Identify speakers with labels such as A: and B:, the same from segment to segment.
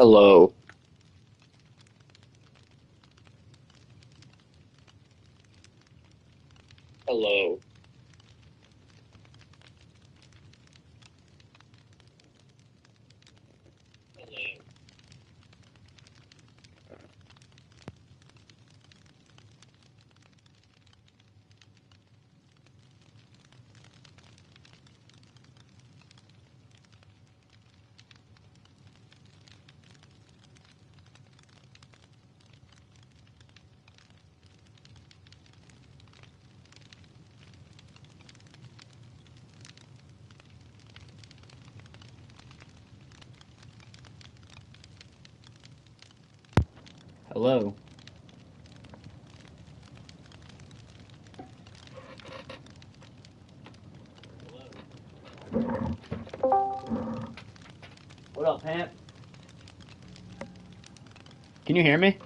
A: Hello. Hello. Hello.
B: Hello. What up, Pamp? Can you hear me?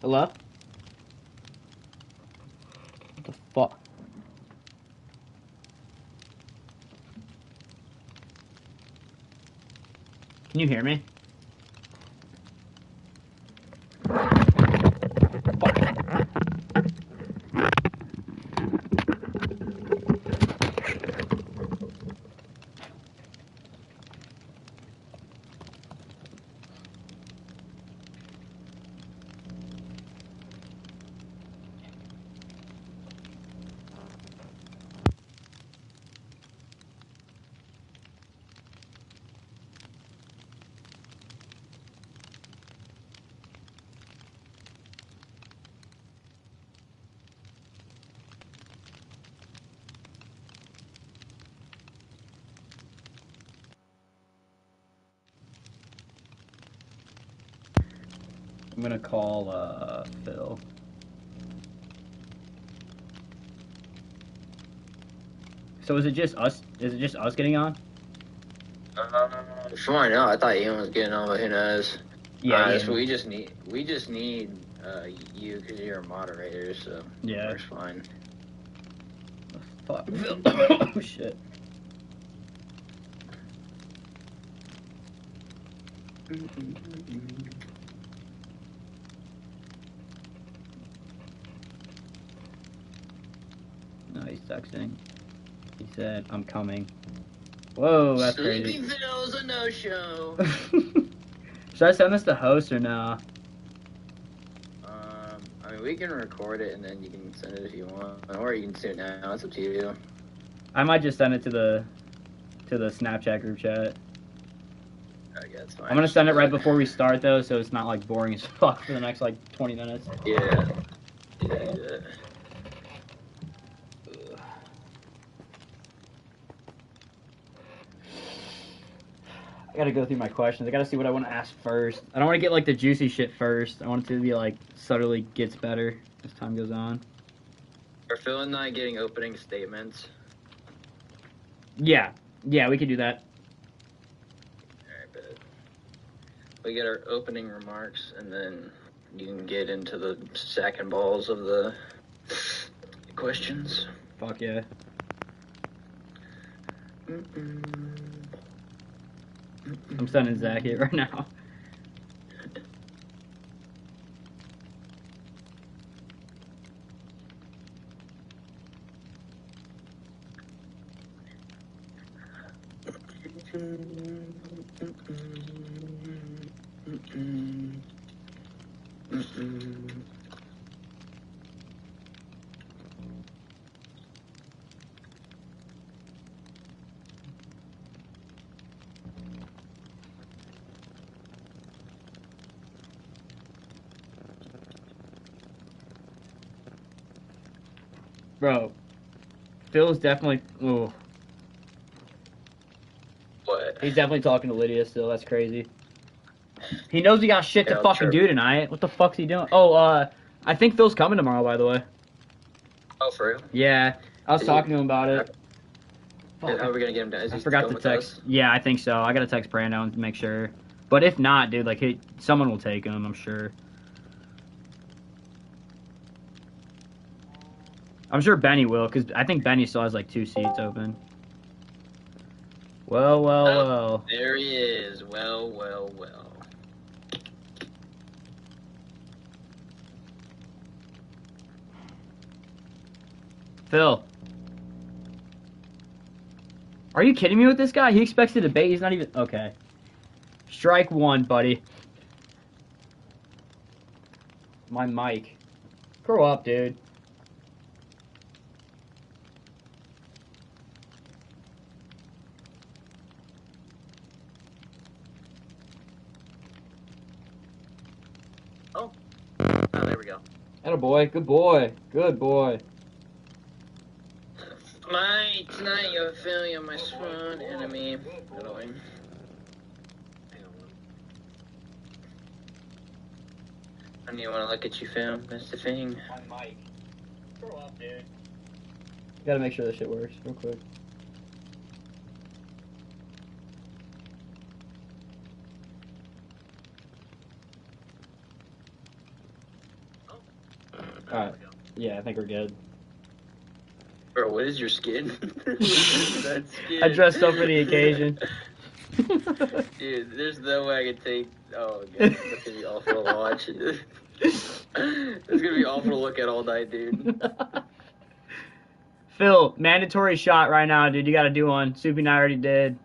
B: Hello? What the fuck? Can you hear me? I'm gonna call Phil. So is it just us? Is it just us getting on?
A: From what I know, I thought Ian was getting on, but who knows?
B: Yeah.
A: So we just need you because you're a moderator, so
B: Yeah.
A: that's fine.
B: Fuck. Oh shit. No, he's texting. He said, "I'm coming." Whoa, that's crazy.
A: Sleepy Phil's a no-show.
B: Should I send this to host or no?
A: I mean, we can record it and then you can send it if you want, or you can do it now. It's up to you.
B: I might just send it to the Snapchat group chat.
A: Okay, that's fine.
B: I'm gonna send it right before we start though, so it's not like boring as fuck for the next like 20 minutes.
A: Yeah.
B: I gotta go through my questions. I gotta see what I want to ask first. I don't want to get like the juicy shit first. I want it to be like subtly gets better as time goes on.
A: Are Phil and I getting opening statements?
B: Yeah, we could do that.
A: Alright, bet. We get our opening remarks, and then you can get into the sack and balls of the questions.
B: Fuck yeah. I'm sending Zach it right now. Bro, Phil's definitely. Ooh.
A: What?
B: He's definitely talking to Lydia still. That's crazy. He knows he got shit to
A: Yeah,
B: fucking
A: sure.
B: do tonight. What the fuck's he doing? Oh, I think Phil's coming tomorrow, by the way.
A: Oh, for real?
B: Yeah, I was talking to him about it.
A: How are we gonna get him down? Is
B: I
A: he
B: forgot
A: going
B: to
A: with
B: text.
A: us?
B: Yeah, I think so. I gotta text Brando to make sure. But if not, dude, like, someone will take him. I'm sure. I'm sure Benny will, because I think Benny still has like 2 seats open. Well, well,
A: Oh,
B: well.
A: there he is. Well, well, well.
B: Phil. Are you kidding me with this guy? He expects to debate. He's not even... Okay. Strike 1, buddy. My mic. Grow up, dude.
C: Oh, there we go.
B: Attaboy. Good boy. Good boy.
A: Tonight you're feeling my sworn enemy. Annoying.
C: Hang on.
A: I don't even want to look at you, fam. That's the thing.
B: My mic. Grow up, dude. Gotta make sure this shit works real quick. Alright. Yeah, I think we're good.
A: Bro, what is your skin? What is that skin?
B: I dressed up for the occasion.
A: Dude, there's no way I can take. Oh god, that's gonna be awful to watch. It's gonna be awful to look at all night, dude.
B: Phil, mandatory shot right now, dude. You gotta do one. Supe and I already did.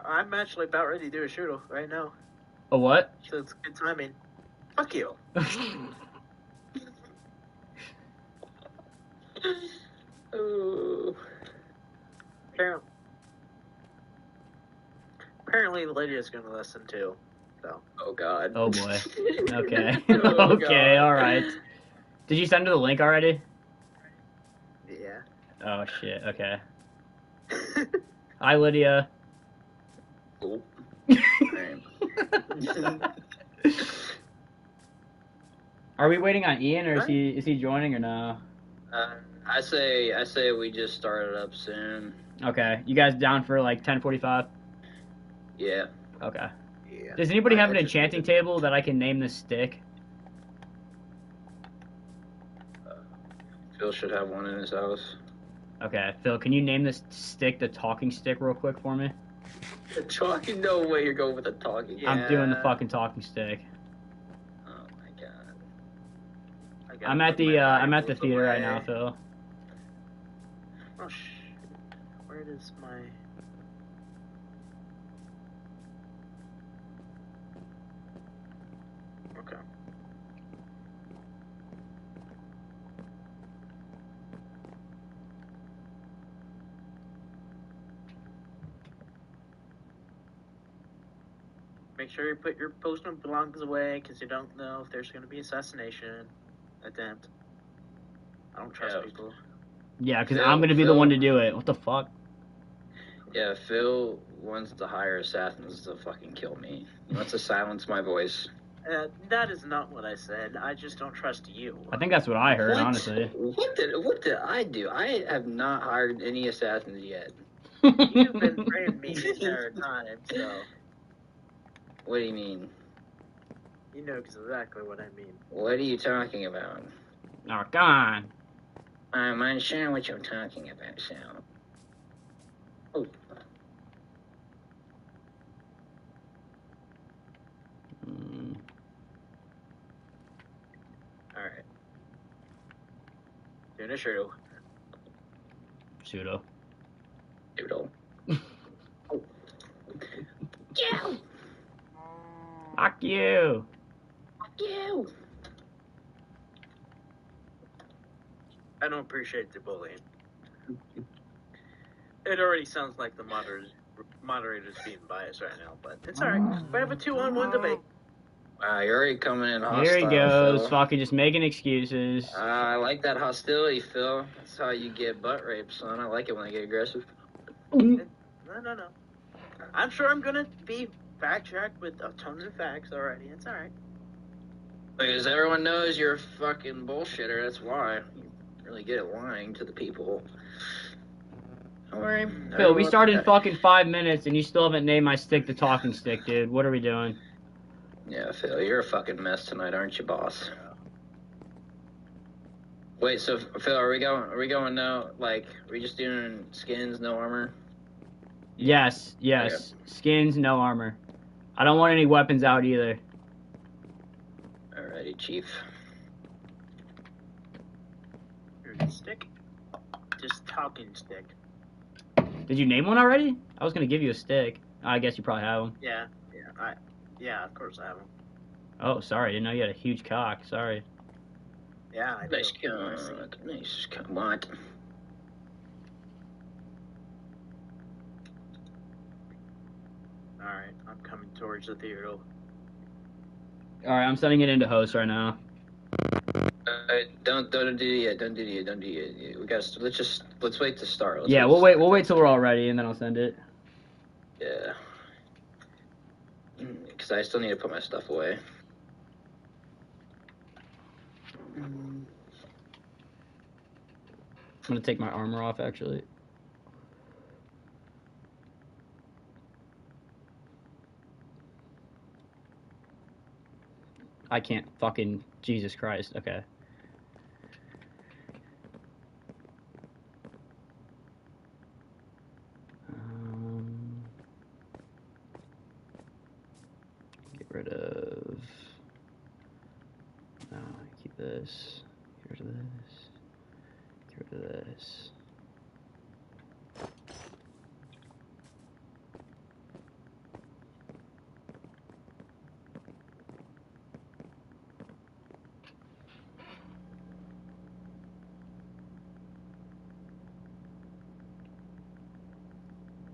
C: I'm actually about ready to do a shooter right now,
B: A what?
C: so it's good timing. Fuck you.
A: Ooh.
C: Apparently, Lydia's gonna listen too. So.
A: Oh god.
B: Oh boy. Okay.
A: Oh,
B: Okay,
A: God.
B: alright. Did you send her the link already?
C: Yeah.
B: Oh shit, okay. Hi, Lydia.
A: Cool.
B: Are we waiting on Ian, or is he joining, or no?
A: I say we just start it up soon.
B: Okay. You guys down for like 10:45?
A: Yeah.
B: Okay.
C: Yeah.
B: Does anybody have an
A: Alright,
B: enchanting table that I can name this stick?
A: Phil should have one in his house.
B: Okay, Phil, can you name this stick the talking stick real quick for me?
A: The talking? No way you're going with the talking.
C: Yeah.
B: I'm doing the fucking talking stick.
A: Oh my god.
C: I gotta
B: I'm at
C: put
B: the
C: my
B: I'm at the
C: Bibles
B: theater right
C: away.
B: now, Phil.
C: Oh shit. Where is my? Okay. Make sure you put your personal belongings away, because you don't know if there's going to be assassination attempt. I don't trust
A: Yeah.
C: people.
B: Yeah, because
A: Phil-
B: I'm gonna be the
A: Phil-
B: one to do it. What the fuck?
A: Yeah, Phil wants to hire assassins to fucking kill me. He wants to silence my voice.
C: That is not what I said. I just don't trust you.
B: I think that's what I heard,
A: What?
B: honestly.
A: What did I do? I have not hired any assassins yet.
C: You've been praying me the entire time, so
A: What do you mean?
C: you know exactly what I mean.
A: What are you talking about?
B: Oh, come on.
A: I'm unsure what you're talking about, so. Oh.
B: Mm,
C: Alright. Doing a shoe.
B: pseudo.
A: Doodle. Oh. Yeah.
B: Fuck you.
A: Fuck you.
C: I don't appreciate the bullying. It already sounds like the moderator's being biased right now, but it's alright. We have a 2-on-1 debate.
A: Wow, you're already coming in hostile.
B: Here he goes,
A: Phil.
B: fucking just making excuses.
A: I like that hostility, Phil. That's how you get butt raped, son. I like it when I get aggressive.
C: No. I'm sure I'm gonna be fact-checked with a ton of facts already. It's alright.
A: Because everyone knows you're a fucking bullshitter. That's why. You really good at lying to the people. Don't worry.
B: Phil, we started in fucking 5 minutes and you still haven't named my stick the talking stick, dude. What are we doing?
A: Yeah, Phil, you're a fucking mess tonight, aren't you, boss? Wait, so Phil, are we going now? Like, are we just doing skins, no armor?
B: Yes.
A: Okay.
B: Skins, no armor. I don't want any weapons out either.
A: Alrighty, Chief.
C: Here's a stick. Just talking stick.
B: Did you name one already? I was gonna give you a stick. I guess you probably have them.
C: Yeah, of course I have them.
B: Oh, sorry. Didn't know you had a huge cock. Sorry.
C: Yeah, I do.
A: Nice cut. Nice cut. What?
C: Alright, I'm coming towards the theater.
B: All right, I'm sending it into host right now.
A: Don't do it yet. Don't do it yet. We gotta. Let's wait to start.
B: Yeah, we'll wait. We'll wait till we're all ready, and then I'll send it.
A: Yeah. Because I still need to put my stuff away.
B: I'm gonna take my armor off, actually. I can't fucking... Jesus Christ. Okay. Get rid of... No, keep this. Get rid of this. Get rid of this.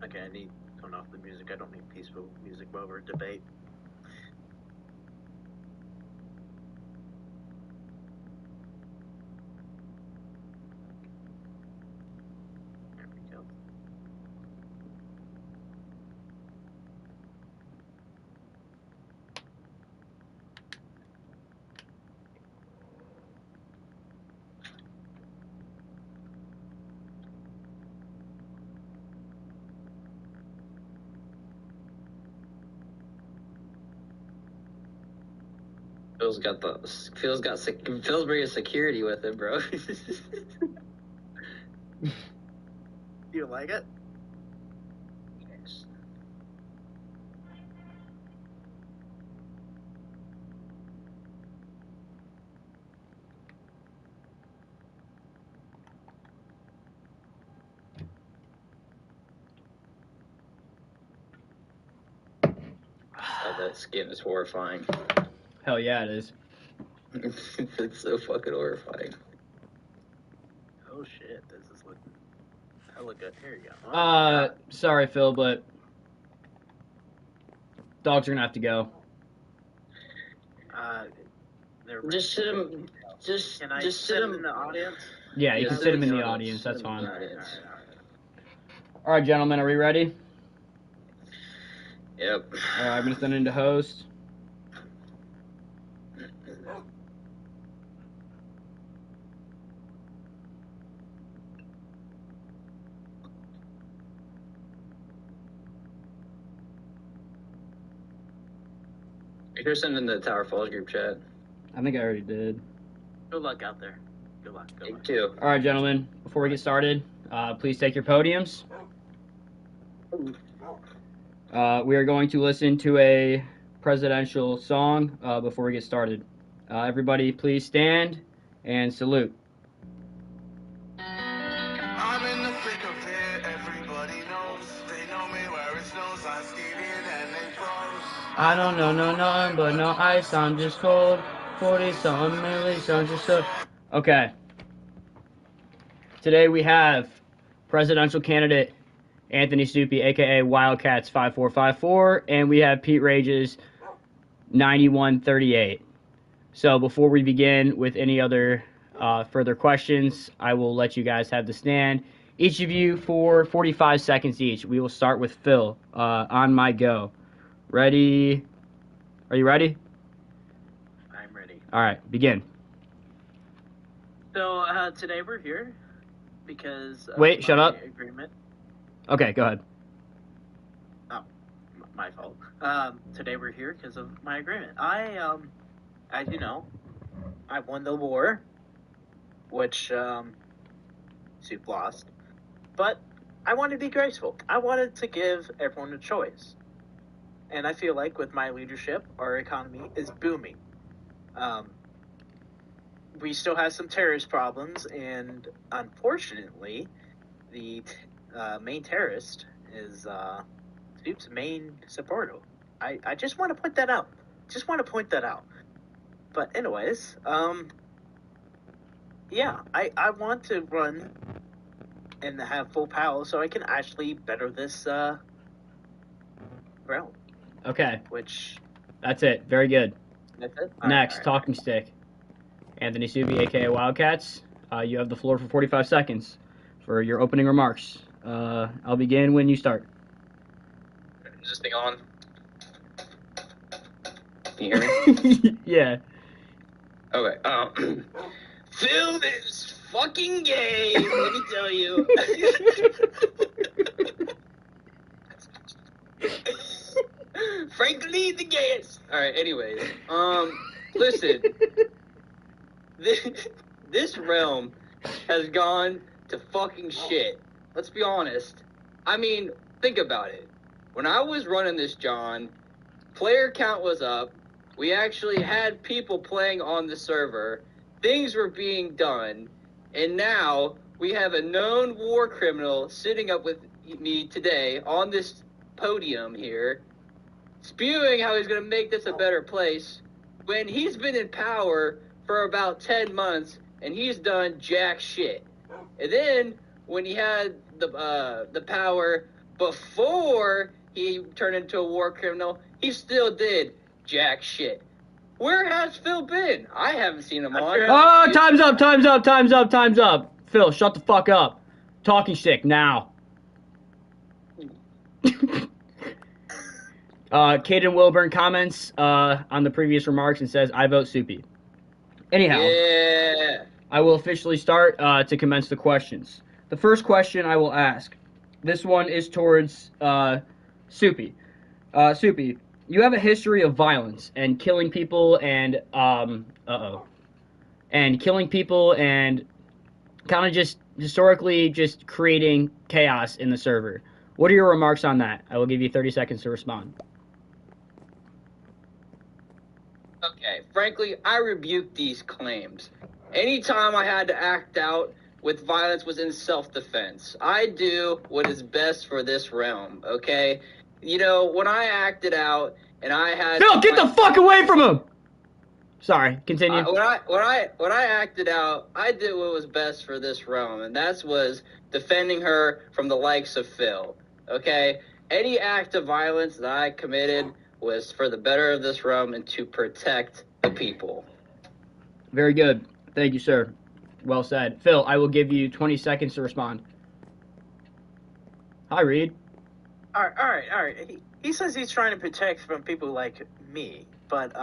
C: Okay, I need to turn off the music. I don't need peaceful music over a debate. There we go.
A: Phil's bringing security with him, bro.
C: You like it?
A: Yes. Oh, that skin is horrifying.
B: Hell yeah, it is.
A: It's so fucking horrifying.
C: Oh shit, this is looking hella good. Here you go.
B: Sorry, Phil, but dogs are gonna have to go.
A: Just sit him.
C: Can I
A: just
C: sit him in the audience?
B: Yeah, you
A: Yeah,
B: can
A: sit
B: sit him
A: in
B: in
A: the
B: the
A: audience.
B: audience. That's
A: Sit him in
B: fine.
A: the audience.
B: All right, gentlemen, are we ready?
A: Yep.
B: All right, I'm gonna send it into host.
A: If you're sending the Tower Falls group chat.
B: I think I already did.
C: Good luck out there. Good luck.
A: Me too.
B: All right, gentlemen, before we get started, please take your podiums. We are going to listen to a presidential song before we get started. Everybody, please stand and salute.
D: I'm in the thick of it, everybody knows. They know me where it snows, I skate in and they froze.
B: I don't know nothing but no ice, I'm just cold. 40-something millies, I'm just so... Okay. Today we have presidential candidate Anthony Supe, a.k.a. Wildcats 5454, and we have Pete Rage's 9138. So before we begin with any other further questions, I will let you guys have the stand. Each of you for 45 seconds each. We will start with Phil on my go. Ready? Are you ready?
C: I'm ready.
B: All right, begin.
C: So today we're here because of
B: Wait, shut
C: my
B: up.
C: agreement.
B: Okay, go ahead.
C: My fault. Today we're here because of my agreement. As you know, I won the war which Supe lost. But I wanted to be graceful. I wanted to give everyone a choice. And I feel like with my leadership, our economy is booming. We still have some terrorist problems, and unfortunately, the main terrorist is Supe's main supporter. I just want to point that out. But anyways, yeah, I want to run and have full power so I can actually better this realm.
B: Okay,
C: Which
B: that's it. Very good.
C: that's it.
B: Next,
C: All right.
B: talking stick. Anthony Supe, aka Wildcats. You have the floor for 45 seconds for your opening remarks. I'll begin when you start.
A: Is this thing on? Can you hear me?
B: Yeah.
A: Okay. Phil is fucking gay. Let me tell you. Frankly, the gayest. All right. Anyways, listen. This realm has gone to fucking shit. Let's be honest. I mean, think about it. When I was running this, John, player count was up. We actually had people playing on the server. Things were being done. And now we have a known war criminal sitting up with me today on this podium here, spewing how he's going to make this a better place when he's been in power for about 10 months and he's done jack shit. And then when he had the power before he turned into a war criminal, he still did jack shit. Where has Phil been? I haven't seen him on.
B: Oh, time's up. Phil, shut the fuck up. Talking stick now. Caden Wilburn comments on the previous remarks and says, I vote Supe. Anyhow,
A: Yeah.
B: I will officially start to commence the questions. The first question I will ask, this one is towards Supe. Supe, you have a history of violence and killing people and kind of just historically just creating chaos in the server. What are your remarks on that? I will give you 30 seconds to respond.
A: Okay, frankly, I rebuke these claims. Anytime I had to act out with violence was in self-defense. I do what is best for this realm, okay? You know, when I acted out and I had...
B: Phil, get the fuck away from him! Sorry, continue.
A: When I acted out, I did what was best for this realm, and that was defending her from the likes of Phil, okay? Any act of violence that I committed was for the better of this realm and to protect the people.
B: Very good. Thank you, sir. Well said. Phil, I will give you 20 seconds to respond. Hi, Reed.
C: All right. He says he's trying to protect from people like me, but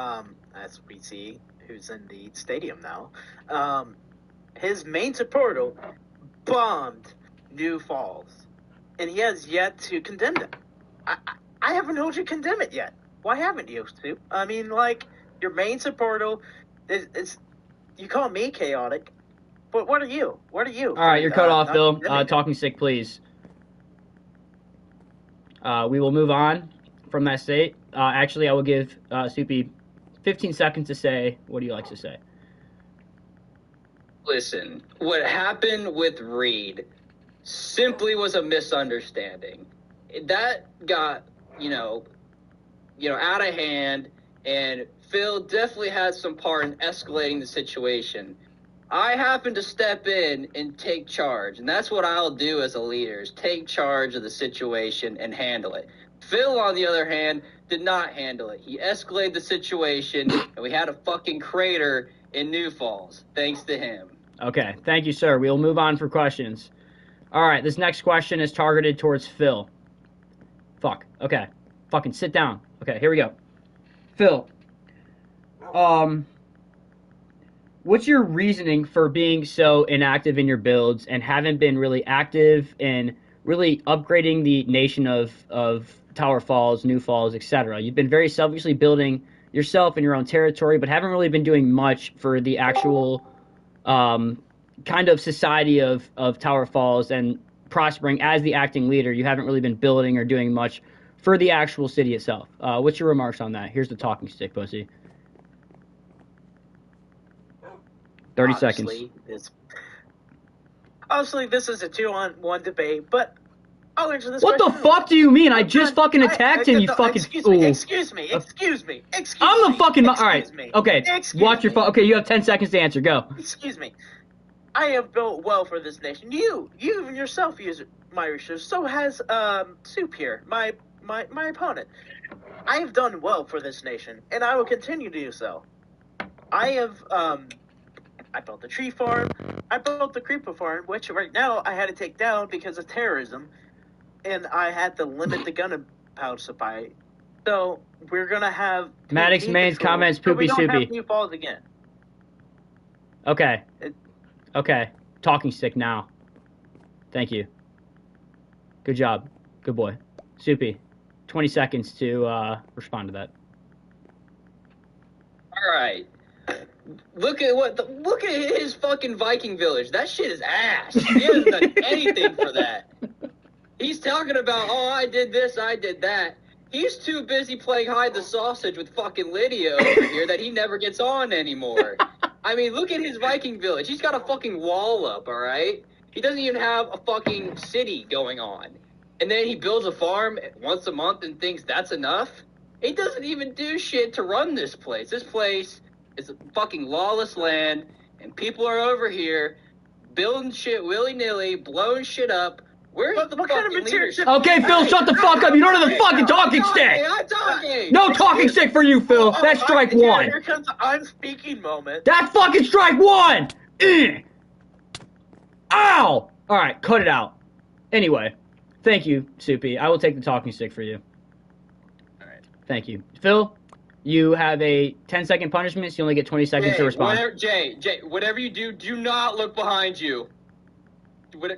C: as we see, who's in the stadium now, his main supporter bombed New Falls, and he has yet to condemn them. I haven't heard you condemn it yet. Why haven't you, Stu? I mean, like, your main supporter is you call me chaotic, but what are you? What are you?
B: All right, you're cut off, Phil.
C: condemning it?
B: Talking sick, please. We will move on from that state. Actually, I will give Supe 15 seconds to say what he likes to say.
A: Listen, what happened with Reed simply was a misunderstanding. That got, out of hand, and Phil definitely had some part in escalating the situation. I happened to step in and take charge, and that's what I'll do as a leader, is take charge of the situation and handle it. Phil, on the other hand, did not handle it. He escalated the situation, and we had a fucking crater in New Falls, thanks to him.
B: Okay, thank you, sir. We will move on for questions. All right, this next question is targeted towards Phil. Fuck. Okay. Fucking sit down. Okay, here we go. Phil, what's your reasoning for being so inactive in your builds and haven't been really active in really upgrading the nation of Tower Falls, New Falls, etc.? You've been very selfishly building yourself in your own territory, but haven't really been doing much for the actual kind of society of Tower Falls and prospering as the acting leader, you haven't really been building or doing much for the actual city itself. What's your remarks on that? Here's the talking stick, pussy. 30 seconds.
C: Obviously, this is a 2-on-1 debate, but I'll answer this
B: What the
C: question.
B: fuck do you mean? I just fucking attacked him, you fucking fool.
C: Excuse me.
B: I'm the fucking... Alright, okay, watch your phone. Okay, you have 10 seconds to answer, go.
C: Excuse me. I have built well for this nation. You even yourself use my research. So has Supe here, my opponent. I have done well for this nation, and I will continue to do so. I have I built the tree farm. I built the creeper farm, which right now I had to take down because of terrorism, and I had to limit the gunpowder supply. So we're gonna have
B: Maddox Main's comments, poopy
C: so we don't
B: soupy.
C: have New Falls again.
B: Okay. Okay. Talking stick now. Thank you. Good job. Good boy. Soupy. 20 seconds to respond to that.
A: All right. Look at his fucking Viking village. That shit is ass. He hasn't done anything for that. He's talking about, oh, I did this, I did that. He's too busy playing hide the sausage with fucking Lydia over here that he never gets on anymore. I mean, look at his Viking village. He's got a fucking wall up, all right? He doesn't even have a fucking city going on. And then he builds a farm once a month and thinks that's enough? He doesn't even do shit to run this place. This place is a fucking lawless land, and people are over here building shit willy-nilly, blowing shit up. Where's the
C: what
A: fucking
C: kind of material?
A: leadership?
B: Okay, Phil, shut the fuck up. You don't have the fucking talking stick.
A: I'm talking.
B: No talking stick for you, Phil. That's strike one.
C: Here comes the I'm speaking moment.
B: That's fucking strike one. Ow. All right, cut it out. Anyway, thank you, Soupy. I will take the talking stick for you.
A: All right.
B: Thank you. Phil, you have a 10-second punishment, so you only get 20 seconds to respond.
A: Jay, whatever you do, do not look behind you.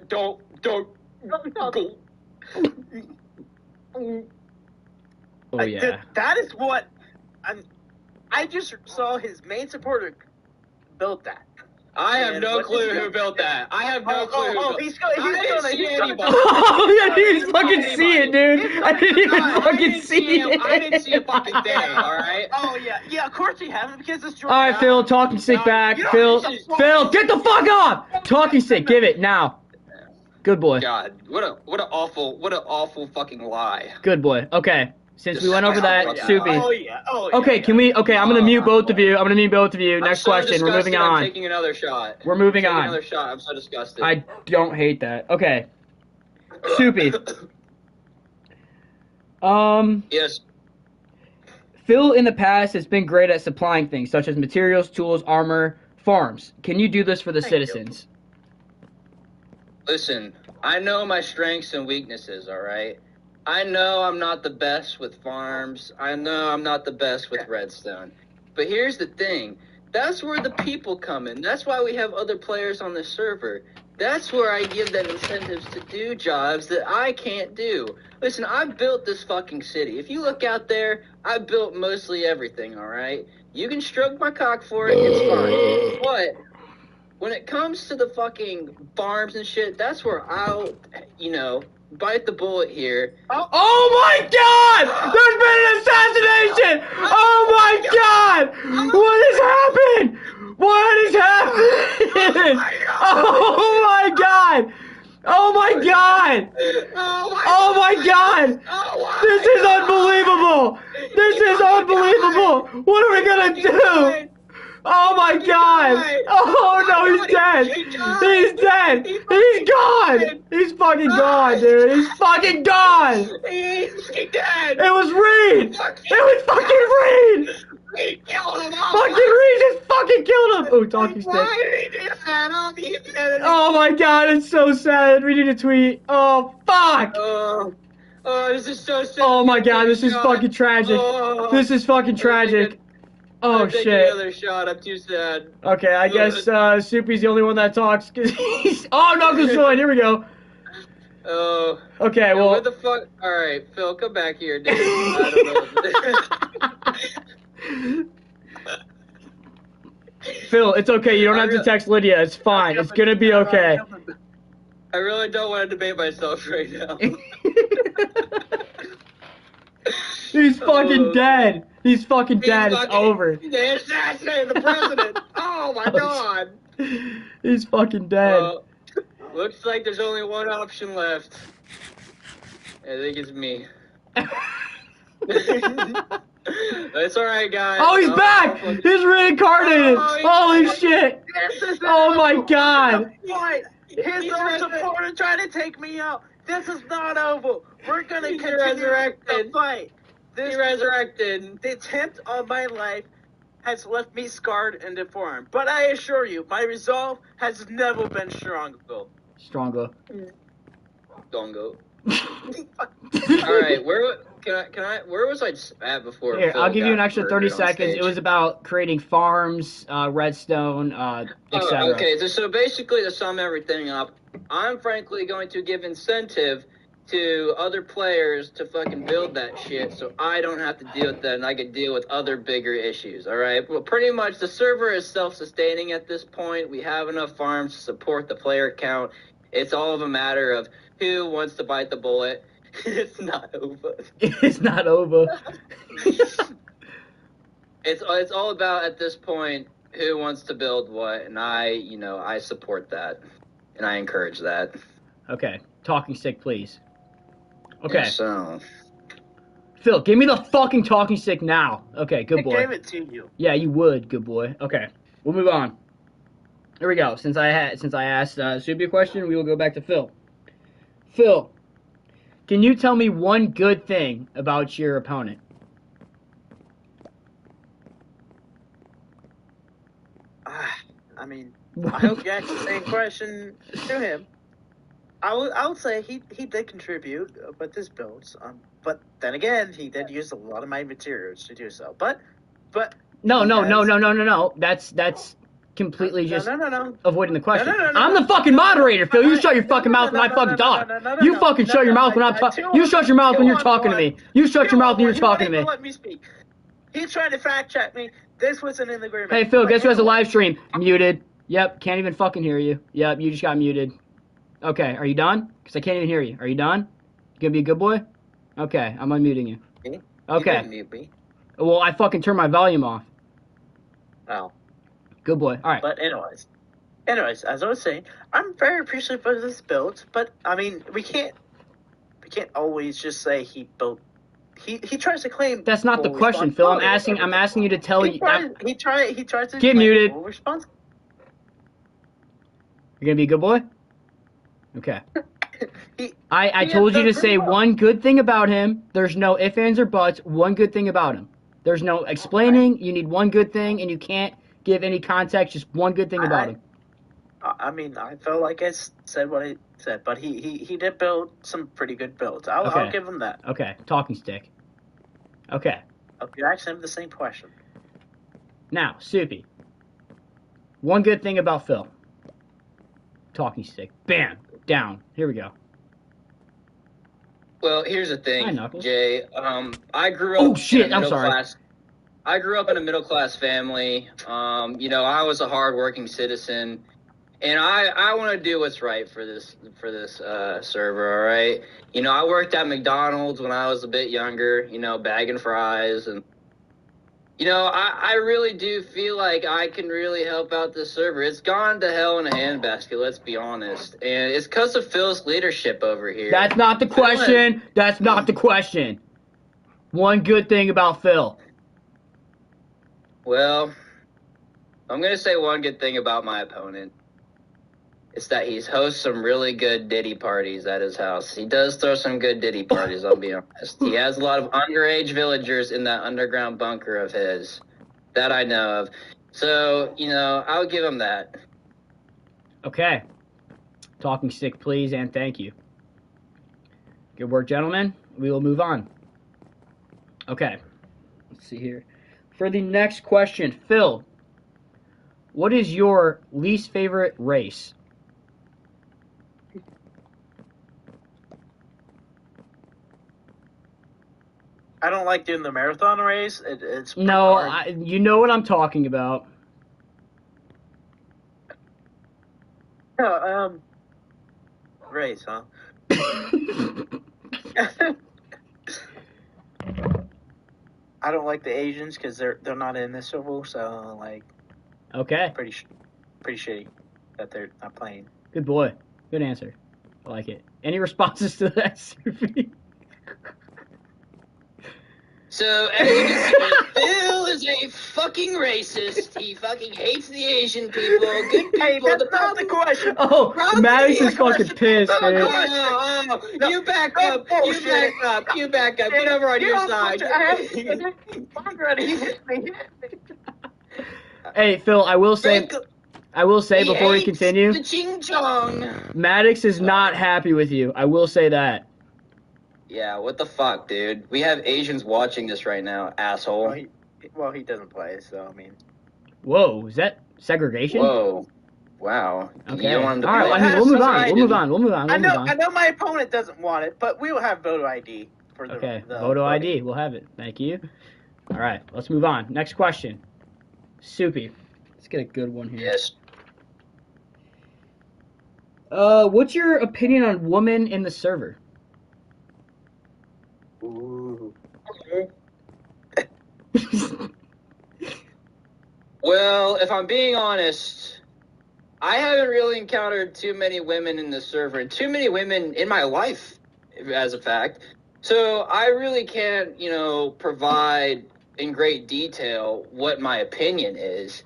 A: Don't go.
B: Oh, yeah.
C: That is what I just saw his main supporter build that.
A: I have no clue who built that. I have no clue.
C: He's
A: I didn't see anybody.
B: Oh, yeah, I didn't even fucking see it, dude. I didn't even fucking see it.
A: I didn't see a fucking thing, all right?
C: Oh, yeah, of course he hasn't, because it's
B: All right, Phil, talking stick back. Phil, get the fuck off. Talking stick, give it now. Good boy.
A: God, what an awful fucking lie.
B: Good boy. Okay, since we went over that, Soupy.
C: Oh, yeah.
B: Okay, can we? Okay, I'm gonna mute both of you. Next question. We're moving on.
A: I'm taking another shot.
B: We're moving
A: I'm taking
B: on.
A: Another shot. I'm so disgusted.
B: I don't hate that. Okay. Soupy.
A: Yes.
B: Phil in the past has been great at supplying things such as materials, tools, armor, farms. Can you do this for the citizens?
A: Listen, I know my strengths and weaknesses, all right? I know I'm not the best with farms. I know I'm not the best with redstone. But here's the thing. That's where the people come in. That's why we have other players on the server. That's where I give them incentives to do jobs that I can't do. Listen, I built this fucking city. If you look out there, I built mostly everything, all right? You can stroke my cock for it, it's fine. But when it comes to the fucking farms and shit, that's where I'll, bite the bullet here.
B: Oh my god! There's been an assassination! Oh my god! What has happened? What has happened? Oh my god! Oh my god! Oh my god! This is unbelievable! This is unbelievable! What are we gonna do? Oh my god! Oh no, he's dead! He's dead! He's gone! He's fucking gone, dude! He's fucking gone!
A: He's dead!
B: It was Reed! It was fucking Reed!
A: He killed him!
B: Fucking Reed just fucking killed him! Oh, talking stick.
A: Why did he do that?
B: Oh my god, it's so sad. We need a tweet. Oh, fuck!
A: Oh, this is so sad.
B: Oh my god, this is fucking tragic.
A: Oh.
B: This is fucking tragic. Oh
A: I'm taking
B: shit.
A: another shot. I'm too sad.
B: Okay, I guess Soupy's the only one that talks. Cause he's... Oh, Knuckles joined. Here we go.
A: Oh.
B: Okay, well.
A: What the fuck? All right, Phil, come back here, dude. I don't know.
B: Phil, it's okay. You don't have to text Lydia. It's fine. It's gonna be okay.
A: I really don't want to debate myself right now.
B: He's fucking dead. He's fucking dead. It's over.
A: They assassinated the president. Oh my god.
B: He's fucking dead.
A: Looks like there's only one option left. I think it's me. It's alright, guys.
B: Oh, he's back! He's reincarnated! Holy shit! Oh my god!
C: His own supporter trying to take me out. This is not over. We're gonna continue the fight.
A: He resurrected.
C: The attempt on my life has left me scarred and deformed. But I assure you, my resolve has never been stronger.
B: Stronger.
A: Dongo. Alright, where was I at before?
B: Here, I'll give you an extra 30 seconds. It was about creating farms, redstone, etc.
A: Okay, so basically to sum everything up, I'm frankly going to give incentive to other players to fucking build that shit so I don't have to deal with that and I can deal with other bigger issues, alright? Well, pretty much the server is self-sustaining at this point. We have enough farms to support the player count. It's all of a matter of who wants to bite the bullet. It's not over.
B: It's not over.
A: It's all about, at this point, who wants to build what, and I support that. And I encourage that.
B: Okay. Talking stick, please. Okay.
A: So,
B: Phil, give me the fucking talking stick now. Okay, good boy.
C: I gave it to you.
B: Yeah, you would, good boy. Okay, we'll move on. Here we go. Since I asked Supe a question, we will go back to Phil. Phil, can you tell me one good thing about your opponent?
C: I mean, I hope you asked the same question to him. I would say he did contribute with his builds, but then again, he did use a lot of my materials to do so. But
B: No. That's completely just
C: no.
B: avoiding the question.
C: No.
B: I'm the fucking moderator, Phil. You shut your fucking mouth when I fucking talk. You fucking shut your mouth when I'm talking. You shut your mouth when you're talking to me. You shut your mouth when you're talking to me.
C: Let me speak. He's trying to fact check me. This wasn't in the agreement.
B: Hey, Phil, guess who has a live stream? Muted. Yep, can't even fucking hear you. Yep, you just got muted. Okay, are you done? Because I can't even hear you. Are you done? You gonna be a good boy? Okay, I'm unmuting you.
C: Me?
B: Okay.
C: You didn't mute me.
B: Well, I fucking turned my volume off.
C: Oh.
B: Good boy. All right.
C: But anyways, as I was saying, I'm very appreciative of this build. But I mean, we can't always just say he built. He tries to claim.
B: That's not the question, Phil. I'm asking you to tell you.
C: He tries to
B: get muted.
C: You're
B: gonna be a good boy. Okay. I told you to say one good thing about him. There's no ifs, ands, or buts. One good thing about him. There's no explaining. You need one good thing, and you can't give any context. Just one good thing about him.
C: I mean, I felt like I said what I said, but he did build some pretty good builds. I'll give him that.
B: Okay, talking stick. Okay.
C: You asked him the same question.
B: Now, Supe. One good thing about Phil. Talking stick. Bam. Down. Here we go.
A: Well, here's the thing,
B: Hi, Knuckles.
A: Jay. I grew up.
B: Oh shit! I'm sorry.
A: I grew up in a middle class family. I was a hardworking citizen, and I want to do what's right for this server. All right. I worked at McDonald's when I was a bit younger. Bagging fries, and I really do feel like I can really help out this server. It's gone to hell in a handbasket. Let's be honest, and it's because of Phil's leadership over here.
B: That's not the question. That's not the question. One good thing about Phil.
A: Well, I'm going to say one good thing about my opponent. It's that he hosts some really good Diddy parties at his house. He does throw some good Diddy parties, I'll be honest. He has a lot of underage villagers in that underground bunker of his. That I know of. So, I'll give him that.
B: Okay. Talking stick, please, and thank you. Good work, gentlemen. We will move on. Okay. Let's see here. For the next question, Phil, what is your least favorite race?
C: I don't like doing the marathon race. It's
B: no, you know what I'm talking about.
C: race, huh? I don't like the Asians because they're not in this Super, so like
B: Okay.
C: pretty shitty that they're not playing.
B: Good boy. Good answer. I like it. Any responses to that, Supe?
A: So, as you can see, Phil is a fucking racist. He fucking hates the Asian people. Good people.
C: Hey, that's not the question.
B: Oh,
A: Probably
B: Maddox is
A: the
B: fucking pissed,
A: Oh,
B: dude.
A: no, you back up. You back up. You back up. Get over on your side.
B: Hey, Phil, I will say
A: He
B: before we
A: hates
B: continue,
A: the ching chong.
B: Maddox is not happy with you. I will say that.
A: Yeah, what the fuck, dude? We have Asians watching this right now, asshole.
C: Well, he doesn't play, so I mean.
B: Whoa, is that segregation?
A: Whoa. Wow.
B: Okay.
A: You don't want him to
B: All right,
A: play.
B: I mean, we'll move on.
C: That's
B: We'll move on. We'll move on.
C: I
B: We'll move
C: know
B: on.
C: my opponent doesn't want it, but we will have photo ID for the
B: Okay,
C: the
B: photo
C: voting.
B: ID. We'll have it. Thank you. All right, let's move on. Next question. Supe. Let's get a good one here.
A: Yes.
B: What's your opinion on women in the server?
C: Ooh.
A: Well, if I'm being honest, I haven't really encountered too many women in the server, and too many women in my life, as a fact. So I really can't, provide in great detail what my opinion is.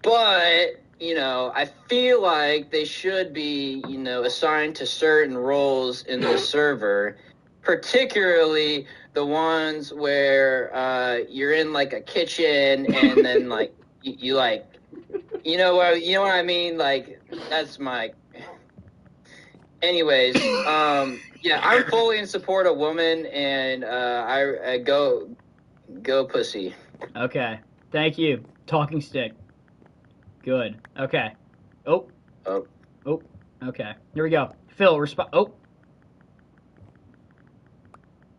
A: But, I feel like they should be, assigned to certain roles in the server, particularly the ones where you're in like a kitchen and then like you like, you know what I mean? Like that's my. Anyways, yeah, I'm fully in support of women, and I go pussy.
B: Okay, thank you. Talking stick. Good. Okay. Oh. Okay. Here we go. Phil, respond. Oh.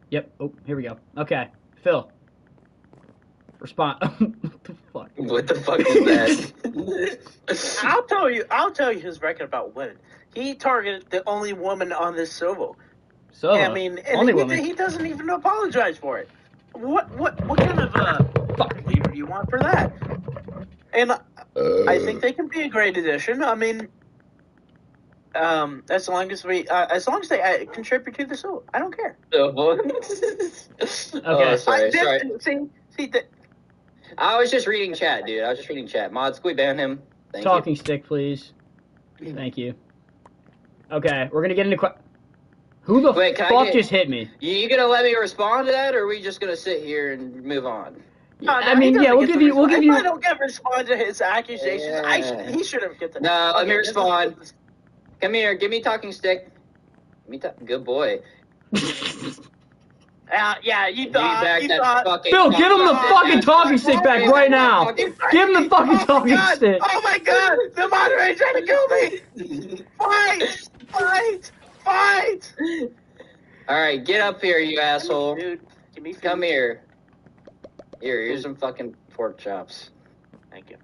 B: Yep. Oh, here we go. Okay. Phil. Respond. What the fuck?
A: What the fuck is that?
C: I'll tell you his record about women. He targeted the only woman on this server.
B: So,
C: I mean, and
B: only woman.
C: he doesn't even apologize for it. What kind of leader do you want for that? And I think they can be a great addition. I mean, as long as they contribute to the show, I don't care.
B: Okay.
A: Oh, sorry.
C: See that.
A: I was just reading chat, dude. Mods, can we ban him? Thank
B: Talking stick, please. Thank you. Okay, we're gonna get into who the
A: Wait, can I
B: fuck
A: get-
B: just hit me?
A: You gonna let me respond to that, or are we just gonna sit here and move on?
B: I mean, yeah, we'll give you.
C: If I don't get respond to his accusations, he shouldn't get the.
A: No, let me
C: Okay,
A: respond. Come here, give me talking stick. Good boy.
C: Yeah, you
A: Give me back
C: thought.
A: that fucking
B: Phil, give him the
A: talking
B: fucking
A: stick.
B: talking stick back right now. Give him the fucking talking stick.
C: Oh my god! The moderator's trying to kill me! Fight!
A: All right, get up here, you asshole.
C: Dude, give me
A: Come here. Here's some fucking pork chops.
C: Thank you.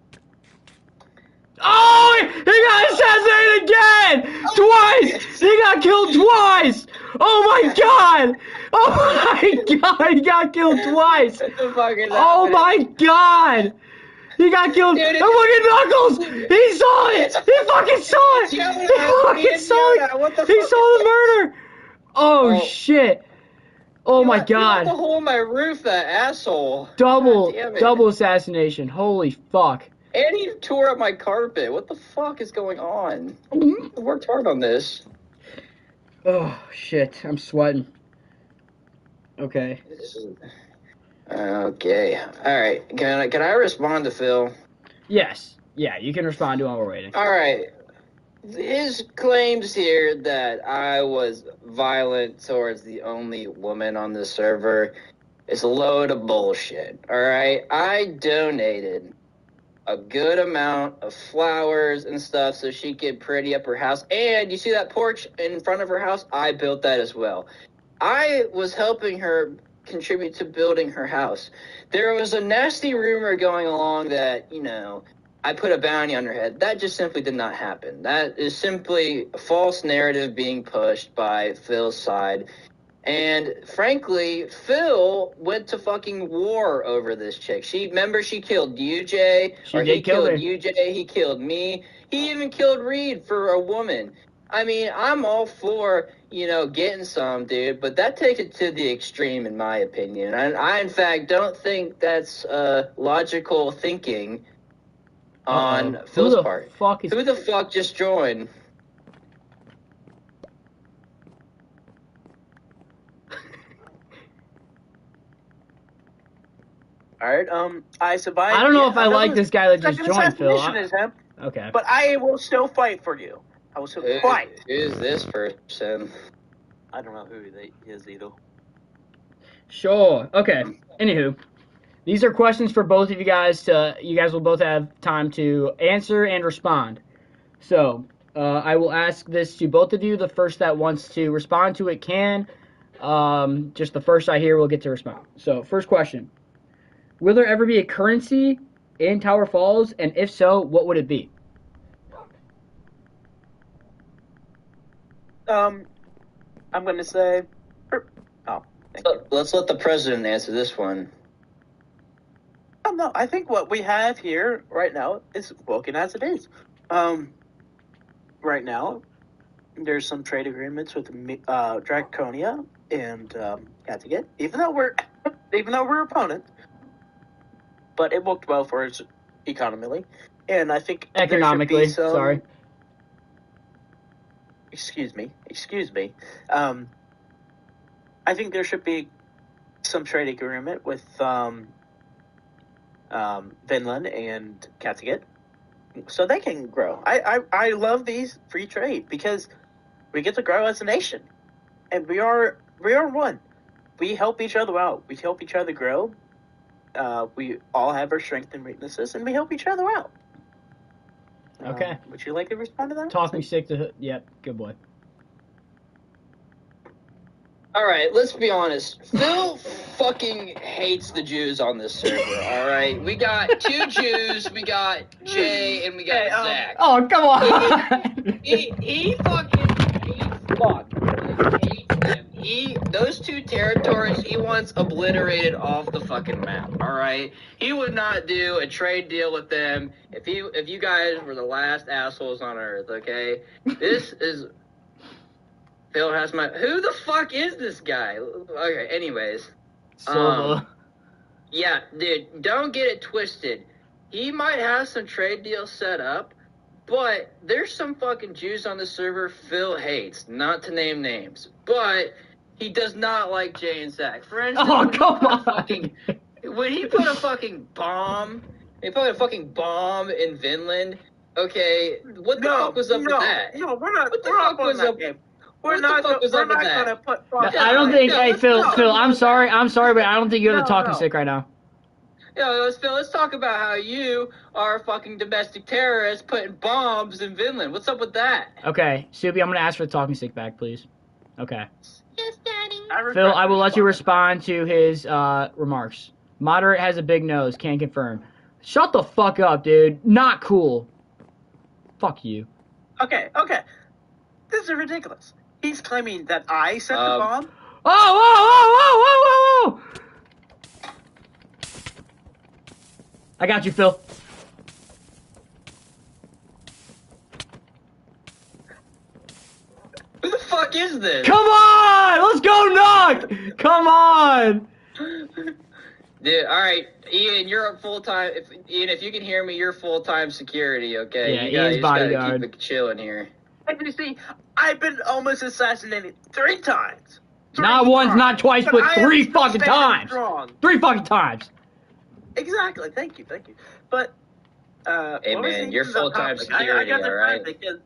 B: Oh, he got assassinated again! Twice! He got killed twice! Oh my god! Oh my god, he got killed twice!
A: What the fuck is
B: Oh
A: happening?
B: my god! He got killed.
A: Dude,
B: And look at Knuckles! He saw it! He fucking saw it! He fucking saw it!
A: What the
B: He
A: fuck?
B: saw the murder! Oh
A: Oh.
B: shit! Oh my
A: He left a
B: god!
A: hole in my roof, that asshole. God damn it.
B: Double assassination. Holy fuck.
A: And he tore up my carpet. What the fuck is going on? I worked hard on this.
B: Oh shit, I'm sweating. Okay.
A: Okay. Alright. Can I respond to Phil?
B: Yes. Yeah, you can respond to him while we're waiting.
A: Alright. His claims here that I was violent towards the only woman on the server is a load of bullshit. Alright? I donated a good amount of flowers and stuff so she could pretty up her house. And you see that porch in front of her house? I built that as well. I was helping her contribute to building her house. There was a nasty rumor going along that, I put a bounty on her head. That just simply did not happen. That is simply a false narrative being pushed by Phil's side. And frankly, Phil went to fucking war over this chick. Remember she killed UJ, he killed UJ, he killed me. He even killed Reed for a woman. I mean, I'm all for, getting some, dude, but that takes it to the extreme, in my opinion. I in fact, don't think that's logical thinking on Phil's part. Who the fuck just joined?
C: All right, I survived.
B: I don't know if I like this guy that just joined, Phil.
C: Is him,
B: okay.
C: But I will still fight for you. I will still fight.
A: Who's this person?
C: I don't know who he is either.
B: Sure. Okay. Anywho, these are questions for both of you guys. You guys will both have time to answer and respond. So, I will ask this to both of you. The first that wants to respond to it can. Just the first I hear will get to respond. So, first question. Will there ever be a currency in Tower Falls? And if so, what would it be?
C: I'm going to say...
A: Let's let the president answer this one.
C: No, I think what we have here right now is working as it is. Right now, there's some trade agreements with Draconia and Kattegat, even though we're opponents. But it worked well for us economically, and I think
B: economically. Sorry.
C: Excuse me. I think there should be some trade agreement with Vinland and Kattegat, so they can grow. I love these free trade because we get to grow as a nation, and we are one. We help each other out. We help each other grow. We all have our strengths and weaknesses, and we help each other out.
B: Okay.
C: Would you like to respond to that?
B: Talking sick to... Yep, good boy.
A: All right, let's be honest. Phil fucking hates the Jews on this server, all right? We got 2 Jews, we got Jay, and we got Zach.
B: Oh, come on!
A: He fucking hates them. Those 2 territories, he wants obliterated off the fucking map, all right? He would not do a trade deal with them if you guys were the last assholes on Earth, okay? This is... Phil has who the fuck is this guy? Okay, anyways. Yeah, dude, don't get it twisted. He might have some trade deals set up, but there's some fucking Jews on the server Phil hates, not to name names. But he does not like Jay and Zach. For instance, when he put a fucking bomb in Vinland, okay, what the fuck was up with that?
C: No, we're not.
A: What the fuck was up?
C: We're not going to put...
B: I don't think... Hey, Phil, I'm sorry, but I don't think you're the talking stick right now.
A: Yo, Phil, let's talk about how you are a fucking domestic terrorist putting bombs in Vinland. What's up with that?
B: Okay, Supe, I'm going to ask for the talking stick back, please. Okay.
E: Yes, Daddy.
B: Phil, I will let you respond to his remarks. Moderate has a big nose, can confirm. Shut the fuck up, dude. Not cool. Fuck you.
C: Okay. This is ridiculous. He's claiming that I set the bomb.
B: Whoa! I got you, Phil.
A: Who the fuck is this?
B: Come on! Let's go, Nook! Come on!
A: Dude, alright, Ian, you're full-time. Ian, if you can hear me, you're full-time security, okay?
B: Yeah,
A: you
B: Ian's bodyguard.
A: Gotta keep it chilling here.
C: You see, I've been almost assassinated 3 times.
B: Not once, not twice, but 3 fucking times. 3 fucking times.
C: Exactly. Thank you. But
A: hey man, you're full-time security,
C: all right?
A: Because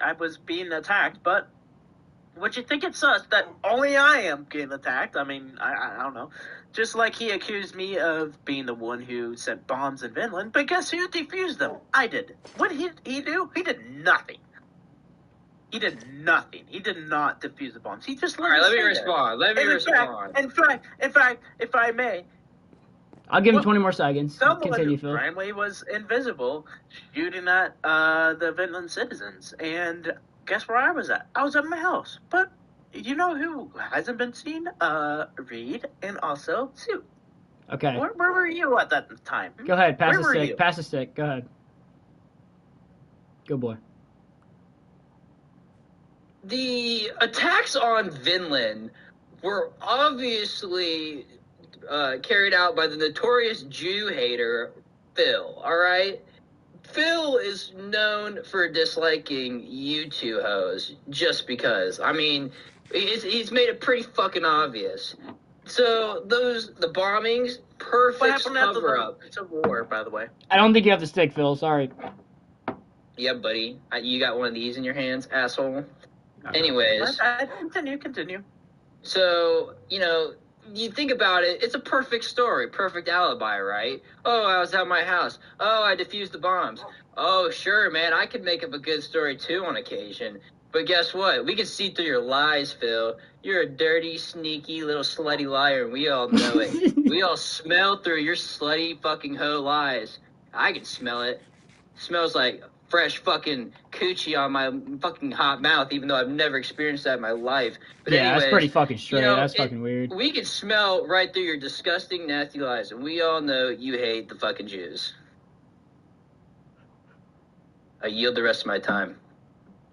C: I was being attacked. But would you think it's sus that only I am getting attacked? I mean, I don't know. Just like he accused me of being the one who sent bombs in Vinland, but guess who defused them? I did. What did he do? He did nothing. He did nothing. He did not defuse the bombs. He just
A: let me respond.
C: In fact, if I may,
B: I'll give him
C: Well,
B: 20 more seconds. Continue, Phil.
C: randomly was invisible shooting at the Vinland citizens. And guess where I was at? I was at my house. But you know who hasn't been seen? Reed and also Supe.
B: Okay.
C: Where were you at that time?
B: Go ahead. Pass
C: Where
B: the
C: were
B: stick.
C: you?
B: Pass the stick. Go ahead. Good boy.
A: The attacks on Vinland were obviously carried out by the notorious Jew hater, Phil, alright? Phil is known for disliking you two hoes, just because. I mean, he's made it pretty fucking obvious. So, the bombings,
C: What
A: perfect
C: happened after
A: cover-up.
C: the Civil War, by the way?
B: I don't think you have the stick, Phil. Sorry.
A: Yeah, buddy. You got one of these in your hands, asshole? Anyways.
C: Continue.
A: So, you think about it, it's a perfect story, perfect alibi, right? Oh, I was at my house. Oh, I defused the bombs. Oh, sure, man, I could make up a good story too on occasion. But guess what? We can see through your lies, Phil. You're a dirty, sneaky, little slutty liar, and we all know it. We all smell through your slutty fucking hoe lies. I can smell it. Smells like fresh fucking coochie on my fucking hot mouth, even though I've never experienced that in my life. But
B: Yeah,
A: anyways,
B: that's pretty fucking straight. That's fucking weird.
A: We can smell right through your disgusting, nasty lies, and we all know you hate the fucking Jews. I yield the rest of my time.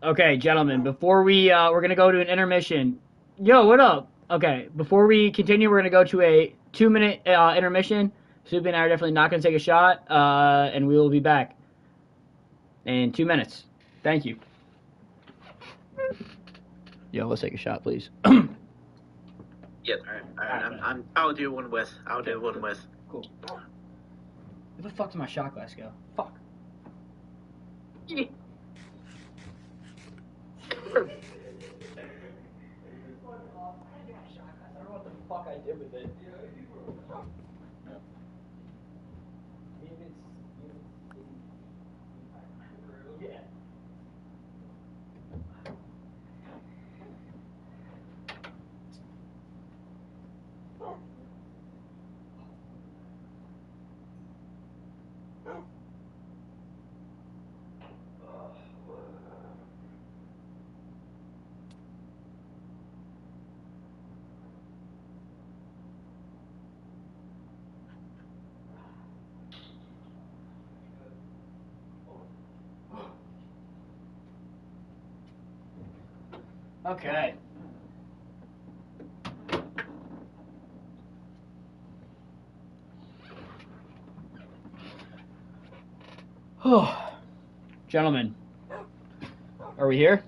B: Okay, gentlemen, before we're going to go to an intermission. Yo, what up? Okay, before we continue, we're going to go to a 2-minute intermission. Supe and I are definitely not going to take a shot, and we will be back in 2 minutes. Thank you. Yo, let's take a shot, please.
A: Yep.
C: All right. I'll do one with.
B: Cool. Where the fuck did my shot glass go? Fuck. Fuck I did with it. Yeah. Okay. Oh, gentlemen, are we here?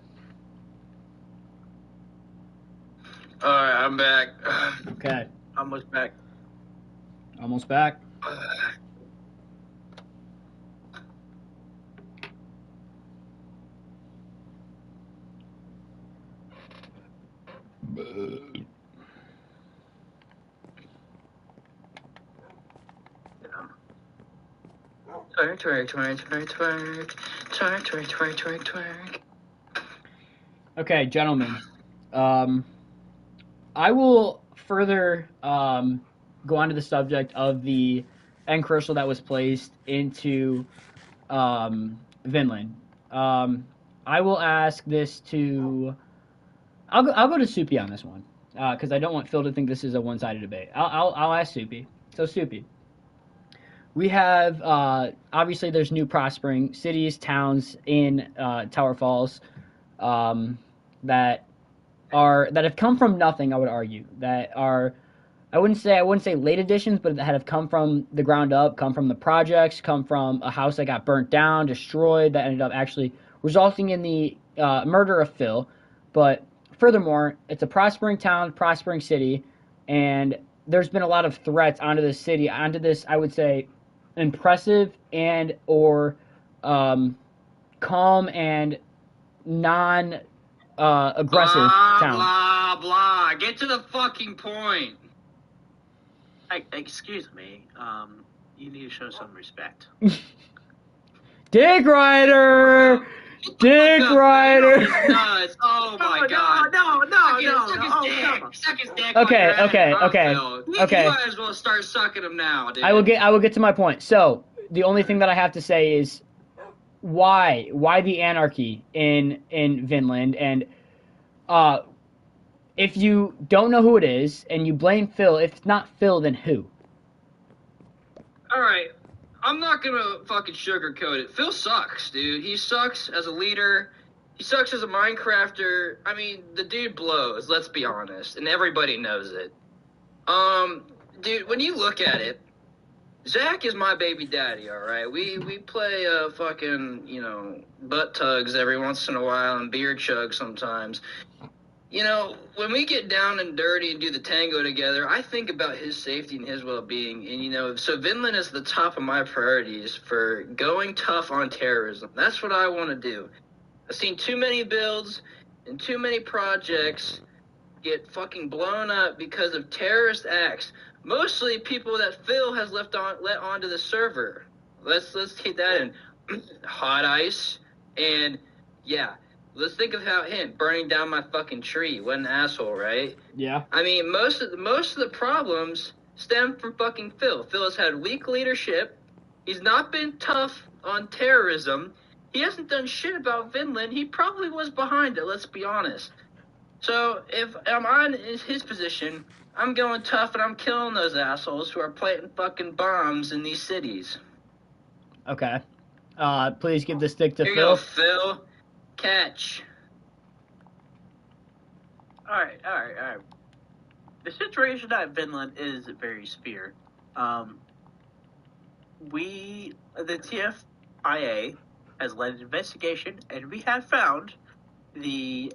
A: All right, I'm back.
B: Okay,
C: Almost back.
B: almost back.
A: Twerk.
B: Okay, gentlemen, I will further go on to the subject of the end commercial that was placed into Vinland. I will ask this to. I'll go to Supe on this one because I don't want Phil to think this is a one-sided debate. I'll ask Supe. So Supe, we have obviously there's new prospering cities, towns in Tower Falls that have come from nothing. I would argue that are. I wouldn't say late additions, but that have come from the ground up, come from the projects, come from a house that got burnt down, destroyed, that ended up actually resulting in the murder of Phil. But furthermore, it's a prospering town, prospering city, and there's been a lot of threats onto this city, onto this, I would say, impressive and or calm and non aggressive town.
A: Blah, blah. Get to the fucking point.
C: Excuse me. You need to show some respect.
B: Dick Rider! Dick rider.
A: Nuts. Oh my god.
C: No.
A: Suck his
C: Come on.
A: dick. Suck his dick.
B: Okay,
A: while you're at it, huh,
B: okay.
A: Phil? You might as well start sucking him now, dude.
B: I will get to my point. So the only thing that I have to say is why the anarchy in Vinland, and if you don't know who it is and you blame Phil, if it's not Phil, then who?
A: All right, I'm not gonna fucking sugarcoat it. Phil sucks, dude. He sucks as a leader. He sucks as a Minecrafter. I mean, the dude blows. Let's be honest, and everybody knows it. Dude, when you look at it, Zach is my baby daddy. All right, we play fucking butt tugs every once in a while and beer chug sometimes. When we get down and dirty and do the tango together, I think about his safety and his well-being. And, so Vinland is the top of my priorities for going tough on terrorism. That's what I want to do. I've seen too many builds and too many projects get fucking blown up because of terrorist acts. Mostly people that Phil has let onto the server. Let's take that in. Hot Ice and, yeah. Let's think of him burning down my fucking tree. What an asshole, right?
B: Yeah.
A: I mean, most of the problems stem from fucking Phil. Phil has had weak leadership. He's not been tough on terrorism. He hasn't done shit about Vinland. He probably was behind it, let's be honest. So if I'm on his position, I'm going tough and I'm killing those assholes who are planting fucking bombs in these cities.
B: Okay. Please give the stick to
A: Here
B: Phil.
A: you go, Phil. Catch.
C: All right. The situation at Vinland is very severe. The TFIA has led an investigation, and we have found the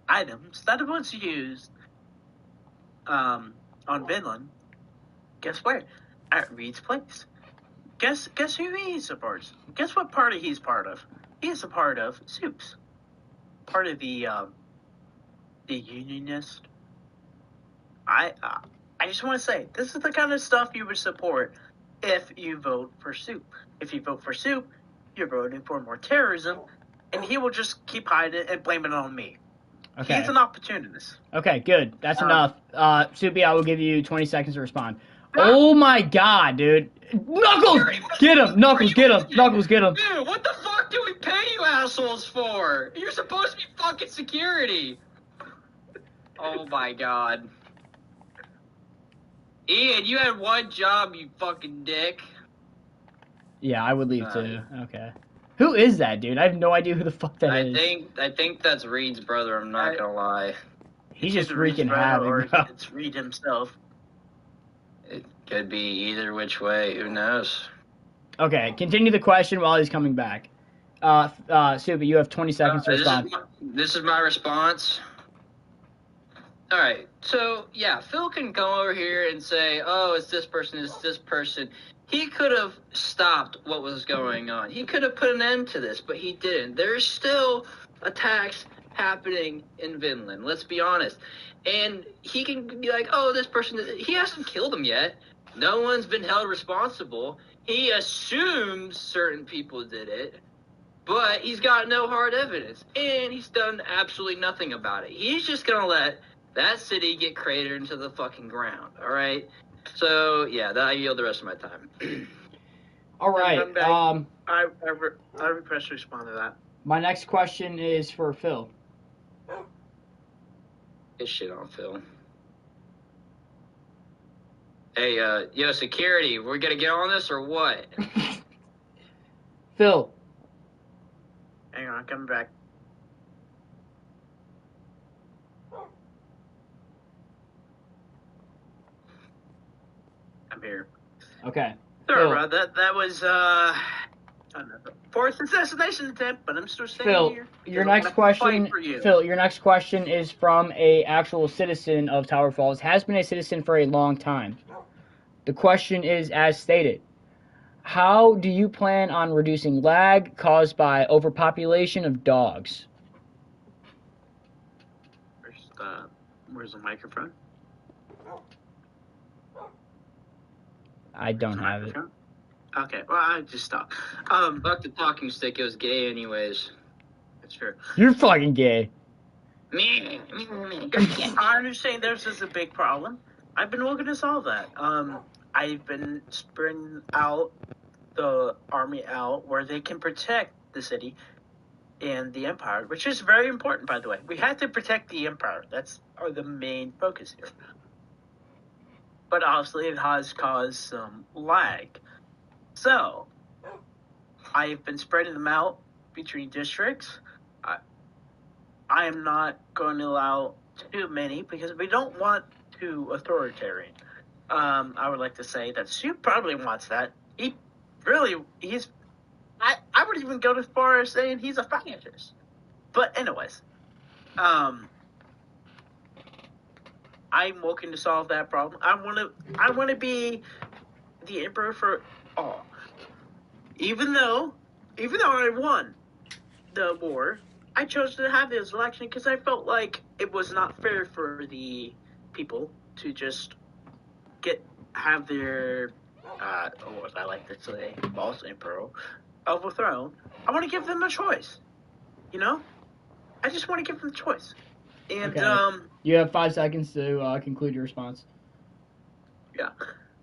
C: items that was used on Vinland. Guess where? At Reed's place. Guess who he supports? Guess what party he's part of? He is a part of Supe's. Part of the unionist. I just want to say, this is the kind of stuff you would support if you vote for Supe. If you vote for Supe, you're voting for more terrorism, and he will just keep hiding it and blame it on me.
B: Okay.
C: He's an opportunist.
B: Okay, good. That's enough. Supe, I will give you 20 seconds to respond. Oh my god, dude. Knuckles! Get him! Knuckles, get him! Knuckles, get him!
A: Dude, what the fuck do we pay you assholes for? You're supposed to be fucking security. Oh my god. Ian, you had one job, you fucking dick.
B: Yeah, I would leave too. Okay. Who is that, dude? I have no idea who the fuck that is.
A: I think that's Reed's brother, I'm not gonna lie.
B: He's just
C: Reed's
B: wreaking
C: brother, or
B: havoc, bro.
C: it's Reed himself.
A: It could be either which way, who knows?
B: Okay, continue the question while he's coming back. Supe, you have 20 seconds to respond.
A: This is my response. Alright, so, yeah, Phil can go over here and say, oh, it's this person. He could have stopped what was going on. He could have put an end to this, but he didn't. There's still attacks happening in Vinland, let's be honest. And he can be like, oh, this person, he hasn't killed him yet. No one's been held responsible. He assumes certain people did it, but he's got no hard evidence. And he's done absolutely nothing about it. He's just going to let that city get cratered into the fucking ground, all right? So, yeah, I yield the rest of my time.
B: All right.
C: I request to respond to that.
B: My next question is for Phil.
A: Get shit on, Phil. Hey, yo, security, we're gonna get on this or what?
B: Phil.
C: Hang on, I'm coming back. I'm here.
B: Okay.
C: Sorry,
B: Phil.
C: bro. That was fourth assassination attempt, but I'm still standing
B: Phil,
C: here.
B: your
C: I'm
B: next
C: gonna
B: question.
C: fight for you.
B: Phil, your next question is from a actual citizen of Tower Falls. Has been a citizen for a long time. The question is as stated. How do you plan on reducing lag caused by overpopulation of dogs?
C: Where's the microphone?
B: I don't have it.
C: Okay, well, I just stopped.
A: Fuck the talking stick. It was gay, anyways.
C: That's true.
B: You're fucking gay.
A: Me.
C: I understand this is a big problem. I've been looking to solve that. I've been spreading out the army out where they can protect the city and the empire, which is very important, by the way. We have to protect the empire. That's the main focus here. But obviously, it has caused some lag. So, I've been spreading them out between districts. I am not going to allow too many because we don't want too authoritarian. I would like to say that Supe probably wants that. He's. I would even go as far as saying he's a fascist. But anyways, I'm looking to solve that problem. I want to be the emperor for all. Even though I won the war, I chose to have this election because I felt like it was not fair for the people to just have their what I like to say, false emperor overthrown. I want to give them a choice. I just want to give them a choice. And
B: Okay. You have 5 seconds to conclude your response.
C: yeah,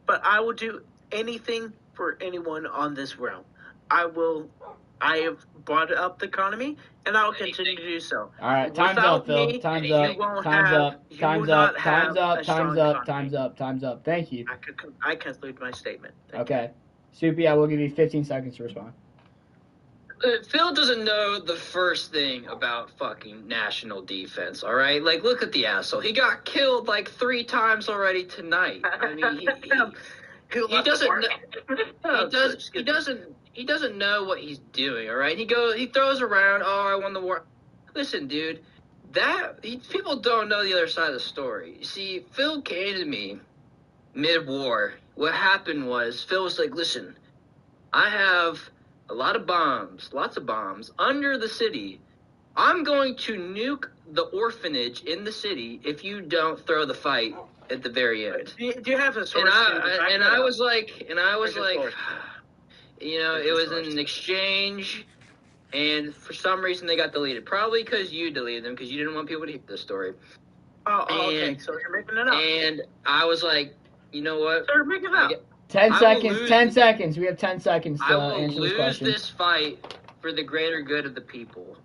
C: but I will do anything for anyone on this realm. I have brought up the economy, and I will continue to do so.
B: All right, time's
C: Without
B: up, Phil.
C: me,
B: Time's
C: you
B: up.
C: won't
B: Time's
C: have-
B: up.
C: you
B: Time's
C: will
B: up.
C: not have
B: Time's up.
C: a
B: Time's
C: strong
B: up.
C: economy.
B: Time's up. Time's up. Thank you.
C: I conclude my statement. Thank
B: Okay. Supe, I will give you 15 seconds to respond.
A: Phil doesn't know the first thing about fucking national defense, all right? Like, look at the asshole. He got killed like 3 times already tonight. I mean, he doesn't know what he's doing, all right? He throws around, oh, I won the war. Listen, dude, people don't know the other side of the story. You see, Phil came to me mid-war. What happened was Phil was like, listen, I have a lot of bombs, lots of bombs, under the city. I'm going to nuke the orphanage in the city if you don't throw the fight at the very end.
C: Do you have a source?
A: And I was like, you know,
C: Where's
A: it
C: the
A: was
C: source?
A: an exchange, and for some reason they got deleted. Probably because you deleted them, because you didn't want people to hear the story.
C: Oh, okay.
A: And-
C: So you're making it up.
A: And I was like, you know what?
C: So you're making it up.
B: 10
A: I will
B: seconds.
A: lose-
B: 10 seconds. We have 10 seconds
A: I
B: to
A: will
B: answer this
A: lose
B: question.
A: this fight for the greater good of the people.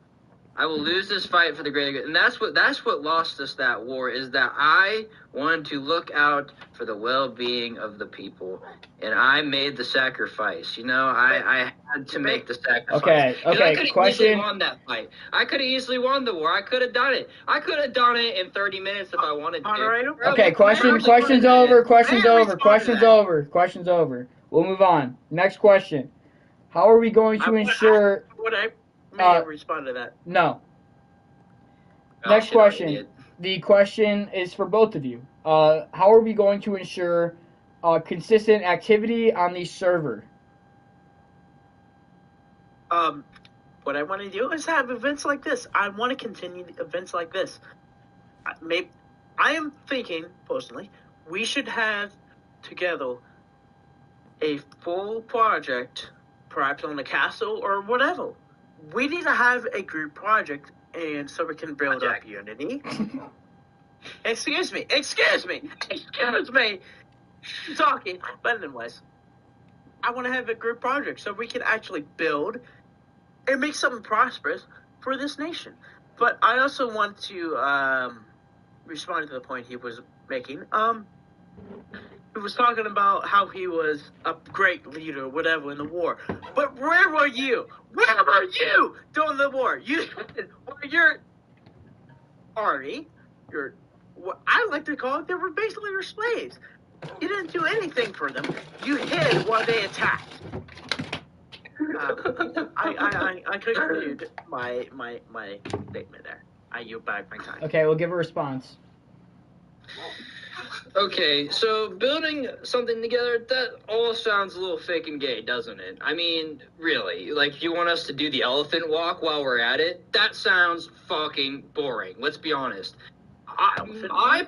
A: I will lose this fight for the greater good. And that's what lost us that war, is that I wanted to look out for the well-being of the people. And I made the sacrifice. You know, I had to make the sacrifice.
B: Okay,
A: 'Cause I
B: okay,
A: could have
B: question.
A: easily won that fight. I could have easily won the war. I could have done it. I could have done it in 30 minutes if I wanted to.
C: Moderator?
B: Okay, question's over. Question's over. Question's over. Question's over. We'll move on. Next question. How are we going to ensure...
C: May I respond to that?
B: No.
A: Oh,
B: Next
A: shit, I
B: question.
A: did.
B: The question is for both of you. How are we going to ensure consistent activity on the server?
C: What I want to do is have events like this. I want to continue events like this. I am thinking, personally, we should have together a full project, perhaps on the castle or whatever. We need to have a group project, and so we can build up unity. Excuse me. Talking, but anyways, I want to have a group project so we can actually build and make something prosperous for this nation. But I also want to respond to the point he was making. He was talking about how he was a great leader, whatever, in the war. But where were you? Where were you during the war? You're Artie. You're what I like to call it. They were basically your slaves. You didn't do anything for them. You hid while they attacked. I conclude my statement there. I yield back my time.
B: Okay, we'll give a response.
A: Okay, so building something together, that all sounds a little fake and gay, doesn't it? I mean, really, like, you want us to do the elephant walk while we're at it? That sounds fucking boring, let's be honest. I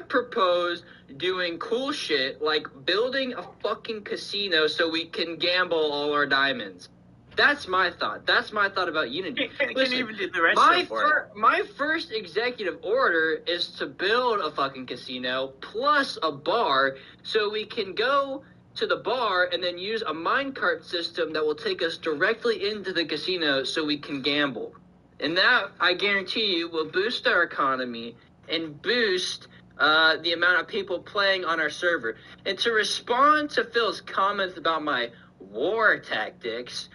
A: propose doing cool shit like building a fucking casino so we can gamble all our diamonds. That's my thought. That's my thought about Unity.
C: Can you even do the rest
A: my
C: of it?
A: my first executive order is to build a fucking casino plus a bar so we can go to the bar and then use a minecart system that will take us directly into the casino so we can gamble. And that, I guarantee you, will boost our economy and boost the amount of people playing on our server. And to respond to Phil's comments about my war tactics,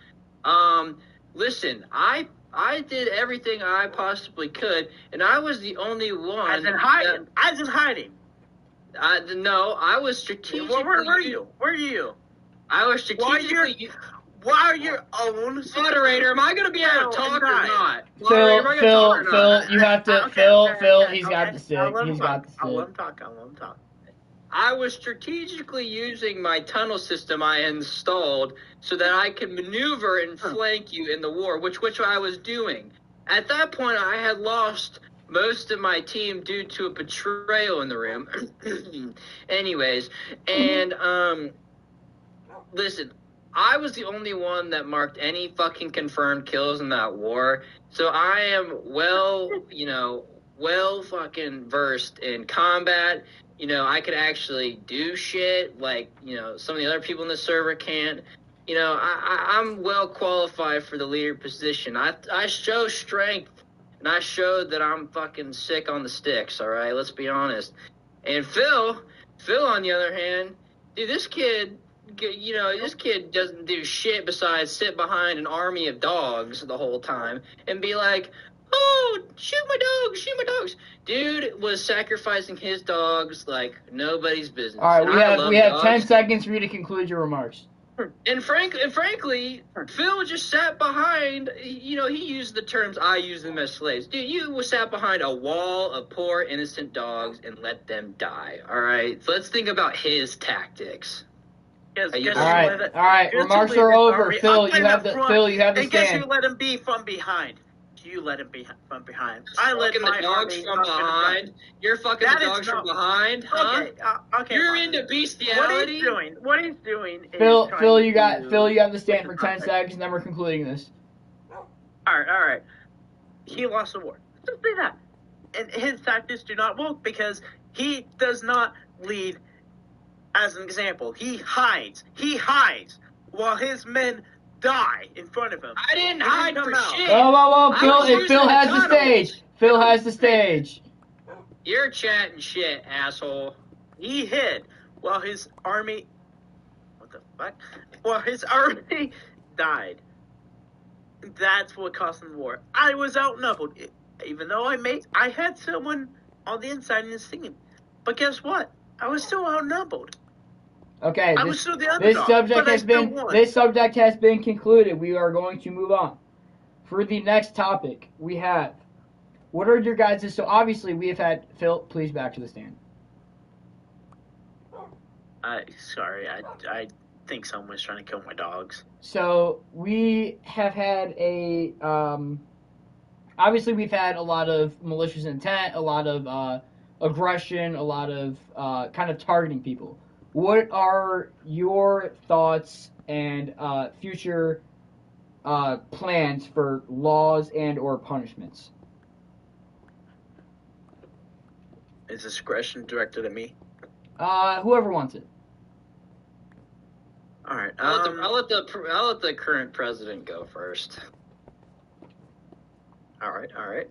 A: listen, I did everything I possibly could, and I was the only one.
C: As in hiding.
A: No, I was strategically.
C: Where were you? Where are you?
A: I was strategically.
C: Why are your own
A: Moderator, am I going to be able to talk or not?
B: Phil, you have to. Phil, he's got the stick. He's got the stick.
C: I'll let him talk.
A: I was strategically using my tunnel system I installed so that I could maneuver and flank you in the war, which I was doing. At that point, I had lost most of my team due to a betrayal in the room. Anyways, and listen, I was the only one that marked any fucking confirmed kills in that war. So I am well fucking versed in combat. You know, I could actually do shit like, some of the other people in the server can't. I'm well qualified for the leader position. I show strength, and I showed that I'm fucking sick on the sticks, all right? Let's be honest. And Phil, on the other hand, dude, this kid doesn't do shit besides sit behind an army of dogs the whole time and be like, oh, shoot my dogs. Dude was sacrificing his dogs like nobody's business.
B: All right, we have 10 seconds for you to conclude your remarks.
A: And frankly, Phil just sat behind, he used the terms, I use them as slaves. Dude, you sat behind a wall of poor innocent dogs and let them die, all right? So let's think about his tactics.
B: All right. Remarks are over. Phil, you have the stand.
C: And guess who let him be from behind? You let him be from behind. I let my
A: dogs from behind. You're fucking the dogs from behind, huh?
C: Okay.
A: You're into bestiality.
C: What he's doing.
B: Phil, you have the stand for 10 seconds, and then we're concluding this.
C: All right. He lost the war. Just say that. And his tactics do not work because he does not lead. As an example, he hides while his men die in front of him.
A: I didn't hide for shit.
B: Whoa, Phil has the stage. Phil has the stage.
A: You're chatting shit, asshole.
C: He hid while his army. What the fuck? While his army died. That's what cost him the war. I was outnumbered, even though I had someone on the inside in his team. But guess what? I was still outnumbered.
B: Okay,
C: I was still the underdog,
B: this subject has been concluded. We are going to move on. For the next topic, we have, what are your guys' so obviously we have had, Phil, please back to the stand.
C: Sorry, I think someone's trying to kill my dogs.
B: So we have had obviously we've had a lot of malicious intent, a lot of aggression, a lot of kind of targeting people. What are your thoughts and future plans for laws and or punishments?
C: Is this aggression directed at me?
B: Whoever wants it.
C: All right.
A: I'll let the current president go first.
C: All right.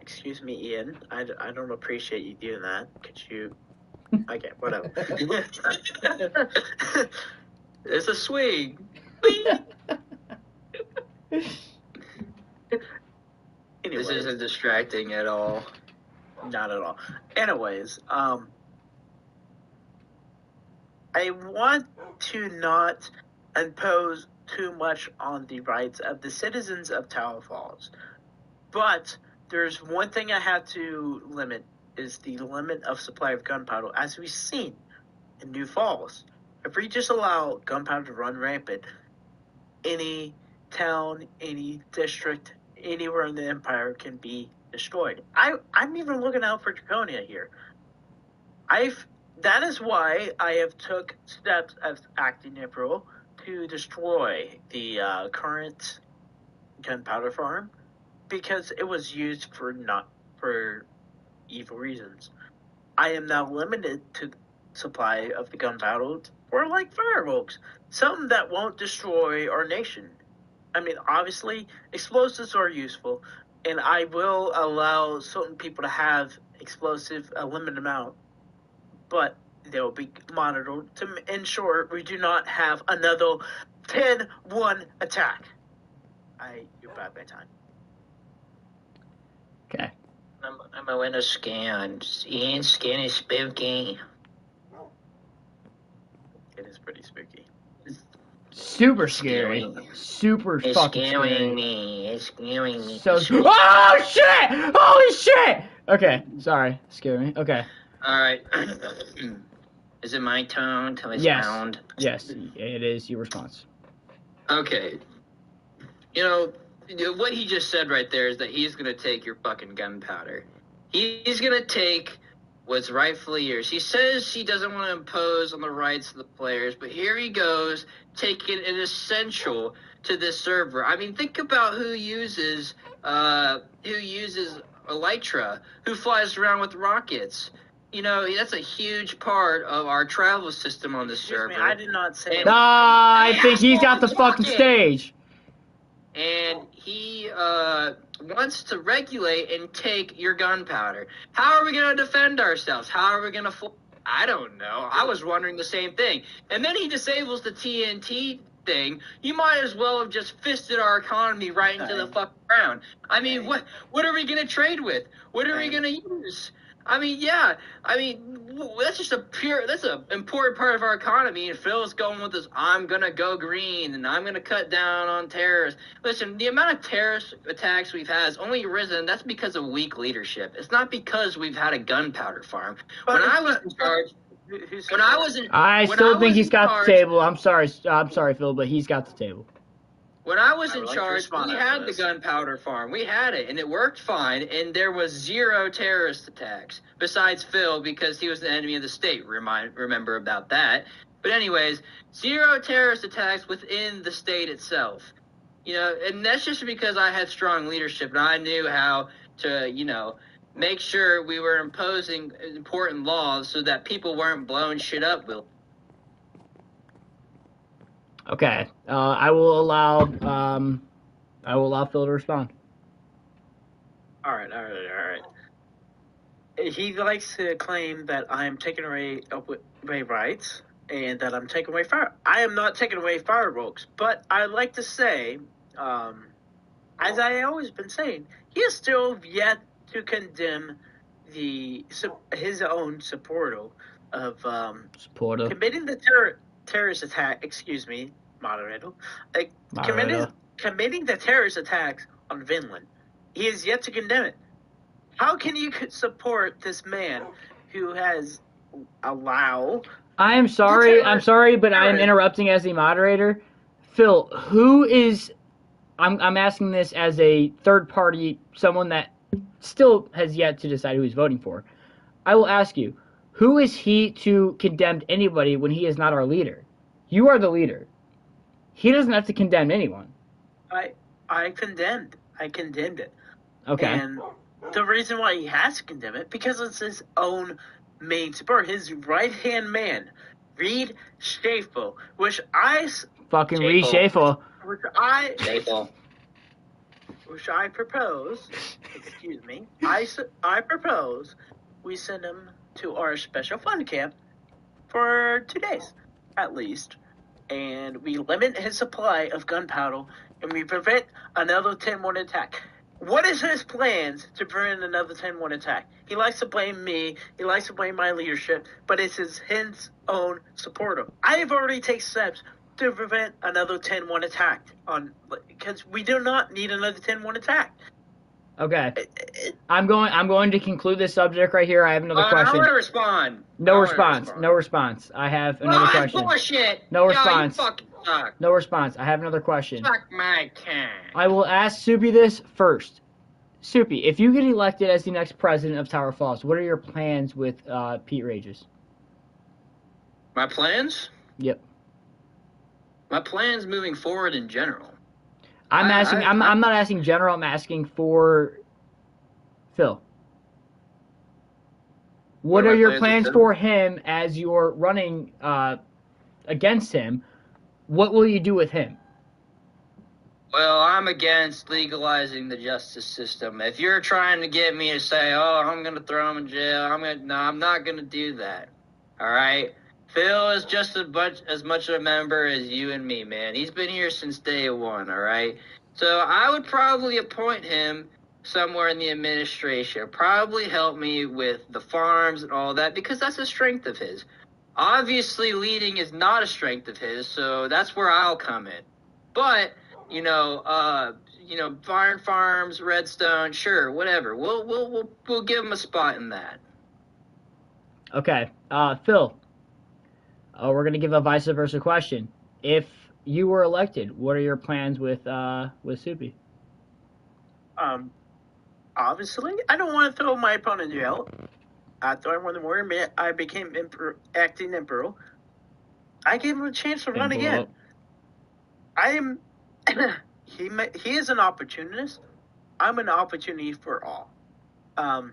C: Excuse me, Ian. I don't appreciate you doing that. Could you? Okay, whatever.
A: It's a swing. This isn't distracting at all.
C: Not at all. Anyways, I want to not impose too much on the rights of the citizens of Tower Falls, but there's one thing I have to limit, is the limit of supply of gunpowder. As we've seen in New Falls, if we just allow gunpowder to run rampant, any town, any district, anywhere in the empire can be destroyed. I'm even looking out for Draconia here. That is why I have took steps as acting April to destroy the current gunpowder farm because it was used for evil reasons. I am now limited to supply of the gunpowder or like fireworks, something that won't destroy our nation. I mean, obviously, explosives are useful, and I will allow certain people to have explosive a limited amount, but they will be monitored to ensure we do not have another 10-1 attack. You're bad by time.
B: Okay.
A: I'm a window scan. Ian skin is spooky.
C: It is pretty spooky.
B: Super scary. Super
A: It's
B: fucking
A: scaring
B: scary.
A: me. It's scaring me.
B: So oh shit! Holy shit! Okay, sorry, scared me. Okay.
A: All right. Is it my turn to
B: Yes.
A: expound?
B: Yes, it is your response.
A: Okay. You know, what he just said right there is that he's gonna take your fucking gunpowder. He's gonna take what's rightfully yours. He says he doesn't want to impose on the rights of the players, but here he goes, taking an essential to this server. I mean, think about who uses Elytra, who flies around with rockets. You know, that's a huge part of our travel system on this
C: Excuse
A: server.
C: me, I did not say.
B: I think he's got the fucking stage.
A: And he wants to regulate and take your gunpowder. How are we going to defend ourselves? How are we going to I don't know. I was wondering the same thing. And then he disables the TNT thing. You might as well have just fisted our economy right into the fucking ground. I mean, what are we going to trade with? What are we going to use? I mean, yeah. I mean, that's just that's an important part of our economy. And Phil's going with this, I'm going to go green and I'm going to cut down on terrorists. Listen, the amount of terrorist attacks we've had has only risen. That's because of weak leadership. It's not because we've had a gunpowder farm. When I was in charge,
B: I still think he's got the table. I'm sorry, Phil, but he's got the table.
A: When I was in charge, we had the gunpowder farm. We had it, and it worked fine, and there was 0 terrorist attacks, besides Phil, because he was the enemy of the state. Remember about that. But anyways, 0 terrorist attacks within the state itself. You know, and that's just because I had strong leadership, and I knew how to, you know, make sure we were imposing important laws so that people weren't blowing shit up.
B: Okay, I will allow Phil to respond.
C: All right. He likes to claim that I'm taking away rights and that I'm taking away fire. I am not taking away fireworks, but I like to say, as I always been saying, he is still yet to condemn his own supporter of committing the terrorist attack. Excuse me, moderator. Committing the terrorist attacks on Finland. He is yet to condemn it. How can you support this man who has allowed?
B: I'm sorry, but I am interrupting as the moderator. Phil, who is? I'm asking this as a third party, someone that still has yet to decide who he's voting for. I will ask you, who is he to condemn anybody when he is not our leader? You are the leader. He doesn't have to condemn anyone.
C: I condemned it.
B: Okay.
C: And the reason why he has to condemn it, because it's his own main support, his right-hand man, Reed Schaefer, which I...
B: Fucking Reed Schaefer.
C: Which I propose, excuse me, I propose we send him to our special fund camp for 2 days, at least, and we limit his supply of gunpowder, and we prevent another 10-1 attack. What is his plans to prevent another 10-1 attack? He likes to blame me, he likes to blame my leadership, but it's his own supporter. I have already taken steps to prevent another 10-1 attack because we do not need another 10-1 attack.
B: Okay. I'm going to conclude this subject right here. I have another question.
A: I want to respond.
B: No response. I have another question.
A: Bullshit.
B: No response.
A: You fucking suck.
B: No response. I have another question.
A: Fuck my cat.
B: I will ask Supe this first. Supe, if you get elected as the next president of Tower Falls, what are your plans with Pete Rages?
A: My plans?
B: Yep.
A: My plans moving forward in general.
B: I'm not asking general. I'm asking for Phil. What are your plans for him as you're running against him? What will you do with him?
A: Well, I'm against legalizing the justice system. If you're trying to get me to say, "Oh, I'm going to throw him in jail," I'm not going to do that. All right? Phil is just as much a member as you and me, man. He's been here since day one, all right? So I would probably appoint him somewhere in the administration. Probably help me with the farms and all that, because that's a strength of his. Obviously, leading is not a strength of his, so that's where I'll come in. But Fire Farms, Redstone, sure, whatever. We'll give him a spot in that.
B: Okay, Phil. We're gonna give a vice versa question. If you were elected, what are your plans with Supe?
C: Obviously, I don't want to throw my opponent in jail. After I won the war, I became acting emperor. I gave him a chance to run again. I am. He is an opportunist. I'm an opportunity for all. I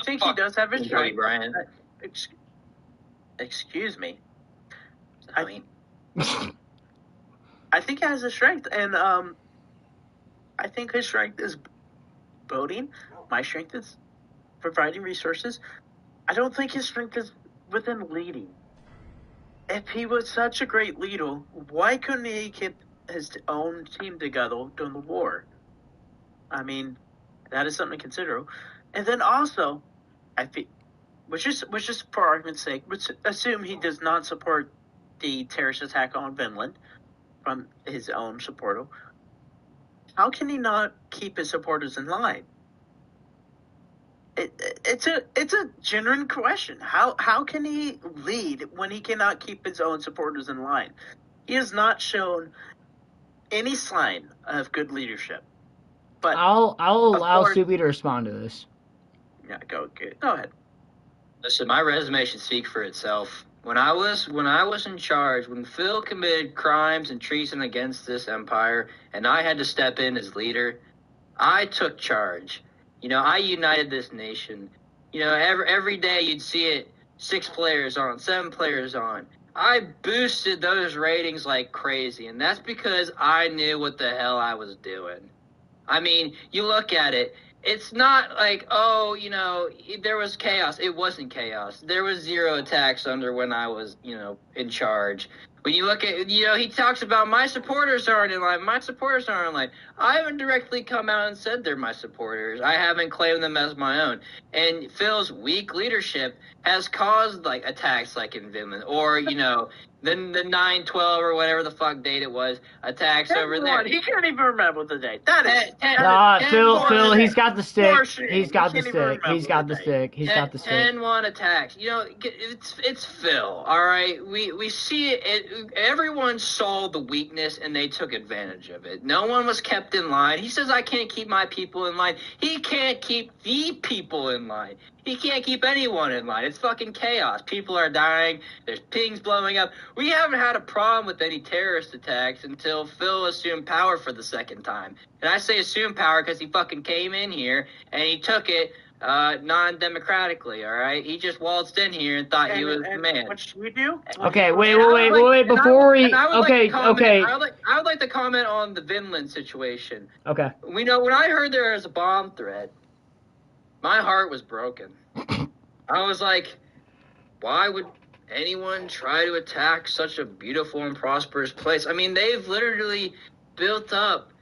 C: think he does have his strength.
A: Brian.
C: Excuse me. I think he has a strength, and I think his strength is voting. My strength is providing resources. I don't think his strength is within leading. If he was such a great leader, why couldn't he keep his own team together during the war? I mean, that is something to consider. And then also, I think, which is for argument's sake, let's assume he does not support the terrorist attack on Finland from his own supporter. How can he not keep his supporters in line? It's a genuine question. How can he lead when he cannot keep his own supporters in line? He has not shown any sign of good leadership. But
B: I'll allow Supe to respond to this.
C: Yeah, go ahead.
A: Listen, my resume should speak for itself. When I was in charge, when Phil committed crimes and treason against this empire, and I had to step in as leader, I took charge. I united this nation. Every day you'd see it, 6 players on, 7 players on. I boosted those ratings like crazy, and that's because I knew what the hell I was doing. I mean, you look at it, it's not like, there was chaos. It wasn't chaos. There was 0 attacks under when I was, in charge. When you look at, he talks about my supporters aren't in line. My supporters aren't in line. I haven't directly come out and said they're my supporters. I haven't claimed them as my own. And Phil's weak leadership has caused, attacks like in Finland. Or, the 9/12 or whatever the fuck date it was, attacks over there.
C: He can't even remember the date. That is...
B: Phil, he's got the stick. He's got the stick.
A: 10-1 attacks. It's Phil, all right? We see it. Everyone saw the weakness, and they took advantage of it. No one was kept in line. He says, I can't keep my people in line. He can't keep the people in line. He can't keep anyone in line. It's fucking chaos. People are dying. There's pings blowing up. We haven't had a problem with any terrorist attacks until Phil assumed power for the second time. And I say assumed power because he fucking came in here and he took it non-democratically, all right? He just waltzed in here and thought he was the man.
C: What should we do?
B: Okay, wait, before we... Okay.
A: I would like to comment on the Vinland situation.
B: Okay.
A: When I heard there was a bomb threat, my heart was broken. I was like, why would anyone try to attack such a beautiful and prosperous place? I mean, they've literally built up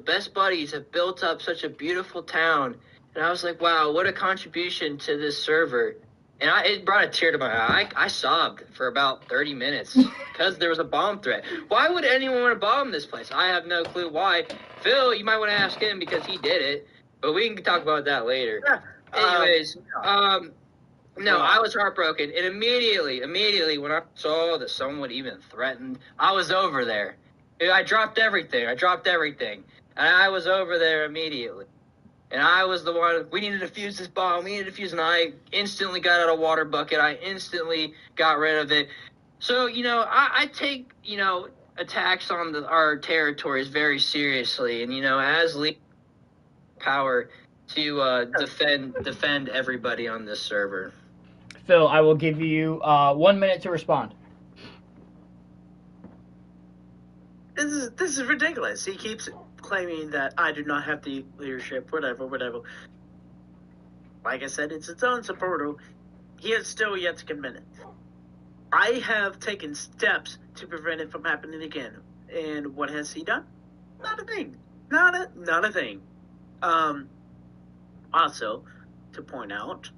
A: Best Buddies have built up such a beautiful town. And I was like, wow, what a contribution to this server. And it brought a tear to my eye. I sobbed for about 30 minutes because there was a bomb threat. Why would anyone want to bomb this place? I have no clue why. Phil, you might want to ask him because he did it. But we can talk about that later. Anyways, no, I was heartbroken. And immediately when I saw that someone even threatened, I was over there. I dropped everything. and I was over there immediately. And I was the one, we need to defuse this bomb, and I instantly got out a water bucket, I instantly got rid of it. So, I take, attacks on our territories very seriously, and, as leader, power to defend everybody on this server.
B: Phil, I will give you 1 minute to respond.
C: This is ridiculous. He keeps claiming that I do not have the leadership, whatever. Like I said, it's its own supporter. He has still yet to commit it. I have taken steps to prevent it from happening again. And what has he done? Not a thing. Not a thing. Also, to point out,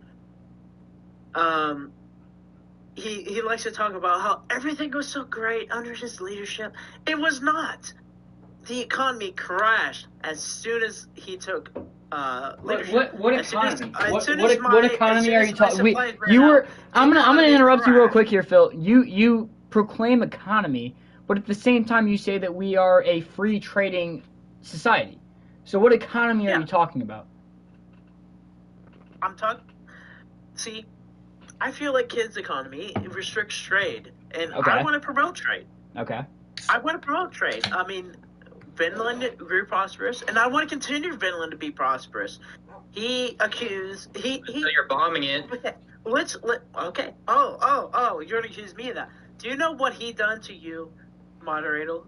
C: he likes to talk about how everything was so great under his leadership. It was not. The economy crashed as soon as he took leadership.
B: What economy? What economy are you talking? I'm gonna interrupt you real quick here, Phil. You proclaim economy, but at the same time you say that we are a free trading society. So what economy are you talking about?
C: See, I feel like kids' economy restricts trade, and
B: Okay.
C: I want to promote trade.
B: Okay.
C: I want to promote trade. I mean, Finland grew prosperous, and I want to continue Finland to be prosperous.
A: So you're bombing it.
C: Okay. Oh, you're gonna accuse me of that. Do you know what he done to you, moderator?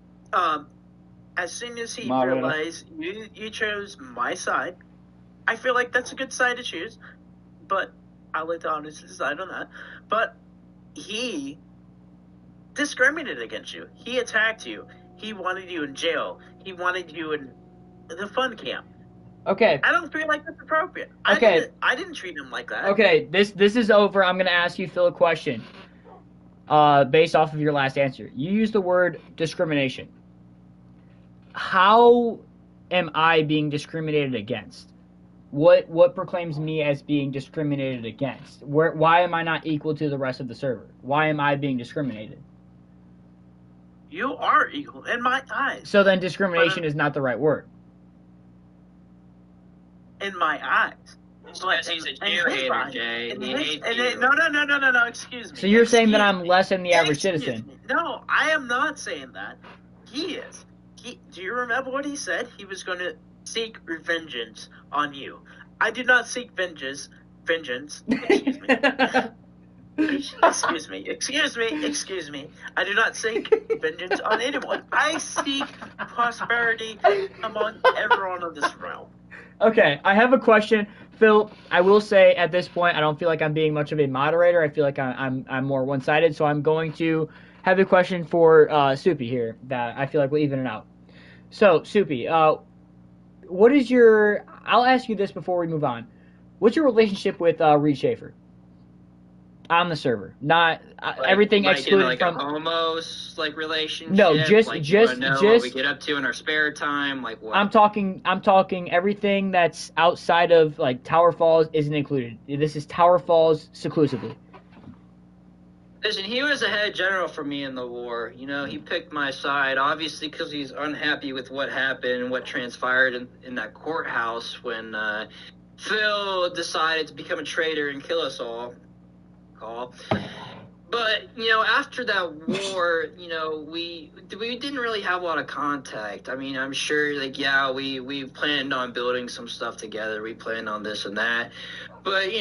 C: As soon as he realized you chose my side, I feel like that's a good side to choose, but I'll let the audience decide on that. But he discriminated against you. He attacked you. He wanted you in jail. He wanted you in the fun camp.
B: Okay.
C: I don't feel like that's appropriate.
B: Okay.
C: I didn't treat him like that.
B: Okay, this is over. I'm going to ask you, Phil, a question based off of your last answer. You used the word discrimination. How am I being discriminated against? What proclaims me as being discriminated against? Why am I not equal to the rest of the server? Why am I being discriminated?
C: You are equal in my eyes.
B: So then discrimination is not the right word.
C: In my eyes.
A: Because he's a cheerleader, Jay. He hates you.
C: No, excuse me.
B: So you're saying that I'm less than the average
C: Excuse
B: citizen?
C: me. No, I am not saying that. He is. Do you remember what he said? He was going to seek vengeance on you. I do not seek vengeance. Excuse me. Excuse me. I do not seek vengeance on anyone. I seek prosperity among everyone in this realm.
B: Okay, I have a question, Phil. I will say at this point, I don't feel like I'm being much of a moderator. I feel like I'm more one-sided. So I'm going to have a question for Supe here that I feel like will even it out. So Supe, what is your? I'll ask you this before we move on. What's your relationship with Reed Schaefer on the server? Not everything excluded from
A: a homos relationship.
B: No, just
A: what we get up to in our spare time, like what?
B: I'm talking everything that's outside of Tower Falls isn't included. This is Tower Falls exclusively.
A: Listen, he was a head general for me in the war. He picked my side, obviously, because he's unhappy with what happened and what transpired in that courthouse when Phil decided to become a traitor and kill us all. But, after that war, we didn't really have a lot of contact. I mean, I'm sure, we planned on building some stuff together. We planned on this and that. But,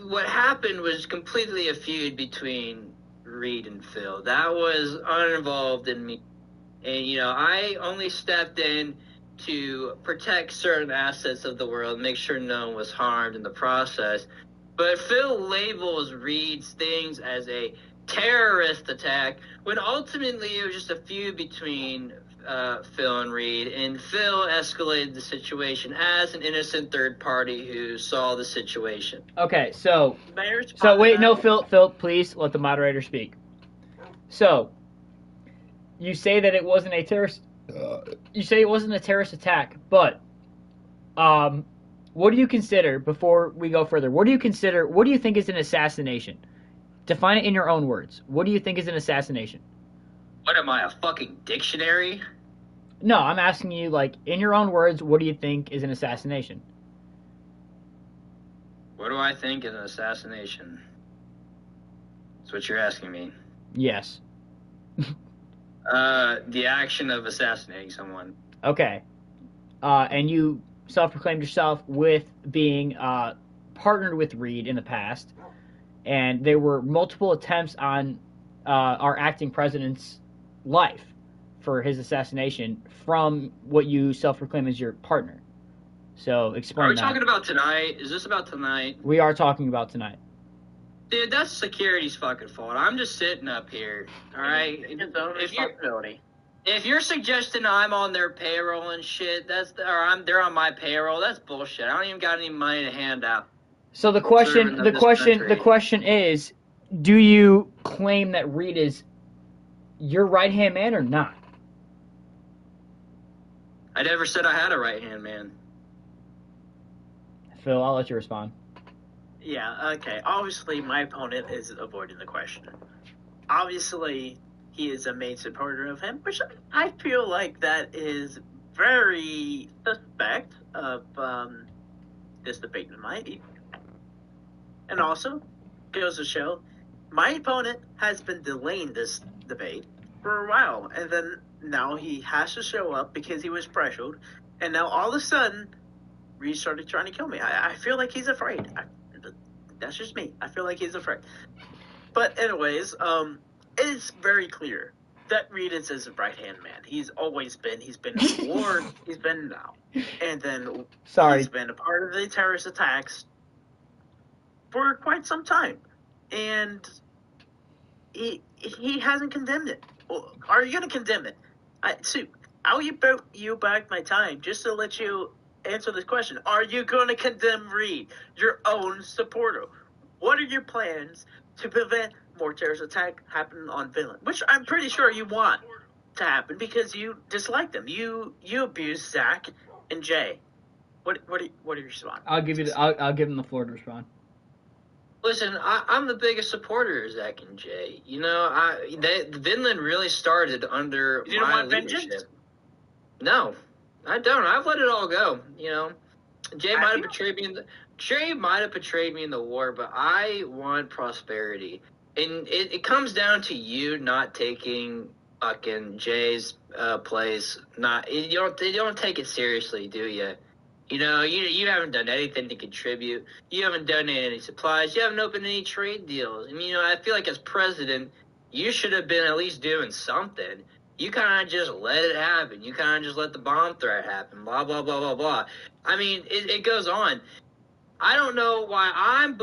A: what happened was completely a feud between Reed and Phil. That was uninvolved in me. And, I only stepped in to protect certain assets of the world, make sure no one was harmed in the process. But Phil labels Reed's things as a terrorist attack, when ultimately it was just a feud between Phil and Reed, and Phil escalated the situation as an innocent third party who saw the situation.
B: Okay, so wait, no, Phil, please let the moderator speak. So, you say that it wasn't a terrorist. You say it wasn't a terrorist attack, but what do you consider, before we go further, what do you think is an assassination? Define it in your own words. What do you think is an assassination?
A: What am I, a fucking dictionary?
B: No, I'm asking you, like, in your own words, what do you think is an assassination?
A: What do I think is an assassination? That's what you're asking me.
B: Yes.
A: The action of assassinating someone.
B: Okay. And you self-proclaimed yourself with being partnered with Reed in the past, and there were multiple attempts on our acting president's life for his assassination from what you self-proclaim as your partner. So explain
A: Are we
B: that.
A: talking about tonight? Is this about tonight?
B: We are talking about tonight.
A: Dude, that's security's fucking fault. I'm just sitting up here, all right?
C: His own responsibility.
A: If you're suggesting I'm on their payroll and shit, they're on my payroll, that's bullshit. I don't even got any money to hand out.
B: So the question is, do you claim that Reed is your right-hand man or not?
A: I never said I had a right-hand man.
B: Phil, I'll let you respond.
C: Yeah, okay. Obviously, my opponent is avoiding the question. Obviously, he is a main supporter of him, which I feel like that is very suspect of this debate tonight. And also, goes to show, my opponent has been delaying this debate for a while, and then now he has to show up because he was pressured, and now all of a sudden, Reed started trying to kill me. I feel like he's afraid. That's just me. I feel like he's afraid. But anyways, it's very clear that Reed is his right-hand man. He's always been. He's been in the war. He's been now. And then he's been a part of the terrorist attacks for quite some time. And he hasn't condemned it. Well, are you going to condemn it? Supe, I'll you back my time just to let you answer this question. Are you going to condemn Reed, your own supporter? What are your plans to prevent more terrorist attack happening on Finland? Which I'm pretty sure you want to happen because you dislike them. You abuse Zach and Jay. What are your responses?
B: I'll give him the floor to respond.
A: Listen, I'm the biggest supporter of Zach and Jay. You know, Vinland really started under
C: you don't
A: my
C: want
A: leadership.
C: vengeance?
A: No, I don't. I've let it all go. You know, Jay might have betrayed me in the war, but I want prosperity, and it comes down to you not taking fucking Jay's place. You don't take it seriously, do you? You know, you haven't done anything to contribute. You haven't done any supplies. You haven't opened any trade deals. And, you know, I feel like as president, you should have been at least doing something. You kind of just let it happen. You kind of just let the bomb threat happen, blah, blah, blah, blah, blah. I mean, it goes on. I don't know why I'm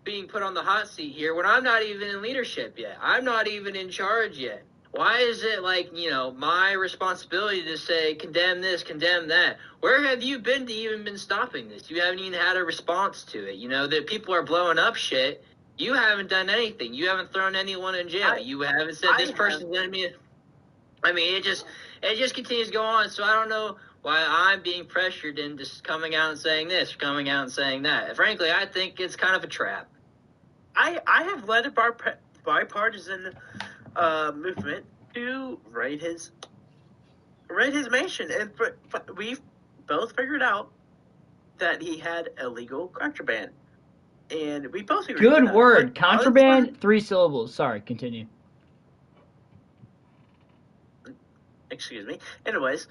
A: being put on the hot seat here when I'm not even in leadership yet. I'm not even in charge yet. Why is it like, you know, my responsibility to say, condemn this, condemn that? Where have you been to even been stopping this? You haven't even had a response to it. You know, that people are blowing up shit. You haven't done anything. You haven't thrown anyone in jail. You haven't said this person's going to be... I mean, it just continues to go on. So I don't know why I'm being pressured into coming out and saying this, coming out and saying that. Frankly, I think it's kind of a trap.
C: I have led a bipartisan movement to raid his mansion, and we've both figured out that he had illegal contraband, and we both agreed.
B: Good word, contraband. 3 syllables. Sorry, continue.
C: Excuse me. Anyways,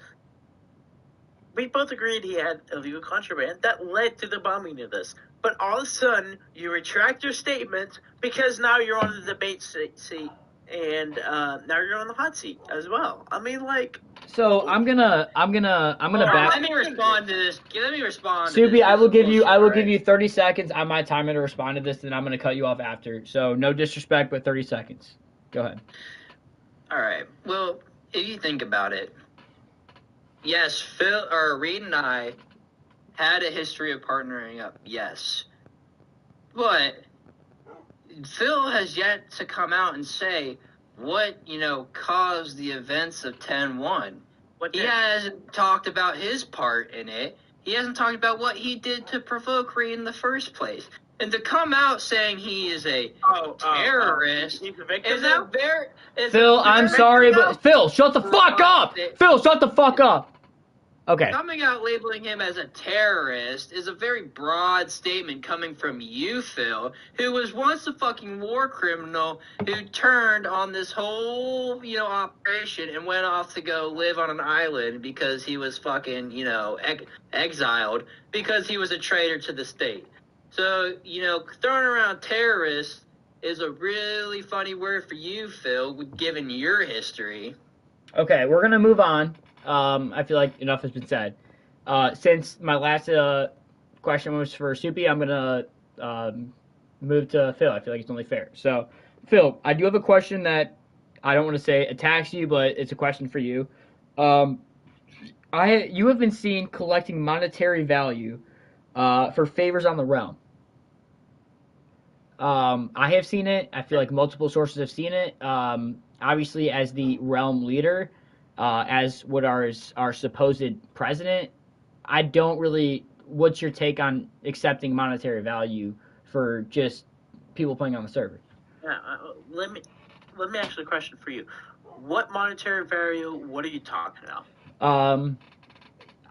C: we both agreed he had illegal contraband that led to the bombing of this. But all of a sudden, you retract your statement because now you're on the debate seat, and now you're on the hot seat as well. I mean, like.
B: So I'm gonna back.
A: Let me respond to this. Let me respond.
B: Supe, I will give you 30 seconds on my timer to respond to this, then I'm gonna cut you off after. So no disrespect, but 30 seconds. Go ahead.
A: All right. Well, if you think about it, yes, Reed and I had a history of partnering up. Yes, but Phil has yet to come out and say what, you know, caused the events of 10-1. He hasn't talked about his part in it. He hasn't talked about what he did to provoke Reed in the first place. And to come out saying he is a terrorist
C: He's a victim
A: is
C: now?
A: a very...
B: Phil, I'm sorry, but Phil, shut the fuck up! Phil, shut the fuck up! Okay.
A: Coming out labeling him as a terrorist is a very broad statement coming from you, Phil, who was once a fucking war criminal who turned on this whole, operation and went off to go live on an island because he was fucking, exiled because he was a traitor to the state. So, throwing around terrorist is a really funny word for you, Phil, given your history.
B: Okay, we're gonna move on. I feel like enough has been said. Since my last question was for Supe, I'm gonna move to Phil. I feel like it's only fair. So, Phil, I do have a question that I don't want to say attacks you, but it's a question for you. You have been seen collecting monetary value for favors on the realm. I have seen it. I feel like multiple sources have seen it. Obviously, as the realm leader, as what our supposed president, I don't really. What's your take on accepting monetary value for just people playing on the server?
C: Yeah, let me ask you a question for you. What monetary value? What are you talking about?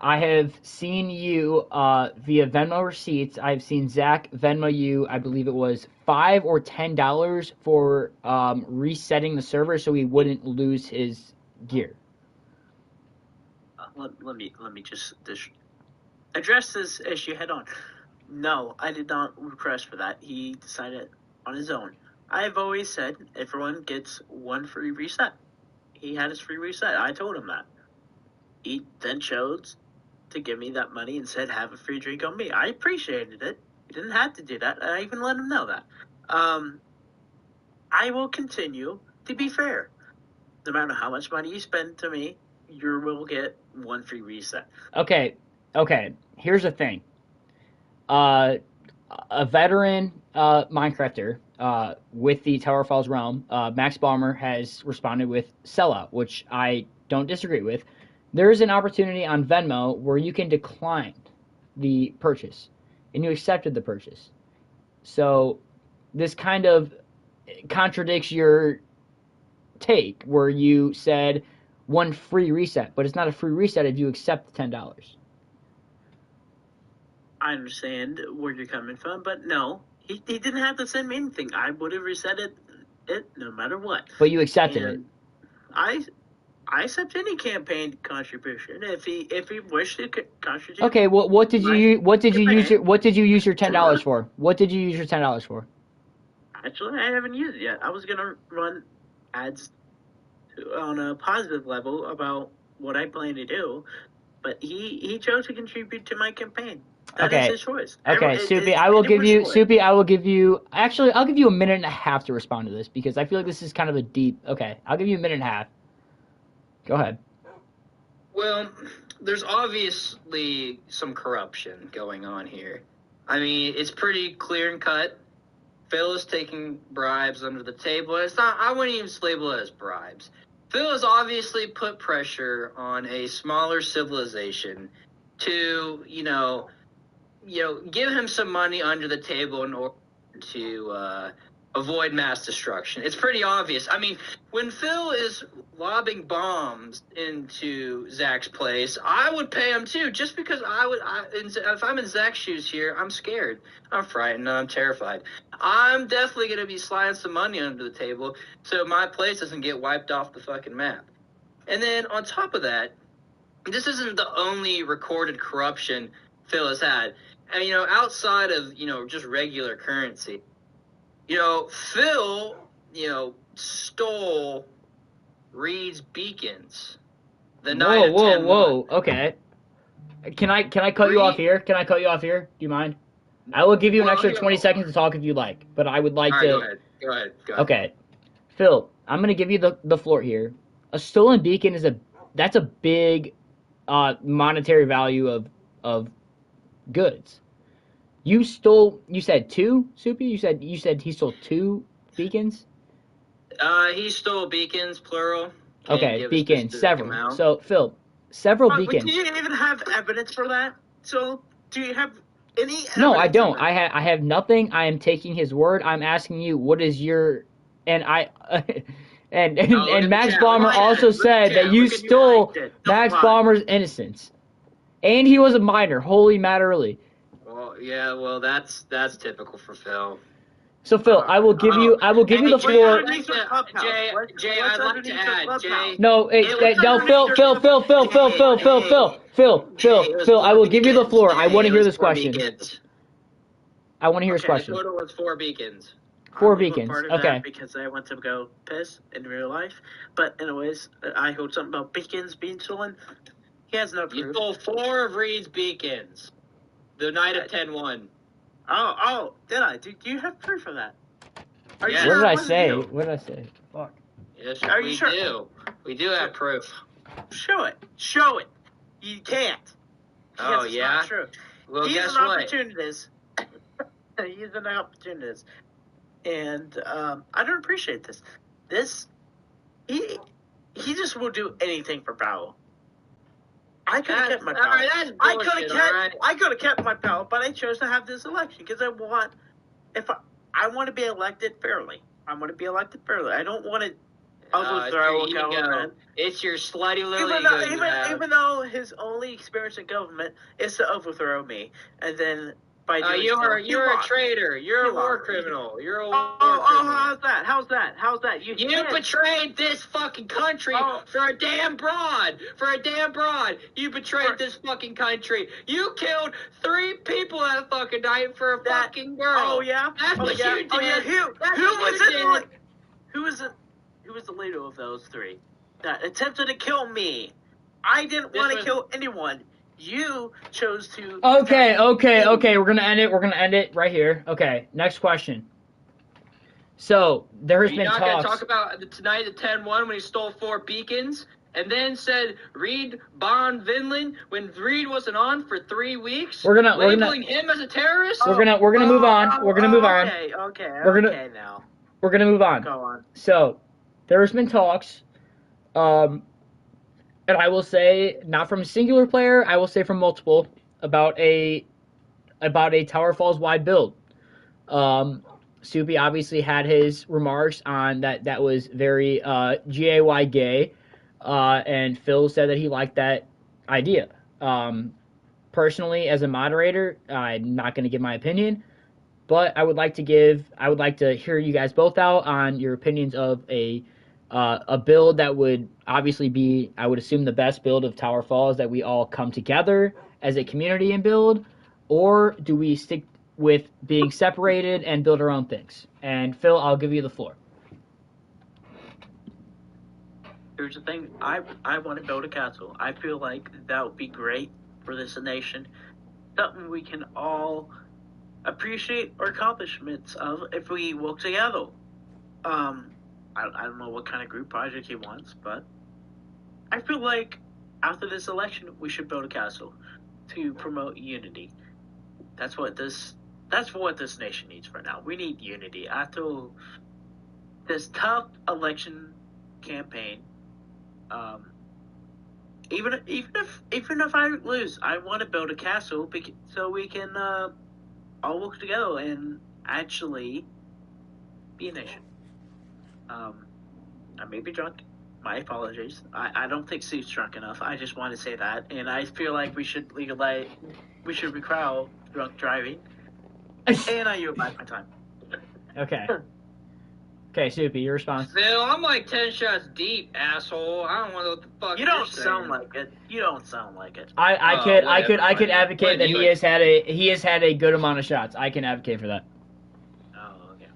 B: I have seen you via Venmo receipts. I've seen Zach Venmo you. I believe it was $5 or $10 for resetting the server so he wouldn't lose his gear.
C: Let me just address this issue head on. No, I did not request for that. He decided on his own. I've always said everyone gets one free reset. He had his free reset. I told him that. He then chose to give me that money and said, have a free drink on me. I appreciated it. He didn't have to do that. I even let him know that. I will continue to be fair. No matter how much money you spend to me, you will get one free reset.
B: Okay. Here's the thing. A veteran Minecrafter with the Tower Falls realm, Max Balmer, has responded with sellout, which I don't disagree with. There is an opportunity on Venmo where you can decline the purchase, and you accepted the purchase. So this kind of contradicts your take where you said one free reset, but it's not a free reset if you accept the $10.
C: I understand where you're coming from, but no, he didn't have to send me anything. I would have reset it no matter what.
B: But you accepted it.
C: I accept any campaign contribution if he wished to contribute.
B: Okay, well, what did you use your $10 for? What did you use your $10 for?
C: Actually, I haven't used it yet. I was gonna run ads on a positive level about what I plan to do, but he chose to contribute to my campaign. That is his choice.
B: Okay, Supe, I will give you. Actually, I'll give you a minute and a half to respond to this because I feel like this is kind of a deep. Okay, I'll give you a minute and a half. Go ahead.
A: Well, there's obviously some corruption going on here. I mean, it's pretty clear and cut. Phil is taking bribes under the table. It's not. I wouldn't even label it as bribes. Phil has obviously put pressure on a smaller civilization to, give him some money under the table in order to avoid mass destruction. It's pretty obvious. I mean, when Phil is lobbing bombs into Zach's place, I would pay him too, just because if I'm in Zach's shoes here, I'm scared. I'm frightened. I'm terrified. I'm definitely going to be sliding some money under the table so my place doesn't get wiped off the fucking map. And then on top of that, this isn't the only recorded corruption Phil has had. And, outside of, just regular currency, Phil, stole Reed's beacons.
B: Whoa. Okay. Can I cut you off here? Do you mind? I will give you an extra 20 seconds to talk if you like, but I would like to.
A: Go ahead.
B: Okay. Phil, I'm going to give you the floor here. A stolen beacon that's a big monetary value of goods. You said two, Supe? You said he stole two beacons?
A: He stole beacons, plural.
B: Okay, beacons, several. So, Phil, several beacons.
C: Do you even have evidence for that? So, do you have any
B: No, I
C: evidence
B: don't.
C: of it?
B: I have nothing. I am taking his word. I'm asking you, what is your and I and
A: Oh, look at the
B: Max
A: chat,
B: Bomber
A: look at the
B: also
A: chat, look at the
B: said that
A: chat,
B: you
A: look at the
B: stole
C: chat. Don't
B: Max
C: lie.
B: Bomber's innocence, and he was a minor. Holy matterly.
A: Well, yeah, well, that's typical for Phil.
B: So Phil, I will give you the
A: Jay,
B: floor.
A: I'd like to- Jay, I'd like to add, Jay.
B: No, no, Phil, I will give you the floor. I want to hear this question. I want to hear his
A: The
B: question.
A: total was 4 beacons.
B: 4
C: I'm even
B: beacons.
C: part of
B: Okay.
C: that because I went to go piss in real life. But anyways, I heard something about beacons being stolen. He has no
A: You
C: proof.
A: stole 4 of Reed's beacons. The night of 10-1.
C: Oh, did I? Do you have proof of that? Are you
A: Yes.
B: What
C: sure
B: did
C: it
B: I
C: wasn't
B: say?
C: you?
B: What did I say? Fuck.
A: Yes,
C: Are you
A: we
C: sure?
A: do. We do have proof.
C: Show it. Show it. You can't.
A: Oh,
C: Because it's
A: yeah?
C: not true.
A: Well,
C: He's
A: guess
C: an
A: what?
C: opportunist. He's an opportunist. And I don't appreciate this. He just will do anything for power. I could have kept my power.
A: Alright, that's bullshit, alright?
C: I could have kept my power, but I chose to have this election because I want to be elected fairly. I want to be elected fairly. I don't want to overthrow a government.
A: It's your slutty little ego you have.
C: Even though his only experience in government is to overthrow me, and then by doing
A: You're a traitor. You're a war criminal. You're a war criminal.
C: How's that? You
A: betrayed this fucking country for a damn broad. You betrayed this fucking country. You killed 3 people that fucking night for a fucking girl.
C: Oh yeah.
A: That's what you did.
C: Oh yeah. Who was the leader of those 3 that attempted to kill me? I didn't want to kill anyone. You chose to.
B: Okay. We're gonna end it. We're gonna end it right here. Okay. Next question. So there has been
A: talks.
B: talks.
A: Gonna talk about tonight at 10-1 when he stole 4 beacons, and then said Reed Bond Vinland when Reed wasn't on for 3 weeks. Labeling him as a terrorist.
B: We're gonna move on. We're gonna move on.
C: Okay. Now
B: we're gonna move on.
C: Go on.
B: So there's been talks. And I will say, not from a singular player, I will say from multiple, about a Tower Falls wide build. Supe obviously had his remarks on that was very gay, and Phil said that he liked that idea. Personally, as a moderator, I'm not going to give my opinion, but I would like to hear you guys both out on your opinions of a build that would obviously be, I would assume, the best build of Tower Falls, that we all come together as a community and build, or do we stick with being separated and build our own things? And Phil, I'll give you the floor.
C: Here's the thing. I want to build a castle. I feel like that would be great for this nation. Something we can all appreciate our accomplishments of if we work together. I don't know what kind of group project he wants, but I feel like after this election, we should build a castle to promote unity. That's what this nation needs for now. We need unity after this tough election campaign. Even if I lose, I want to build a castle so we can all work together and actually be a nation. I may be drunk. My apologies. I don't think Sue's drunk enough. I just want to say that. And I feel like we should require drunk driving. And I yield back my time.
B: Okay. Okay, Supe, your response.
A: Phil, I'm like 10 shots deep, asshole. I don't know what the fuck
C: You don't sound like it. You don't sound like it.
B: I could advocate that he has had a good amount of shots. I can advocate for that.
C: Oh, okay.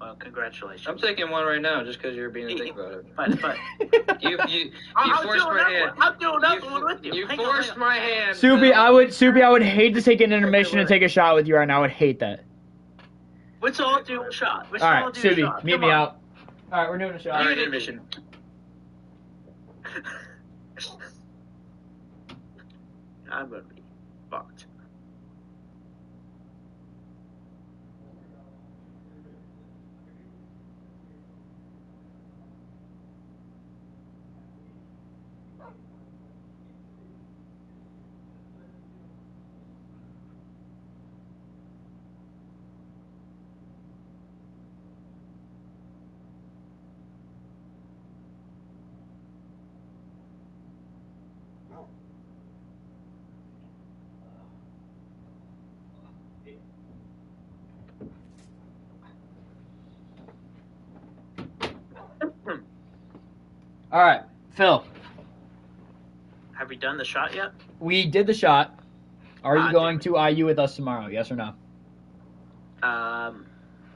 C: Well, congratulations.
A: I'm taking one right now just because you're being a dick about it.
C: But
A: you forced my hand.
C: I'm doing that one with you.
A: You forced my hand.
B: Supe, I would hate to take an intermission and take a shot with you right now. I would hate that.
C: Let's all do a shot.
B: All right, Supe, meet me out. All right, we're doing a shot.
A: All right, intermission.
C: I'm gonna be fucked.
B: All right, Phil.
C: Have we done the shot yet?
B: We did the shot. Are you
C: Ah,
B: going
C: damn
B: to IU with us tomorrow? Yes or no?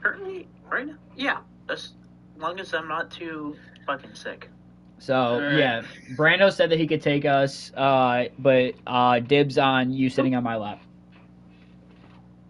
C: Currently, right now? Yeah. As long as I'm not too fucking sick.
B: So
A: right.
B: yeah, Brando said that he could take us, but dibs on you sitting on my lap.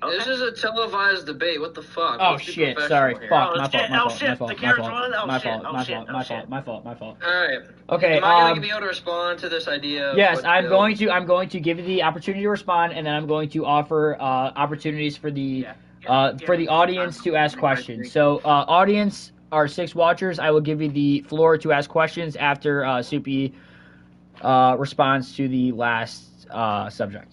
C: Okay.
A: This is a televised debate. What the fuck?
B: Oh
A: Let's be
B: shit!
A: professional
B: Sorry,
A: here.
B: fuck.
C: Oh,
B: My
C: shit.
B: fault. My
C: Oh,
B: fault. My
C: shit.
B: fault.
C: The
B: My
C: camera's
B: fault.
C: rolling. Oh,
B: My
C: shit.
B: fault.
C: Oh,
B: My
C: shit.
B: fault.
C: Oh,
B: My
C: shit.
B: fault. My fault. My fault.
A: All right.
B: Okay.
A: Am I gonna be able to respond to this idea? Of
B: Yes,
A: what
B: I'm
A: Phil-
B: going to. I'm going to give you the opportunity to respond, and then I'm going to offer opportunities for the for the audience to ask questions. So, audience, our 6 watchers, I will give you the floor to ask questions after Supe responds to the last subject.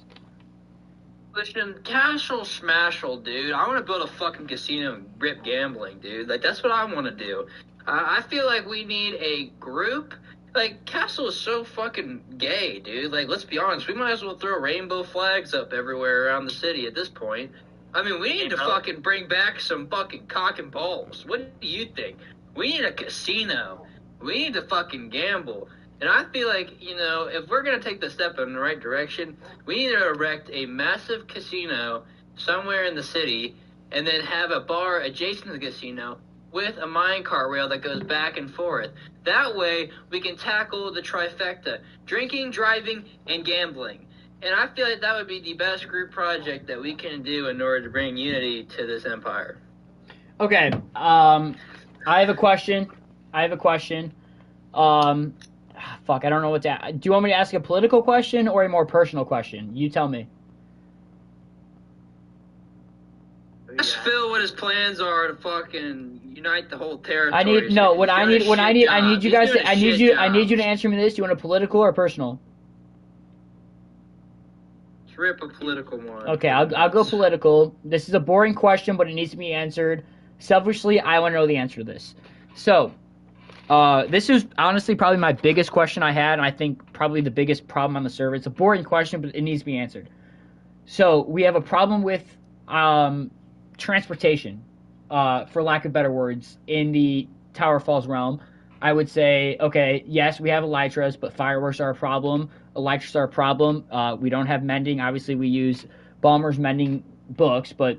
A: Listen, casual smashel, dude. I want to build a fucking casino and rip gambling, dude. Like, that's what I want to do. I feel like we need a group. Like, Castle is so fucking gay, dude. Like, let's be honest. We might as well throw rainbow flags up everywhere around the city at this point. I mean, we need to fucking bring back some fucking cock and balls. What do you think? We need a casino. We need to fucking gamble. And I feel like, you know, if we're going to take the step in the right direction, we need to erect a massive casino somewhere in the city and then have a bar adjacent to the casino with a minecart rail that goes back and forth. That way, we can tackle the trifecta: drinking, driving, and gambling. And I feel like that would be the best group project that we can do in order to bring unity to this empire.
B: Okay. I have a question. Fuck, I don't know what to. Do you want me to ask a political question or a more personal question? You tell me.
A: Ask Phil what his plans are to fucking unite the whole territory.
B: I need you guys to I need you to answer me this. Do you want a political or personal?
A: Let's rip a political one.
B: Okay, I'll go political. This is a boring question, but it needs to be answered. Selfishly, I want to know the answer to this. So, this is honestly probably my biggest question I had, and I think probably the biggest problem on the server. It's a boring question, but it needs to be answered. So, we have a problem with transportation, for lack of better words, in the Tower Falls realm. I would say, okay, yes, we have elytras, but fireworks are a problem. Elytras are a problem. We don't have mending. Obviously, we use Balmer's mending books, but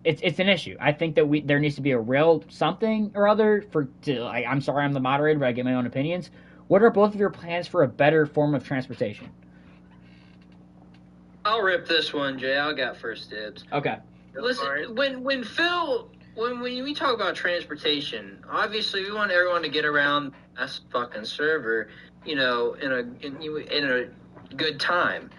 B: it's an issue. I think that there needs to be a real something or other I'm sorry, I'm the moderator, but I get my own opinions. What are both of your plans for a better form of transportation?
A: I'll rip this one, Jay. I got first dibs.
B: Okay.
A: Listen, when we talk about transportation, obviously we want everyone to get around this fucking server, you know, in a good time.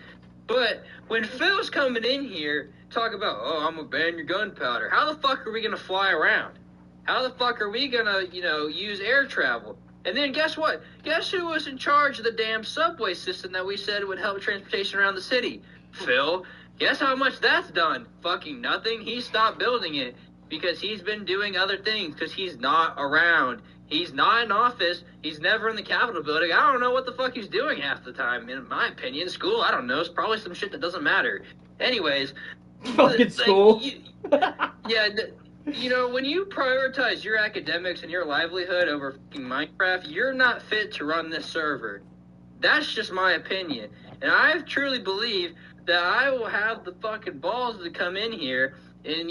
A: But when Phil's coming in here, talk about, oh, I'm gonna ban your gunpowder. How the fuck are we gonna fly around? How the fuck are we gonna, you know, use air travel? And then guess what? Guess who was in charge of the damn subway system that we said would help transportation around the city? Phil. Guess how much that's done? Fucking nothing. He stopped building it because he's been doing other things because he's not around. He's not in office. He's never in the Capitol building. I don't know what the fuck he's doing half the time. In my opinion, school, I don't know. It's probably some shit that doesn't matter. Anyways.
B: Fucking school.
A: You know, when you prioritize your academics and your livelihood over fucking Minecraft, you're not fit to run this server. That's just my opinion. And I truly believe that I will have the fucking balls to come in here and,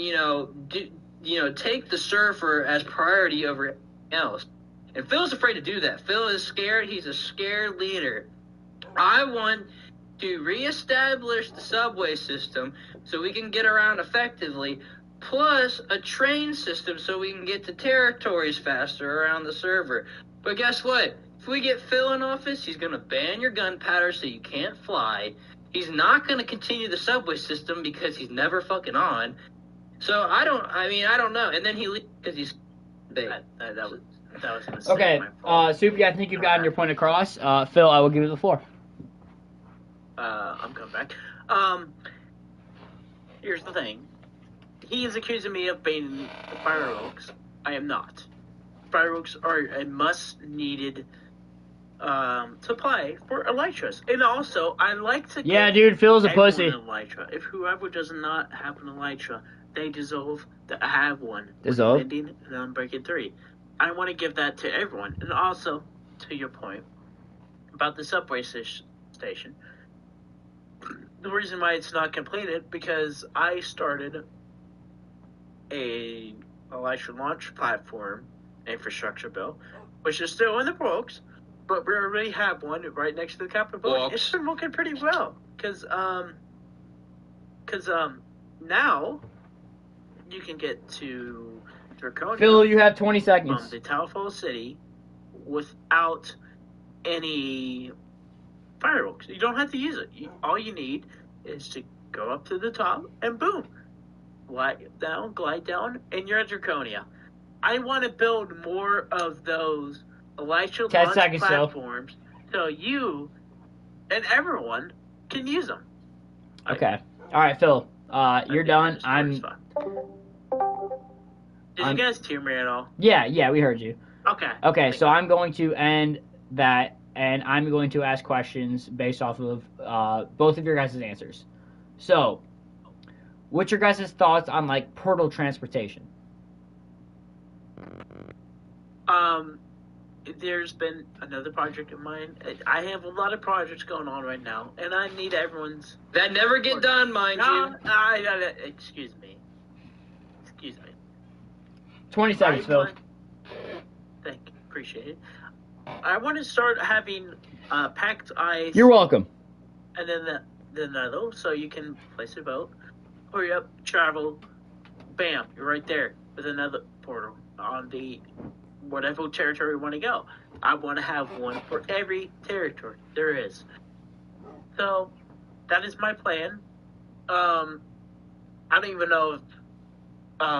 A: take the server as priority over everything else. And Phil's afraid to do that. Phil is scared. He's a scared leader. I want to reestablish the subway system so we can get around effectively, plus a train system so we can get to territories faster around the server. But guess what? If we get Phil in office, he's going to ban your gunpowder so you can't fly. He's not going to continue the subway system because he's never fucking on. So I don't know. And then he leaves because he's big.
C: That was a mistake.
B: Okay, Supe, I think you've gotten your point across. Phil, I will give you the floor.
C: I'm coming back. Here's the thing. He is accusing me of being fireworks. I am not. Fireworks are a must-needed supply for elytras. And also, I like to
B: Yeah, dude, Phil's a pussy.
C: An elytra. If whoever does not have an elytra, they deserve to have one.
B: Deserve?
C: Ending and Unbreaking 3. I want to give that to everyone. And also, to your point about the subway station, the reason why it's not completed because I started a elytra launch platform infrastructure bill, which is still in the books, but we already have one right next to the Capitol building. It's been looking pretty well because now you can get to Draconia.
B: Phil, you have 20 seconds.
C: From the Towerfall City without any fireworks. You don't have to use it. All you need is to go up to the top and boom. Glide down, and you're at Draconia. I want to build more of those elytra launch platforms so you and everyone can use them.
B: Okay. All right, Phil. You're done.
C: Did you guys hear me at all?
B: Yeah, we heard you.
C: Okay.
B: So I'm going to end that, and I'm going to ask questions based off of both of your guys' answers. So, what's your guys' thoughts on, like, portal transportation?
C: There's been another project of mine. I have a lot of projects going on right now, and I need everyone's...
A: That never get done, mind you.
C: Excuse me.
B: 20 seconds, Phil.
C: Thank you. Appreciate it. I want to start having packed ice.
B: You're welcome.
C: And then the so you can place a vote. Hurry up, travel. Bam, you're right there with another portal on the whatever territory you want to go. I want to have one for every territory there is. So that is my plan. I don't even know if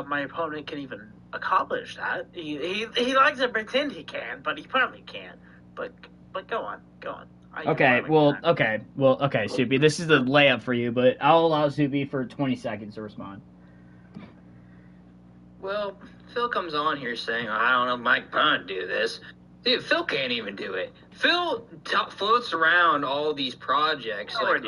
C: my opponent can even accomplish that. He likes to pretend he can, but he probably can't. But go on.
B: Okay, Supe. This is a layup for you, but I'll allow Supe for 20 seconds to respond.
A: Well, Phil comes on here saying, I don't know if Mike Pond do this. Dude, Phil can't even do it. Phil floats around all these projects like,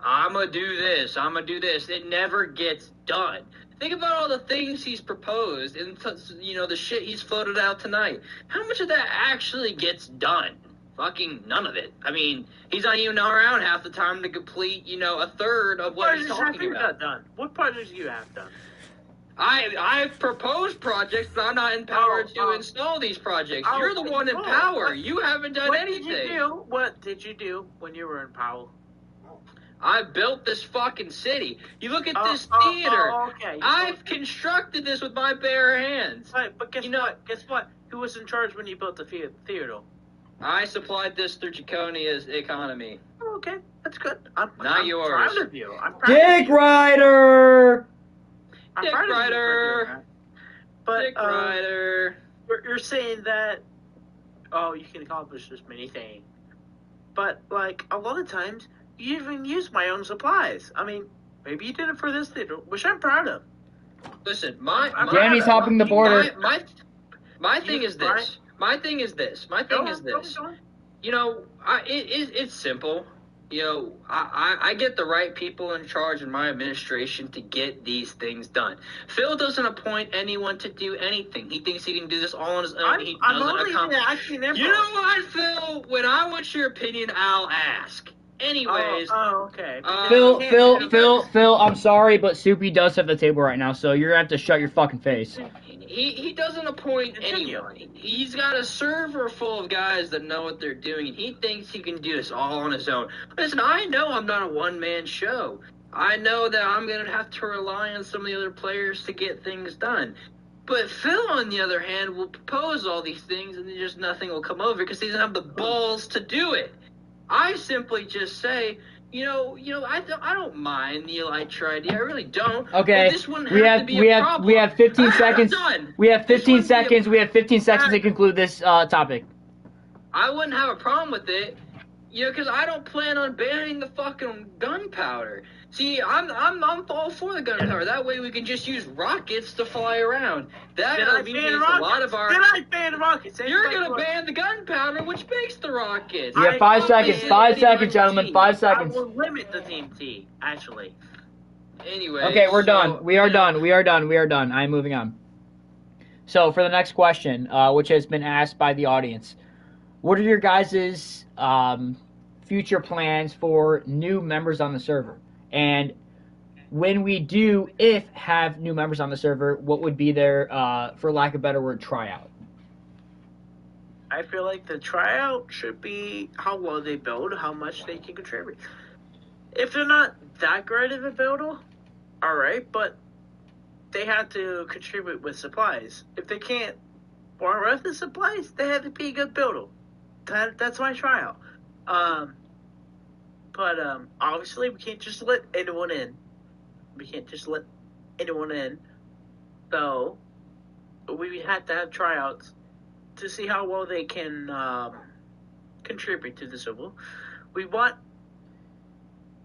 A: I'm going to do this, I'm going to do this. It never gets done. Think about all the things he's proposed and, the shit he's floated out tonight. How much of that actually gets done? Fucking none of it. I mean, he's not even around half the time to complete, a third of what he's talking about.
C: Done? What projects do you have done?
A: I've proposed projects, but I'm not empowered to install these projects. You're the one in power. You haven't done anything.
C: What did you do when you were in power?
A: I built this fucking city. You look at this theater.
C: Okay.
A: I've constructed this with my bare hands.
C: Right, but guess what? Who was in charge when you built the theater?
A: I supplied this through Draconia's economy.
C: Oh, okay, that's good. I'm
A: yours.
C: Proud of you.
B: Dick Rider!
A: Dick Rider!
C: But,
A: Dick Rider.
C: You're saying that, you can accomplish this many things. But, like, a lot of times, you even use my own supplies. I mean, maybe you did it for this theater, which I'm proud of.
A: Listen,
B: Danny's hopping the border.
A: My thing is this. My thing is this. It's simple. I get the right people in charge in my administration to get these things done. Phil doesn't appoint anyone to do anything. He thinks he can do this all on his own.
C: You
A: know what, Phil? When I want your opinion, I'll ask. Anyways.
C: Okay.
B: Phil, I'm sorry, but Supe does have the table right now, so you're going to have to shut your fucking face.
A: He doesn't appoint anyone. He's got a server full of guys that know what they're doing, and he thinks he can do this all on his own. Listen, I know I'm not a one-man show. I know that I'm going to have to rely on some of the other players to get things done. But Phil, on the other hand, will propose all these things, and then just nothing will come over because he doesn't have the balls to do it. I simply just say, I don't mind the elytra idea. I really don't.
B: Okay.
A: This wouldn't have to be a problem.
B: We have 15 seconds.
A: Done.
B: We have 15 seconds. We have 15 seconds to conclude this topic.
A: I wouldn't have a problem with it, because I don't plan on banning the fucking gunpowder. See, I'm all for the gunpowder. That way we can just use rockets to fly around. That alleviates a lot of our...
C: Did I ban rockets?
A: You're going to ban the gunpowder, which makes the rockets.
B: You have 5 seconds. 5 seconds, gentlemen. 5 seconds.
C: I will limit the TNT, actually.
A: Anyway.
B: Okay, we're done. We are done. I'm moving on. So, for the next question, which has been asked by the audience, what are your guys' future plans for new members on the server? And when we do, if have new members on the server, what would be their, for lack of a better word, tryout?
C: I feel like the tryout should be how well they build, how much they can contribute. If they're not that great of a builder, all right, but they have to contribute with supplies. If they can't borrow with the supplies, they have to be a good builder. That's my tryout. But obviously we can't just let anyone in. So we have to have tryouts to see how well they can contribute to the server.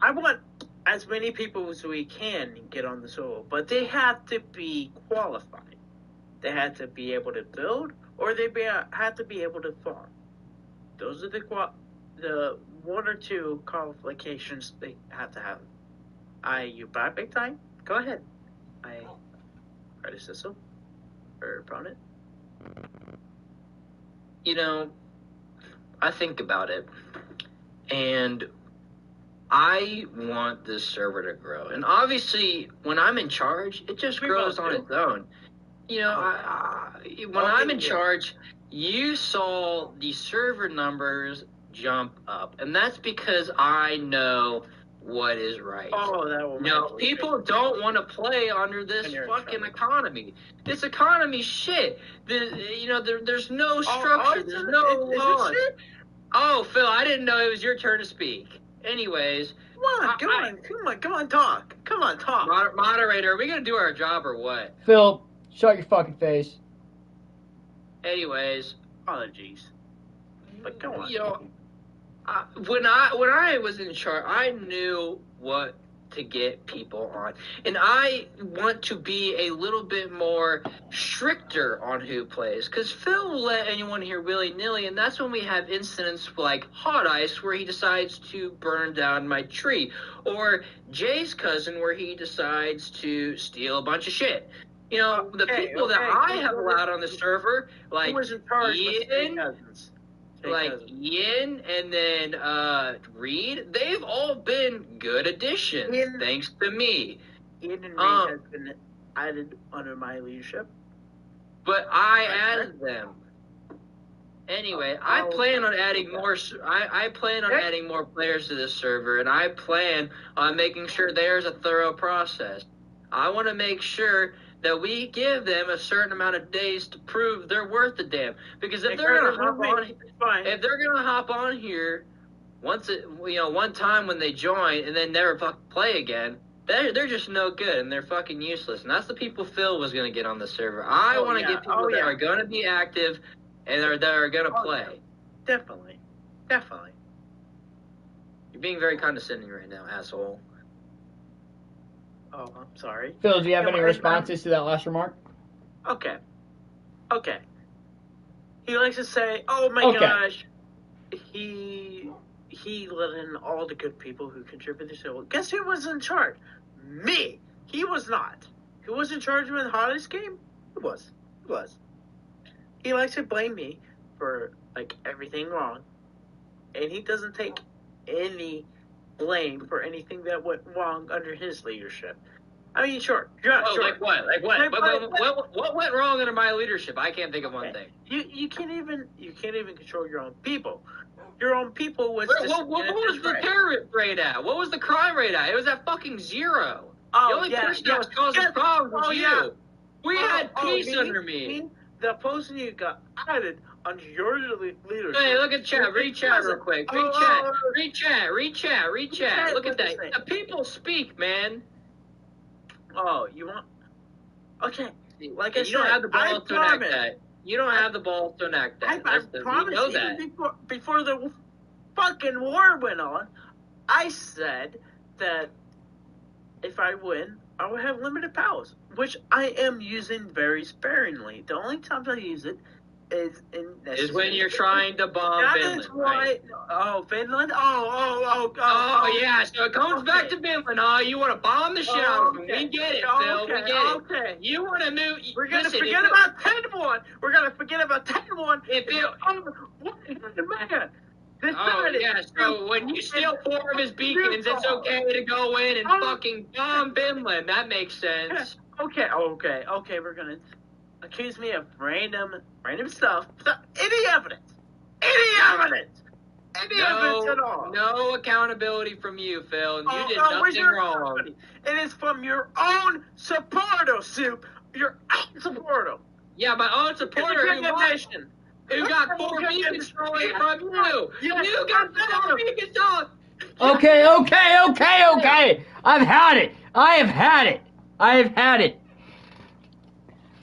C: I want as many people as we can get on the server, but they have to be qualified. They have to be able to build, or have to be able to farm. Those are the one or two qualifications they have to have. You buy big time? Go ahead. I predecessor or opponent.
A: You know, I think about it, and I want this server to grow. And obviously, when I'm in charge, it just grows on its own. You know, when I'm in charge, you saw the server numbers jump up, and that's because I know what is right.
C: Oh, that will.
A: No, people don't want to play under this fucking economy. This economy shit. There's no structure. There's no laws. Oh, Phil, I didn't know it was your turn to speak. Anyways,
C: Come on, talk.
A: Moderator, are we gonna do our job or what?
B: Phil, shut your fucking face.
A: Anyways,
C: apologies, but go on.
A: You know, when I was in charge, I knew what to get people on, and I want to be a little bit more stricter on who plays, because Phil will let anyone here willy-nilly, and that's when we have incidents like Hot Ice where he decides to burn down my tree, or Jay's cousin where he decides to steal a bunch of shit. You know, the people that I have allowed on the server, like Yin and then Reed, they've all been good additions, thanks to me.
C: Ian and Reed has been added under my leadership.
A: But I added them. Anyway, I plan on adding more. I plan on adding more players to this server, and I plan on making sure there's a thorough process. I want to make sure that we give them a certain amount of days to prove they're worth the damn. Because if they're gonna hop on here, one time when they join and then never fucking play again, they're just no good and they're fucking useless. And that's the people Phil was gonna get on the server. I want to get people that are gonna be active and that are gonna play.
C: Definitely.
A: You're being very condescending right now, asshole.
C: Oh, I'm sorry.
B: Phil, do you have any responses to that last remark?
C: Okay. He likes to say, "Oh my gosh, he let in all the good people who contributed to it." Guess who was in charge? Me. He was not. Who was in charge when the hottest game? He was. He likes to blame me for like everything wrong, and he doesn't take any blame for anything that went wrong under his leadership. I mean, sure.
A: Like what? What went wrong under my leadership? I can't think of one thing.
C: You can't even control your own people. Your own people was.
A: What was the terrorist rate at? What was the crime rate at? It was at fucking 0. The only person that was causing problems was you. We had peace under me.
C: The person you got added under your leadership.
A: Hey, look at chat. Read chat real quick. Read chat. Look at that. The people speak, man.
C: Oh, you want? Okay. Like I said,
A: you don't have the balls to enact that. You don't have the balls to enact that.
C: I promise.
A: You know that.
C: Before the fucking war went on, I said that if I win, I will have limited powers, which I am using very sparingly. The only times I use it is necessary.
A: Is when you're trying to bomb
C: That
A: Finland,
C: is why.
A: right?
C: Oh, Finland.
A: Oh, yeah, so it comes back to Finland, huh? You want to bomb the shit out of them. We get it, Phil. We get it.
C: Okay.
A: You want to move.
C: We're gonna
A: listen,
C: forget
A: if
C: about 10-1. We're gonna forget about 10-1.
A: If it,
C: What the man?
A: oh, yeah, so when you steal 4 of his beacons, it's okay to go in and fucking bomb Finland. That makes sense.
C: Okay. We're gonna accuse me of random stuff. Any evidence at all.
A: No accountability from you, Phil. And you did
C: where's
A: nothing
C: your
A: wrong.
C: accountability? It is from your own supporter, Supe. Your own supporter.
A: Yeah, my own supporter who got 4 beacons stolen from you. You got 4 beacons stolen.
B: Okay.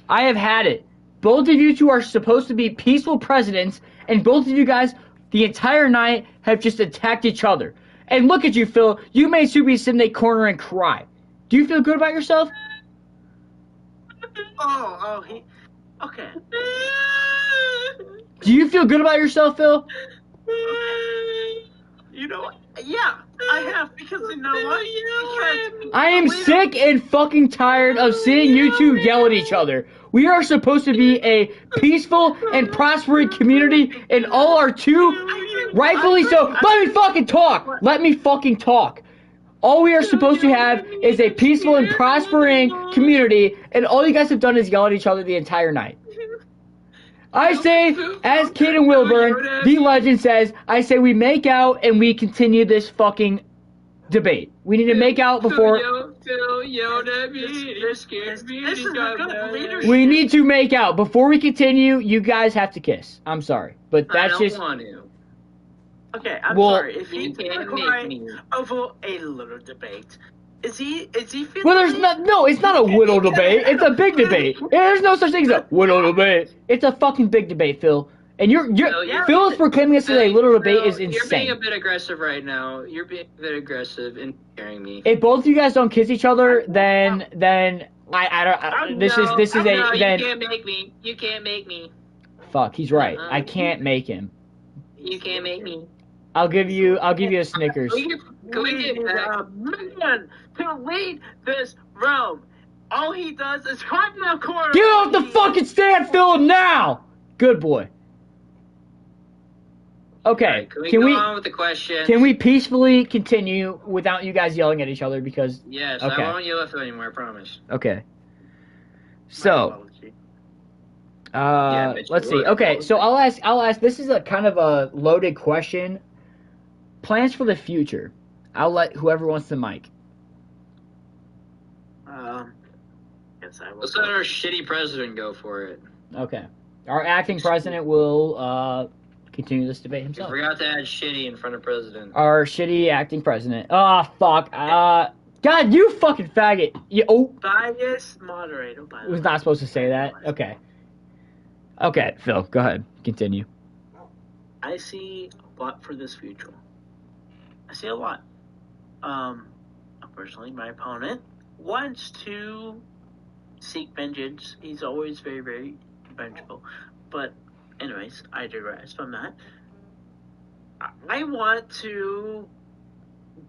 B: I've had it. Both of you two are supposed to be peaceful presidents, and both of you guys, the entire night, have just attacked each other. And look at you, Phil. You made Subi sit in a corner and cry. Do you feel good about yourself?
C: Okay.
B: Do you feel good about yourself, Phil?
C: You know what? Yeah, I have, because you know what? Because
B: I am sick and fucking tired of seeing you two yell at each other. We are supposed to be a peaceful and prospering community, and all are too rightfully so. Let me fucking talk. All we are supposed to have is a peaceful and prospering community, and all you guys have done is yell at each other the entire night. I say, as Caden Wilburn, the legend says, I say we make out and we continue this fucking debate. We need to make out before... We need to make out. Before we continue, you guys have to kiss. I'm sorry. But that's just...
A: want to.
C: Okay, I'm
B: Well,
C: sorry. If he
A: you can't
C: require
A: make me.
C: over a little debate, is he feeling?
B: Well, there's not... No, it's not a little debate. It's a big debate. There's no such thing as a little debate. It's a fucking big debate, Phil. And Phil is proclaiming this as a little debate is insane.
A: You're being a bit aggressive right now. You're being a bit aggressive in scaring me.
B: If both of you guys don't kiss each other, then I don't. This is a then.
A: You can't make me. You can't make me.
B: Fuck, he's right. I can't make him.
A: You can't make me.
B: I'll give you a Snickers.
A: Can we get back?
C: Man to lead this realm. All he does is climb in the corner.
B: Get off the fucking stand, Phil, now. Good boy. Okay,
A: Right, can we go on with the question?
B: Can we peacefully continue without you guys yelling at each other? Because
A: Yes,
B: okay.
A: I won't yell at you anymore. I promise.
B: Okay. So, let's see. Okay, so I'll ask. This is a kind of a loaded question. Plans for the future. I'll let whoever wants the mic.
C: Yes, I will.
A: Let's let our shitty president go for it.
B: Okay. Our acting president will continue this debate
A: You
B: himself.
A: forgot to add shitty in front of president.
B: Our shitty acting president. Oh, fuck. God, you fucking faggot.
C: Bias moderator.
B: Was not supposed to say that. Okay. Okay, Phil, go ahead. Continue.
C: I see a lot for this future. I see a lot. Unfortunately, my opponent wants to seek vengeance. He's always very, very vengeful. But, anyways, I digress from that. I want to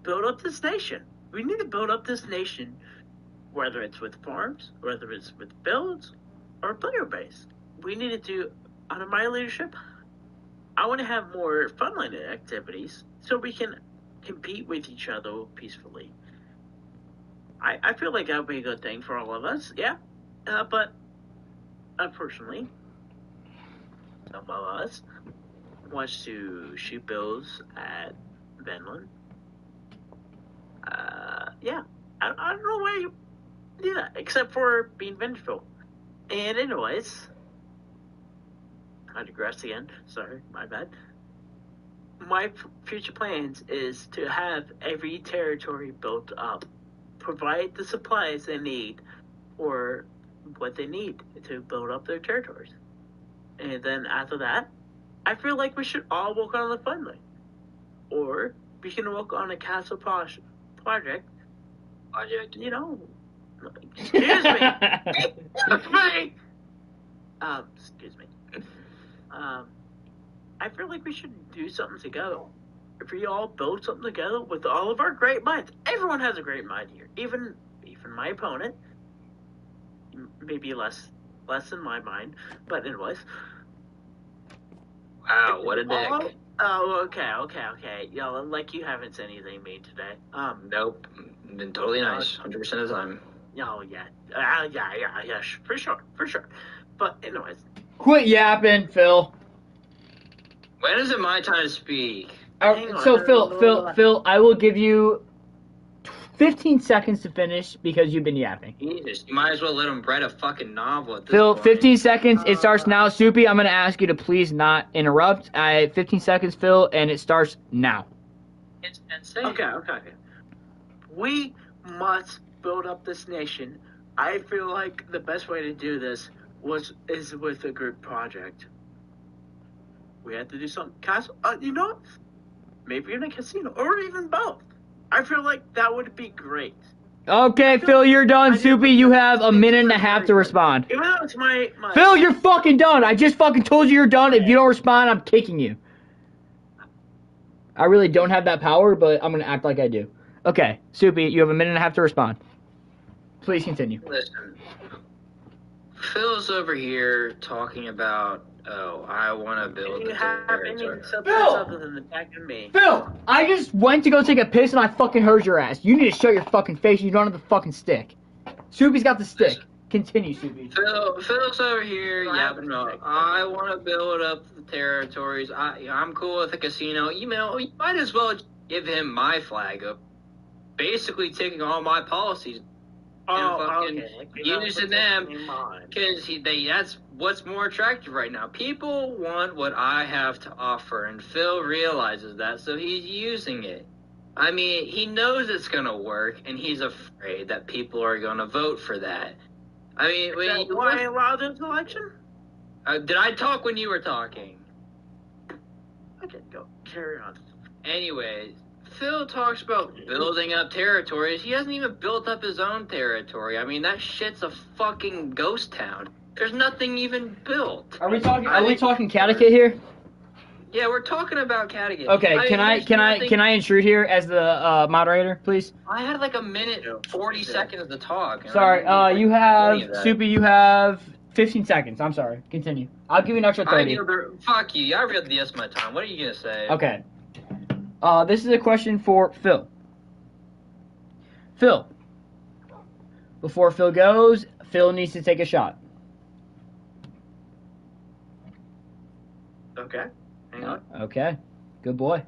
C: build up this nation. We need to build up this nation, whether it's with farms, whether it's with builds, or player base. We need to do, under my leadership, I want to have more fun-line activities so we can compete with each other peacefully. I feel like that would be a good thing for all of us, yeah. But, unfortunately, some of us wants to shoot bills at Vinland. Yeah. I don't know why you do that, except for being vengeful. And anyways, I digress again. Sorry, my bad. My future plans is to have every territory built up, provide the supplies they need, or what they need to build up their territories. And then after that, I feel like we should all work on the fun line. Or we can work on a castle project. You know. Excuse me. Excuse me. Excuse me. I feel like we should do something together. If we all build something together with all of our great minds, everyone has a great mind here. Even my opponent, maybe less than my mind, but anyways.
A: Wow, what a dick.
C: Oh, okay. Yo, like you haven't said anything mean today.
A: Nope. Been totally nice, 100% of the time.
C: Oh yeah, yeah, for sure. But anyways,
B: Quit yapping, Phil.
A: When is it my time to speak?
C: Hang on.
B: So Phil, I will give you 15 seconds to finish because you've been yapping.
A: Jesus, you might as well let him write a fucking novel at this
B: Phil,
A: point.
B: 15 seconds. It starts now. Supe, I'm going to ask you to please not interrupt. 15 seconds, Phil, and it starts now.
A: It's insane.
C: Okay. We must build up this nation. I feel like the best way to do this is with a group project. We have to do something. Maybe in a casino or even both. I feel like that would be great.
B: Okay, Phil, you're done. Supe, you have a minute and a half to respond.
C: Even though it's my
B: Phil, you're fucking done. I just fucking told you you're done. If you don't respond, I'm kicking you. I really don't have that power, but I'm going to act like I do. Okay, Supe, you have a minute and a half to respond. Please continue.
A: Listen, Phil's over here talking about, I want to build
C: you
A: the
C: have any
A: territory.
C: substance other than attacking me.
B: Phil, I just went to go take a piss and I fucking heard your ass. You need to shut your fucking face. You don't have the fucking stick. Supe's got the stick. Continue, Supe.
A: Phil's over here yapping about, I want to build up the territories. I'm cool with the casino. You might as well give him my flag up. Basically taking all my policies and fucking using them because that's what's more attractive right now. People want what I have to offer, and Phil realizes that, so he's using it. I mean, he knows it's gonna work, and he's afraid that people are gonna vote for that. I mean,
C: why allowed this election?
A: Did I talk when you were talking?
C: Okay, go carry on.
A: Anyways, Phil talks about building up territories. He hasn't even built up his own territory. I mean, that shit's a fucking ghost town. There's nothing even built.
B: Are we talking Connecticut here?
A: Yeah, we're talking about Connecticut.
B: Okay, can I intrude here as the moderator, please?
A: I had like a minute 40 seconds to talk.
B: Sorry, you have Supe. You have 15 seconds. I'm sorry. Continue. I'll give you an extra 30.
A: Fuck you. I read the rest of my time. What are you gonna say?
B: Okay. This is a question for Phil. Phil. Before Phil goes, Phil needs to take a shot.
C: Okay. Hang on.
B: Okay. Good boy.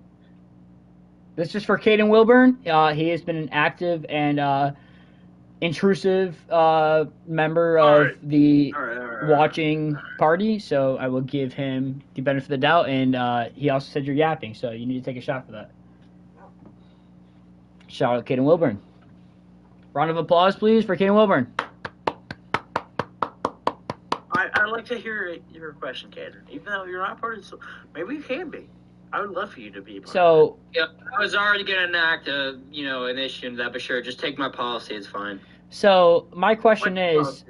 B: This is for Caden Wilburn. He has been an active and intrusive member of the watching party, so I will give him the benefit of the doubt, and he also said you're yapping, so you need to take a shot for that. Shout out Caden Wilburn. Round of applause, please, for Caden Wilburn.
C: I'd like to hear your question, Caden. Even though you're not part of this, maybe you can be. I would love for you to be part of it.
A: Yeah, I was already going to enact an issue into that, but sure, just take my policy, it's fine.
B: So my question is,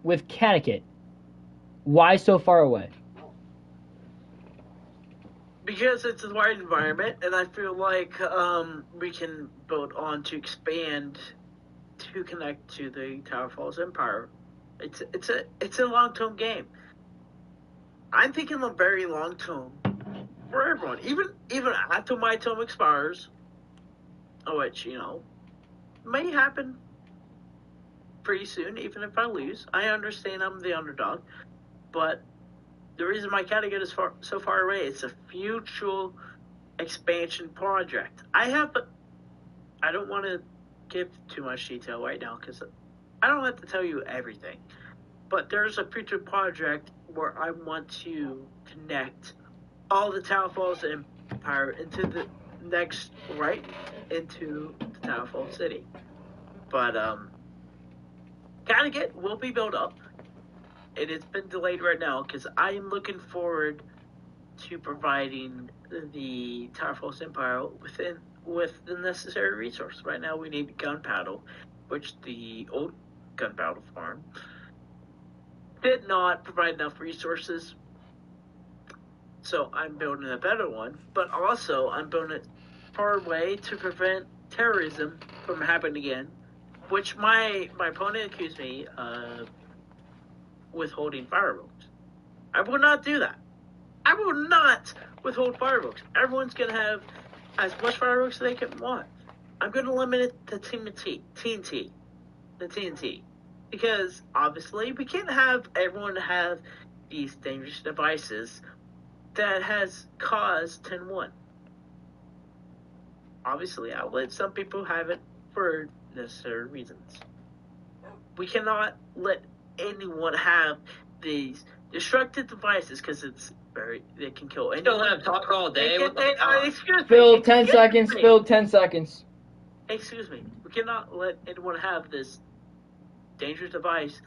B: with Connecticut, why so far away?
C: Because it's a wide environment, and I feel like we can build on to expand to connect to the Tower Falls Empire. It's a long-term game. I'm thinking a very long-term for everyone, even after my term expires, which may happen pretty soon. Even if I lose, I understand I'm the underdog, but the reason my Connecticut is so far away, it's a future expansion project. I don't want to give too much detail right now because I don't have to tell you everything. But there's a future project where I want to connect all the Tower Falls Empire into the into the Tower Falls City. But Connecticut will be built up. It has been delayed right now because I am looking forward to providing the Tower Falls Empire with the necessary resource. Right now we need gunpowder, which the old gunpowder farm did not provide enough resources. So I'm building a better one, but also I'm building it far away to prevent terrorism from happening again, which my opponent accused me of withholding fireworks. I will not do that. I will not withhold fireworks. Everyone's going to have as much fireworks as they can want. I'm going to limit it to TNT. The TNT. Because, obviously, we can't have everyone have these dangerous devices that has caused 10-1. Obviously, I'll let some people have it for necessary reasons. We cannot let anyone have these destructive devices because they can kill anyone.
A: Don't let him talk all day.
C: Excuse me.
B: Phil, 10 seconds. Phil, 10 seconds.
C: Excuse me. We cannot let anyone have this dangerous device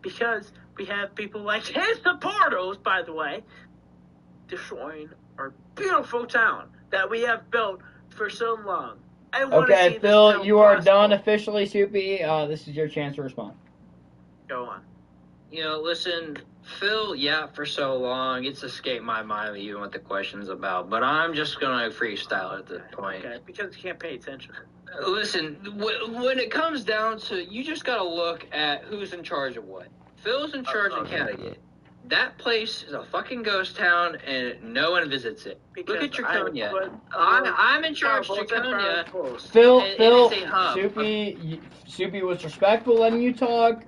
C: because we have people like his supporters, by the way, destroying our beautiful town that we have built for so long.
B: Okay, Phil, you are done officially, Supe. This is your chance to respond.
C: Go on.
A: Listen, Phil, for so long, it's escaped my mind even what the question's about, but I'm just going to freestyle at this point.
C: Okay, because you can't pay attention.
A: Listen, when it comes down to, you just got to look at who's in charge of what. Phil's in charge of Connecticut. That place is a fucking ghost town, and no one visits it. Look at Draconia. I'm in charge of Draconia.
B: Phil, Supe was respectful letting you talk.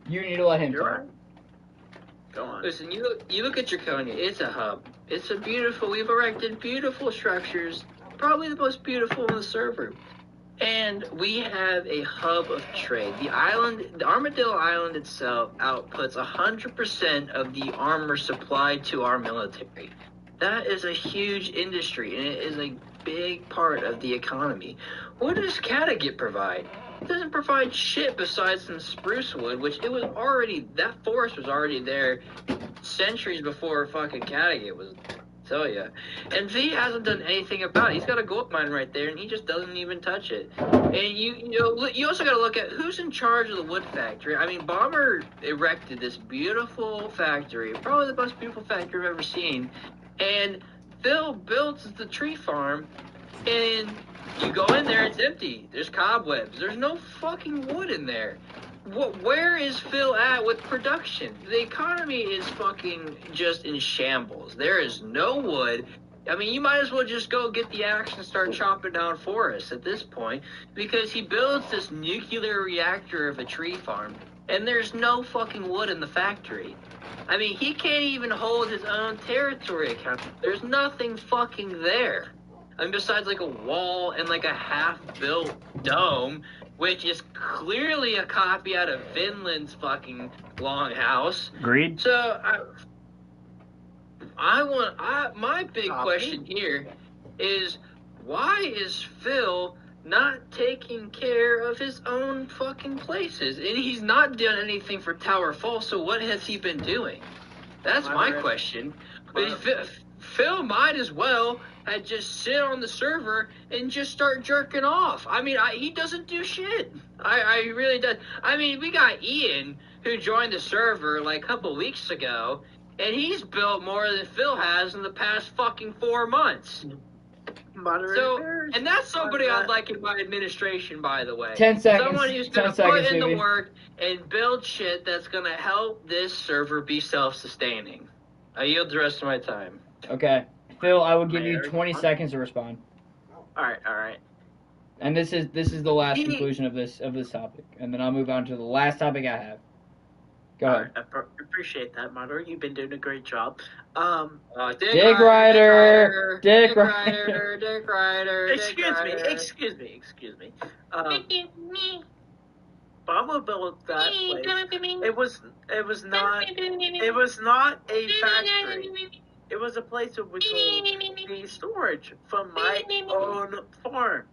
B: You need to let him talk.
C: Right. Go on.
A: Listen, you look at Draconia. It's a hub. It's a beautiful. We've erected beautiful structures, probably the most beautiful in the server. And we have a hub of trade. The Armadillo Island itself outputs 100% of the armor supplied to our military. That is a huge industry, and it is a big part of the economy. What does Cattegat provide? It doesn't provide shit besides some spruce wood, which that forest was already there centuries before fucking Cattegat was. Tell ya. And V hasn't done anything about it. He's got a gold mine right there, and he just doesn't even touch it. And you also got to look at who's in charge of the wood factory. I mean, Bomber erected this beautiful factory, probably the most beautiful factory I've ever seen. And Phil builds the tree farm, and you go in there, it's empty. There's cobwebs. There's no fucking wood in there. Where is Phil at with production? The economy is fucking just in shambles. There is no wood. I mean, you might as well just go get the axe and start chopping down forests at this point, because he builds this nuclear reactor of a tree farm, and there's no fucking wood in the factory. I mean, he can't even hold his own territory accountable. There's nothing fucking there. I mean, besides like a wall and like a half-built dome, which is clearly a copy out of Finland's fucking longhouse.
B: Agreed.
A: So, my big question here is, why is Phil not taking care of his own fucking places? And he's not done anything for Tower Fall, so what has he been doing? That's my question. Phil might as well had just sit on the server and just start jerking off. I mean, he doesn't do shit. I really does. I mean, we got Ian, who joined the server like a couple weeks ago, and he's built more than Phil has in the past fucking 4 months. And that's somebody I'd like in my administration, by the way.
B: 10 seconds.
A: Someone who's going to put in the work and build shit that's going to help this server be self-sustaining. I yield the rest of my time.
B: Okay. Phil, I will give you 20 seconds to respond.
C: All right.
B: And this is the last conclusion of this topic, and then I'll move on to the last topic I have. Go ahead.
C: I appreciate that, Mother. You've been doing a great job.
B: Dick Rider.
C: Excuse me. Baba built that place. It was not a factory. It was a place that was the storage from my own farm.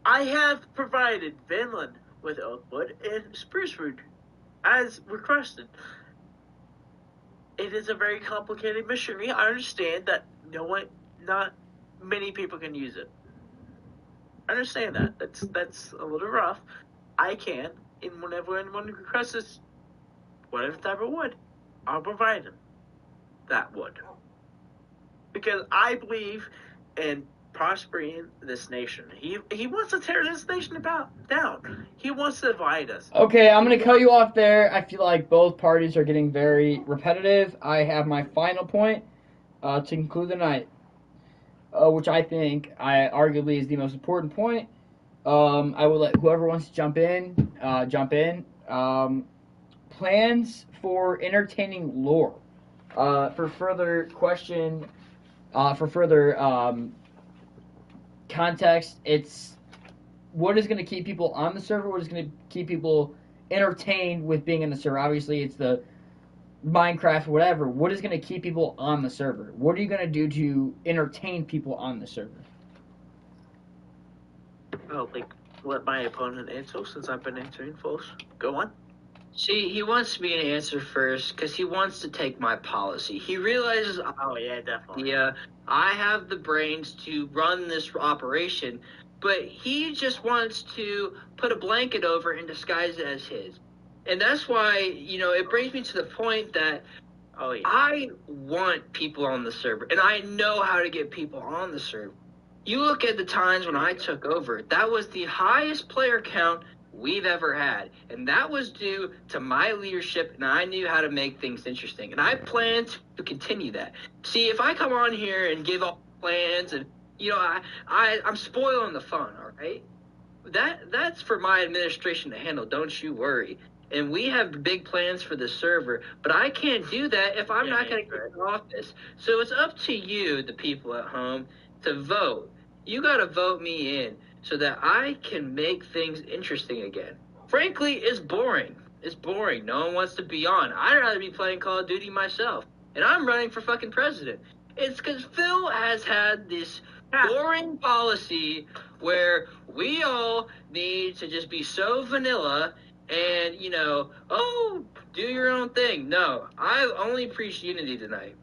C: I have provided Finland with oak wood and spruce wood as requested. It is a very complicated machinery. I understand that not many people can use it. I understand that. That's a little rough. I can, and whenever anyone requests whatever type of wood, I'll provide him that wood. Because I believe in prospering this nation. He wants to tear this nation down. He wants to divide us.
B: Okay, I'm going to cut you off there. I feel like both parties are getting very repetitive. I have my final point to conclude the night, which I think arguably is the most important point. I will let whoever wants to jump in, jump in. Plans for entertaining lore. For further question, for further context, it's what is going to keep people on the server, what is going to keep people entertained with being in the server. Obviously, it's the Minecraft, whatever. What is going to keep people on the server? What are you going to do to entertain people on the server?
C: Oh, like, let my opponent answer since I've been answering first. Go on.
A: See, he wants me to answer first because he wants to take my policy. He realizes,
C: Oh, yeah, definitely.
A: yeah, I have the brains to run this operation, but he just wants to put a blanket over and disguise it as his. And that's why, it brings me to the point that
C: Oh, yeah.
A: I want people on the server, and I know how to get people on the server. You look at the times when I took over, that was the highest player count we've ever had. And that was due to my leadership, and I knew how to make things interesting. And I plan to continue that. See, if I come on here and give up plans and, I'm spoiling the fun, all right? That's for my administration to handle, don't you worry. And we have big plans for the server, but I can't do that if I'm not going to get in office. So it's up to you, the people at home, to vote. You got to vote me in so that I can make things interesting again. Frankly, it's boring. It's boring. No one wants to be on. I'd rather be playing Call of Duty myself. And I'm running for fucking president. It's because Phil has had this boring policy where we all need to just be so vanilla and, do your own thing. No, I only preach unity tonight.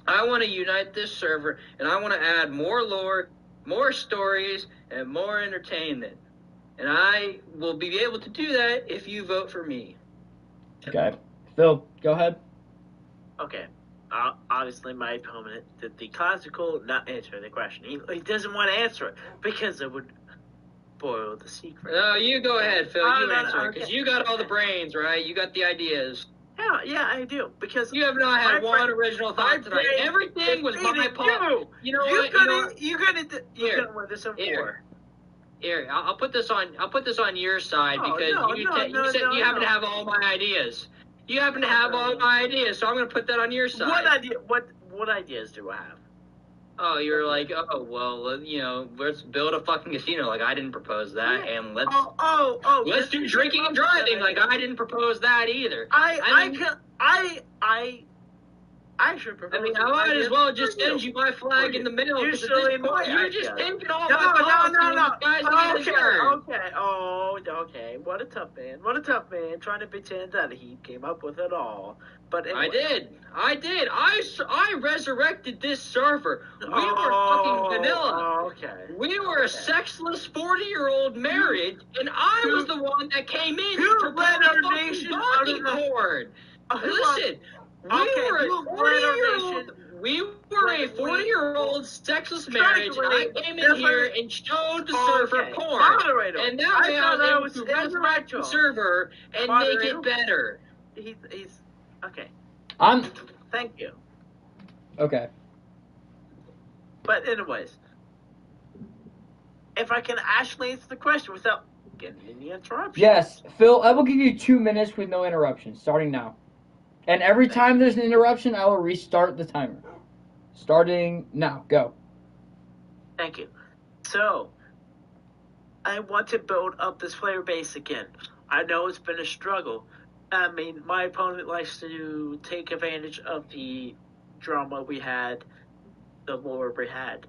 A: I want to unite this server, and I want to add more lore, more stories, and more entertainment. And I will be able to do that if you vote for me.
B: Okay. Phil, go ahead.
C: Okay. Obviously, my opponent did the classical not answer the question. He doesn't want to answer it because it would spoil the secret.
A: No, you go ahead, Phil. You answer it, because
C: okay.
A: you got all the brains, right? You got the ideas.
C: Yeah, I do. Because
A: you have not had one
C: brain,
A: original thought tonight. Everything was my fault. You know
C: you're
A: what?
C: gonna win this in war.
A: Here, I'll put this on your side because you said you happen to have all my ideas. You happen to have all my ideas, so I'm going to put that on your side.
C: What ideas do I have?
A: Oh, you're like, oh, well, let's build a fucking casino. Like, I didn't propose that, and let's do drinking and driving. Like, I didn't propose that either.
C: I should propose.
A: I mean, I might as well just send you my flag in the mail.
C: You're
A: just taking all my policies.
C: No. Okay. Oh, okay. What a tough man. Trying to pretend that he came up with it all. But anyway.
A: I did. I resurrected this server. We were fucking vanilla.
C: Okay.
A: We were a sexless 40-year-old married, and I was the one that came in to
C: led our nation out of the
A: board. Listen. We were a 40-year-old sexless marriage, and I came in here and showed the server porn. And that way I was able to resurrect the server and make it better.
C: He's okay. Thank you.
B: Okay.
C: But anyways, if I can actually answer the question without getting any interruptions.
B: Yes, Phil, I will give you 2 minutes with no interruptions, starting now. And every time there's an interruption, I will restart the timer. Starting now. Go.
C: Thank you. So, I want to build up this player base again. I know it's been a struggle. I mean, my opponent likes to take advantage of the drama we had, the lore we had.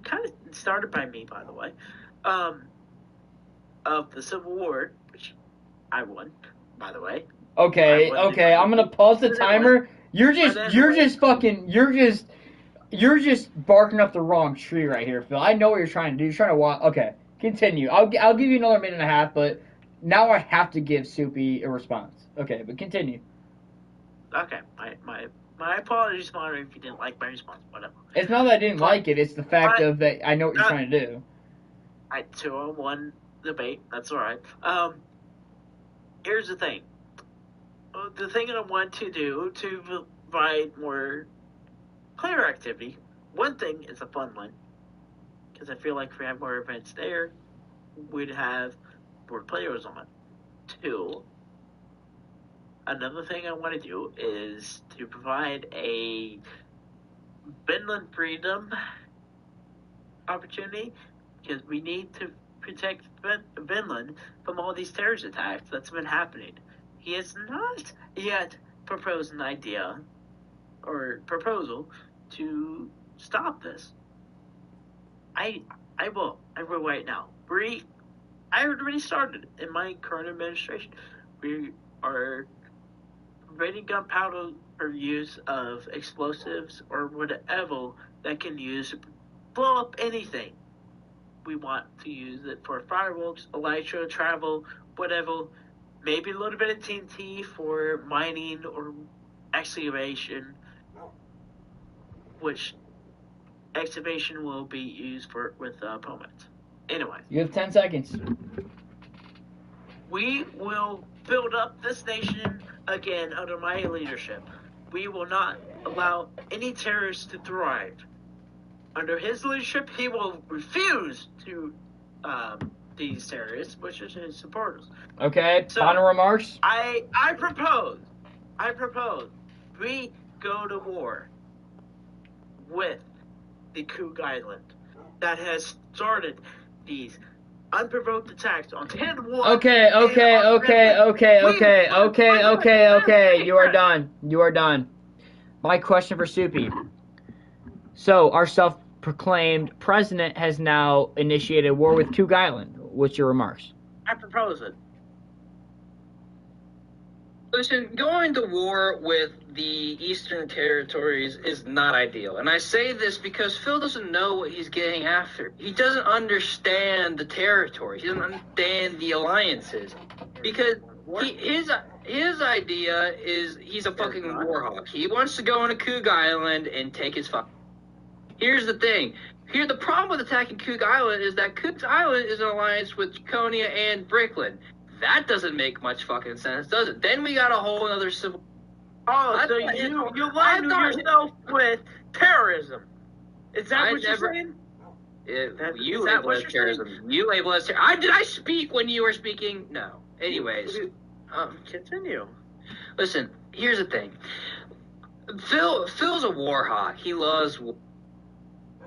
C: Kind of started by me, by the way. Of the Civil War, which I won, by the way.
B: Okay, I'm gonna pause the timer. You're just barking up the wrong tree right here, Phil. I know what you're trying to do. You're trying to walk. Okay, continue. I'll give you another minute and a half, but now I have to give Supe a response. Okay, but continue.
C: Okay, my apologies, Monitor, if you didn't like my response. Whatever.
B: It's not that I didn't like it. It's the fact of that I know what you're trying to do.
C: 2-on-1 debate. That's all right. Here's the thing. The thing I want to do to provide more player activity. One thing is a fun one, because I feel like if we have more events there, we'd have more players on. 2. Another thing I want to do is to provide a Vinland freedom opportunity, because we need to protect Vinland from all these terrorist attacks that's been happening. He has not yet proposed an idea or proposal to stop this. I will right now. I already started in my current administration. We are preventing gunpowder or use of explosives or whatever that can use to blow up anything. We want to use it for fireworks, elytra, travel, whatever. Maybe a little bit of TNT for mining or excavation, which excavation will be used for with opponents. Anyway,
B: You have 10 seconds.
C: we will build up this nation again under my leadership. We will not allow any terrorists to thrive. Under his leadership, he will refuse to these terrorists, which is his supporters.
B: Okay,
C: So-
B: final remarks?
C: I propose we go to war with the Cook Island that has started these unprovoked attacks on 10-1.
B: Okay. You are done. You are done. My question for Supe. So, our self-proclaimed president has now initiated war with Cook Island. What's your remarks?
C: I propose it.
A: Listen, going to war with the Eastern Territories is not ideal. And I say this because Phil doesn't know what he's getting after. He doesn't understand the territories. He doesn't understand the alliances. Because his idea is he's a fucking warhawk. He wants to go on a Cook Island and take his fuck. Here's the thing. Here, the problem with attacking Cook Island is that Cook Island is an alliance with Draconia and Brickland. That doesn't make much fucking sense, does it? Then we got a whole other civil.
C: Oh, so you lied to yourself with terrorism. Is that what you're saying?
A: You label it as terrorism. You label it as terrorism. Did I speak when you were speaking? No. Anyways.
C: Continue.
A: Listen, here's the thing. Phil's a war hawk. He loves war.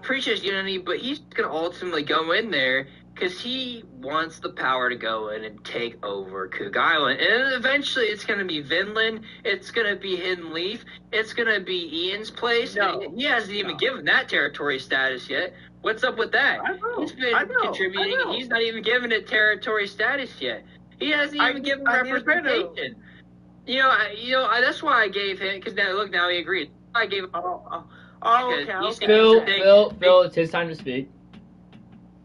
A: Preaches unity, but he's going to ultimately go in there because he wants the power to go in and take over Cook Island. And eventually it's going to be Vinland. It's going to be Hidden Leaf. It's going to be Ian's place.
C: No.
A: He hasn't even given that territory status yet. What's up with that? He's been contributing. He's not even given it territory status yet. He hasn't even given representation. That's why I gave him, because now he agreed. I gave him.
C: Okay.
B: Phil, it's his time to speak.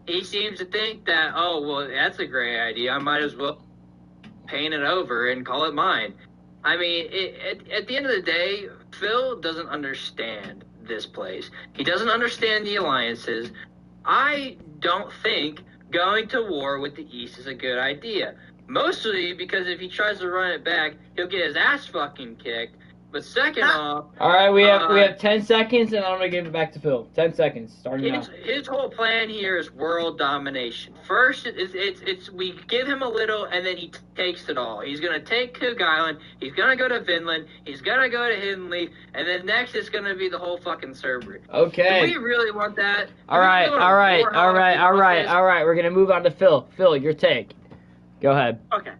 A: He seems to think that, that's a great idea. I might as well paint it over and call it mine. I mean, at the end of the day, Phil doesn't understand this place. He doesn't understand the alliances. I don't think going to war with the East is a good idea. Mostly because if he tries to run it back, he'll get his ass fucking kicked. But second off...
B: All right, we have 10 seconds, and I'm going to give it back to Phil. 10 seconds, starting now.
A: His whole plan here is world domination. First, it's we give him a little, and then he takes it all. He's going to take Cook Island, he's going to go to Vinland, he's going to go to Hidden Leaf, and then next it's going to be the whole fucking server.
B: Okay.
A: Do we really want that?
B: All right. We're going to move on to Phil. Phil, your take. Go ahead.
C: Okay.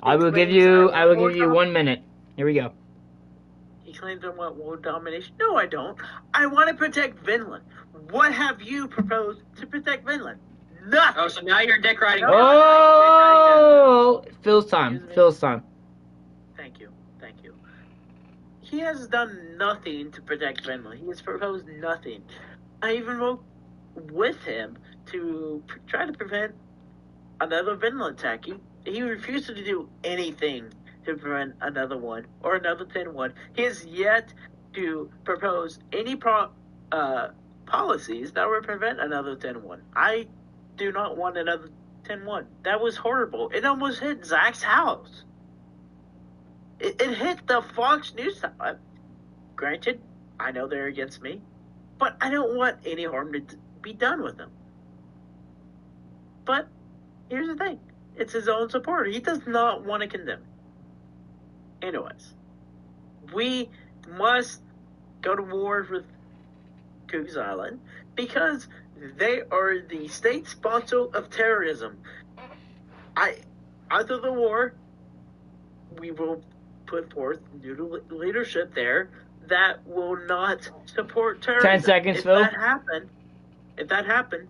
B: I will give you 1 minute. Here we go.
C: He claims I want world domination. No, I don't. I want to protect Vinland. What have you proposed to protect Vinland? Nothing.
A: Oh, so now you're dick riding.
B: Oh! Phil's time.
C: Thank you. He has done nothing to protect Vinland. He has proposed nothing. I even wrote with him to try to prevent another Vinland attack. He refused to do anything to prevent another one or another 10-1. He has yet to propose any policies that would prevent another 10-1. I do not want another 10-1. That was horrible. It almost hit Zach's house. It hit the Fox News. Granted, I know they're against me, but I don't want any harm to be done with them. But here's the thing. It's his own supporter. He does not want to condemn. Anyways, we must go to war with Cougs Island because they are the state sponsor of terrorism. After the war, we will put forth new leadership there that will not support terrorism.
B: 10 seconds, Phil.
C: If that happened,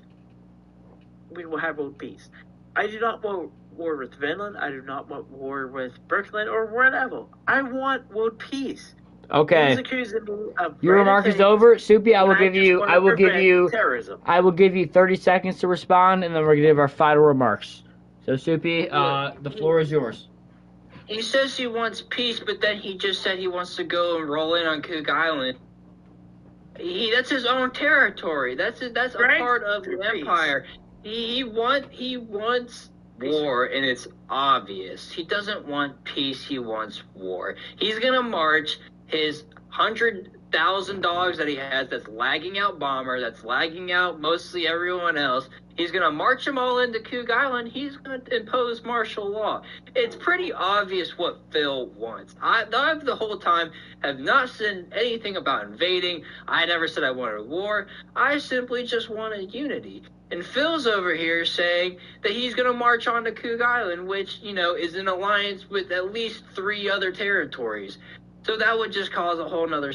C: we will have world peace. I do not want war with Finland. I do not want war with Brooklyn or whatever. I want world peace.
B: Okay.
C: He's accusing me of
B: Your remark is over. Supe, I will give you
C: terrorism.
B: I will give you 30 seconds to respond, and then we're gonna give our final remarks. So Supe, the floor is yours.
A: He says he wants peace, but then he just said he wants to go and roll in on Cook Island. That's his own territory. That's a part of the empire. He wants war, and it's obvious. He doesn't want peace. He wants war. He's gonna march his $100,000 that he has. That's lagging out Bomber. That's lagging out mostly everyone else. He's gonna march them all into Cook Island. He's gonna impose martial law. It's pretty obvious what Phil wants. I the whole time have not said anything about invading. I never said I wanted war. I simply just wanted unity. And Phil's over here saying that he's going to march on to Cook Island, which, is in alliance with at least 3 other territories. So that would just cause a whole nother,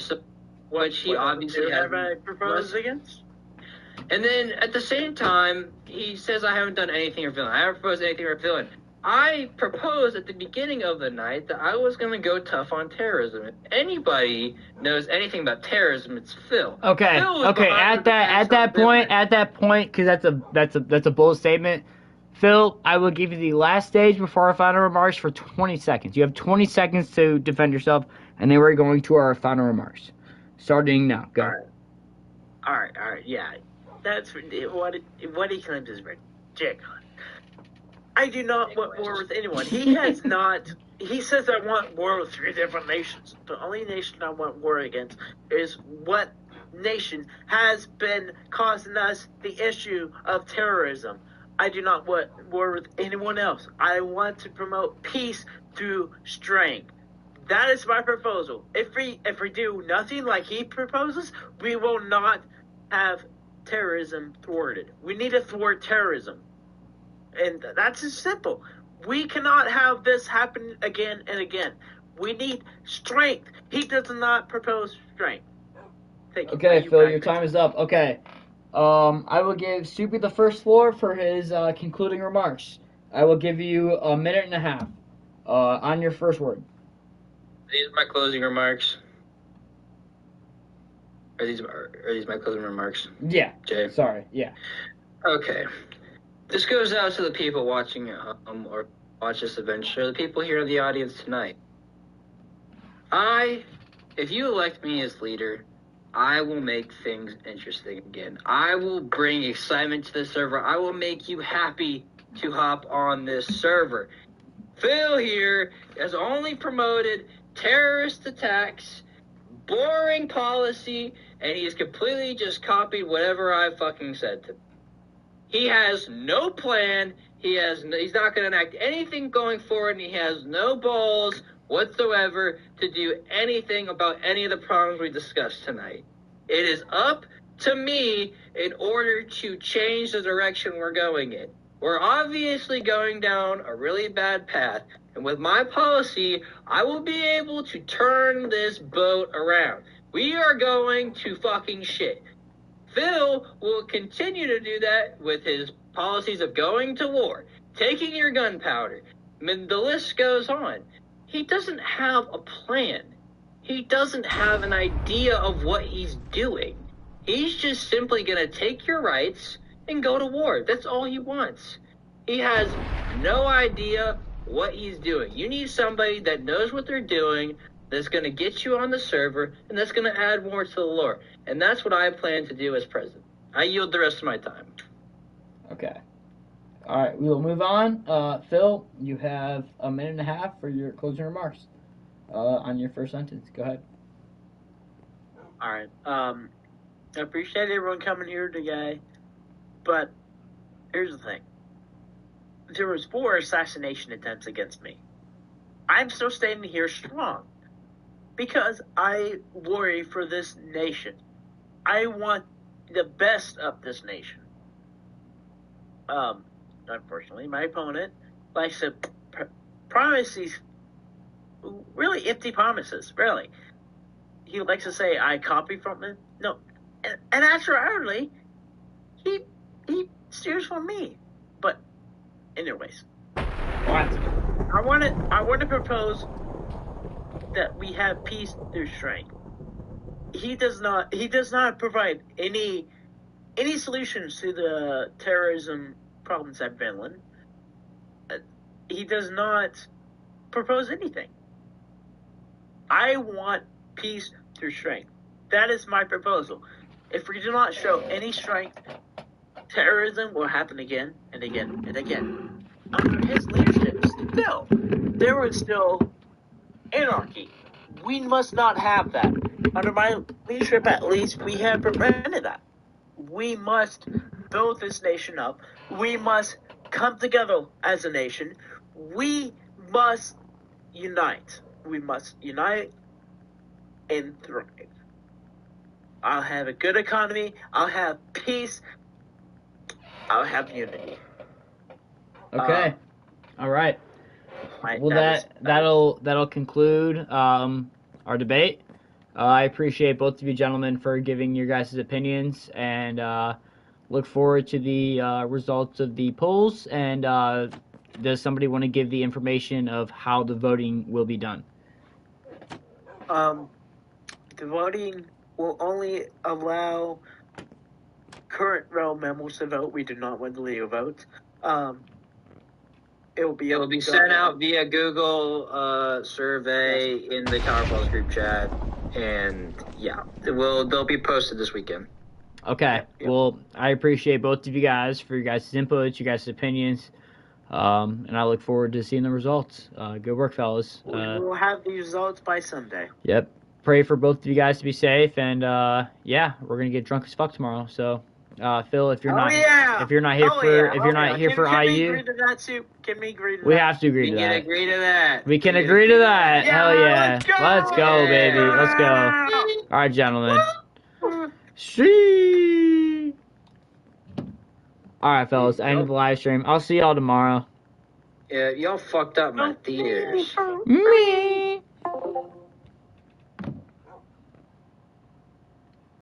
A: which he obviously has
C: proposed against.
A: And then at the same time, he says I haven't done anything for Finland. I haven't proposed anything for Finland. I proposed at the beginning of the night that I was going to go tough on terrorism. If anybody knows anything about terrorism, it's Phil.
B: Okay.
A: Phil
B: Okay. At that point, because that's a bold statement. Phil, I will give you the last stage before our final remarks for 20 seconds. You have 20 seconds to defend yourself, and then we're going to our final remarks. Starting now. Go.
C: All right. Yeah, that's what he claims is ridiculous. I do not want war with anyone. He has not. He says I want war with 3 different nations. The only nation I want war against is what nation has been causing us the issue of terrorism. I do not want war with anyone else. I want to promote peace through strength. That is my proposal. If we do nothing like he proposes, we will not have terrorism thwarted. We need to thwart terrorism. And that's as simple. We cannot have this happen again and again. We need strength. He does not propose strength. Thank you.
B: Okay, Phil, your time is up. Okay. I will give Supe the first floor for his concluding remarks. I will give you a minute and a half on your first word.
A: These are my closing remarks. Are these my closing remarks?
B: Yeah.
A: Jay?
B: Sorry. Yeah.
A: Okay. This goes out to the people watching or watch this adventure, the people here in the audience tonight. If you elect me as leader, I will make things interesting again. I will bring excitement to the server. I will make you happy to hop on this server. Phil here has only promoted terrorist attacks, boring policy, and he's completely just copied whatever I fucking said to him. He has no plan. He's not going to enact anything going forward, and he has no balls whatsoever to do anything about any of the problems we discussed tonight. It is up to me in order to change the direction we're going in. We're obviously going down a really bad path, and with my policy, I will be able to turn this boat around. We are going to fucking shit. Phil will continue to do that with his policies of going to war, taking your gunpowder. I mean, the list goes on. He doesn't have a plan. He doesn't have an idea of what he's doing. He's just simply going to take your rights and go to war. That's all he wants. He has no idea what he's doing. You need somebody that knows what they're doing, that's going to get you on the server, and that's going to add more to the lore. And that's what I plan to do as president. I yield the rest of my time.
B: Okay. All right, we will move on. Phil, you have a minute and a half for your closing remarks on your first sentence. Go ahead.
C: All right. I appreciate everyone coming here today, but here's the thing. There was 4 assassination attempts against me. I'm still standing here strong because I worry for this nation. I want the best of this nation. Unfortunately, my opponent likes to promise these really empty promises, really. He likes to say, I copy from him. No. And actually, he steers from me. But, anyways.
B: What?
C: I want to propose that we have peace through strength. He does not provide any solutions to the terrorism problems at Finland. He does not propose anything. I want peace through strength. That is my proposal. If we do not show any strength, terrorism will happen again and again and again. Under his leadership, still, there was still anarchy. We must not have that. Under my leadership, at least, we have prevented that. We must build this nation up. We must come together as a nation. We must unite. We must unite and thrive. I'll have a good economy. I'll have peace. I'll have unity.
B: Okay. All right. Well,
C: that
B: that'll conclude our debate. I appreciate both of you gentlemen for giving your guys' opinions, and look forward to the results of the polls. And does somebody want to give the information of how the voting will be done?
C: The voting will only allow current realm members to vote. We do not want the legal votes. It will be
A: sent out via Google survey in the Tower Falls group chat, and yeah, they'll be posted this weekend.
B: Okay.
C: Yep.
B: Well, I appreciate both of you guys for your guys' inputs, your guys' opinions, and I look forward to seeing the results. Good work, fellas.
C: We'll have the results by Sunday.
B: Yep. Pray for both of you guys to be safe, and yeah, we're gonna get drunk as fuck tomorrow. So, Phil, if you're not here for
C: can
B: IU,
C: we agree to that, Supe? Can we agree to
B: we
C: that?
B: have to agree to
A: We can
B: that.
A: agree to that.
B: We can agree to that.
C: Yeah,
B: Hell yeah.
C: let's go,
B: baby. Let's go. All right, gentlemen. See. All right, fellas. End of the live stream. I'll see y'all tomorrow.
A: Yeah, y'all fucked up my theaters.
B: Me.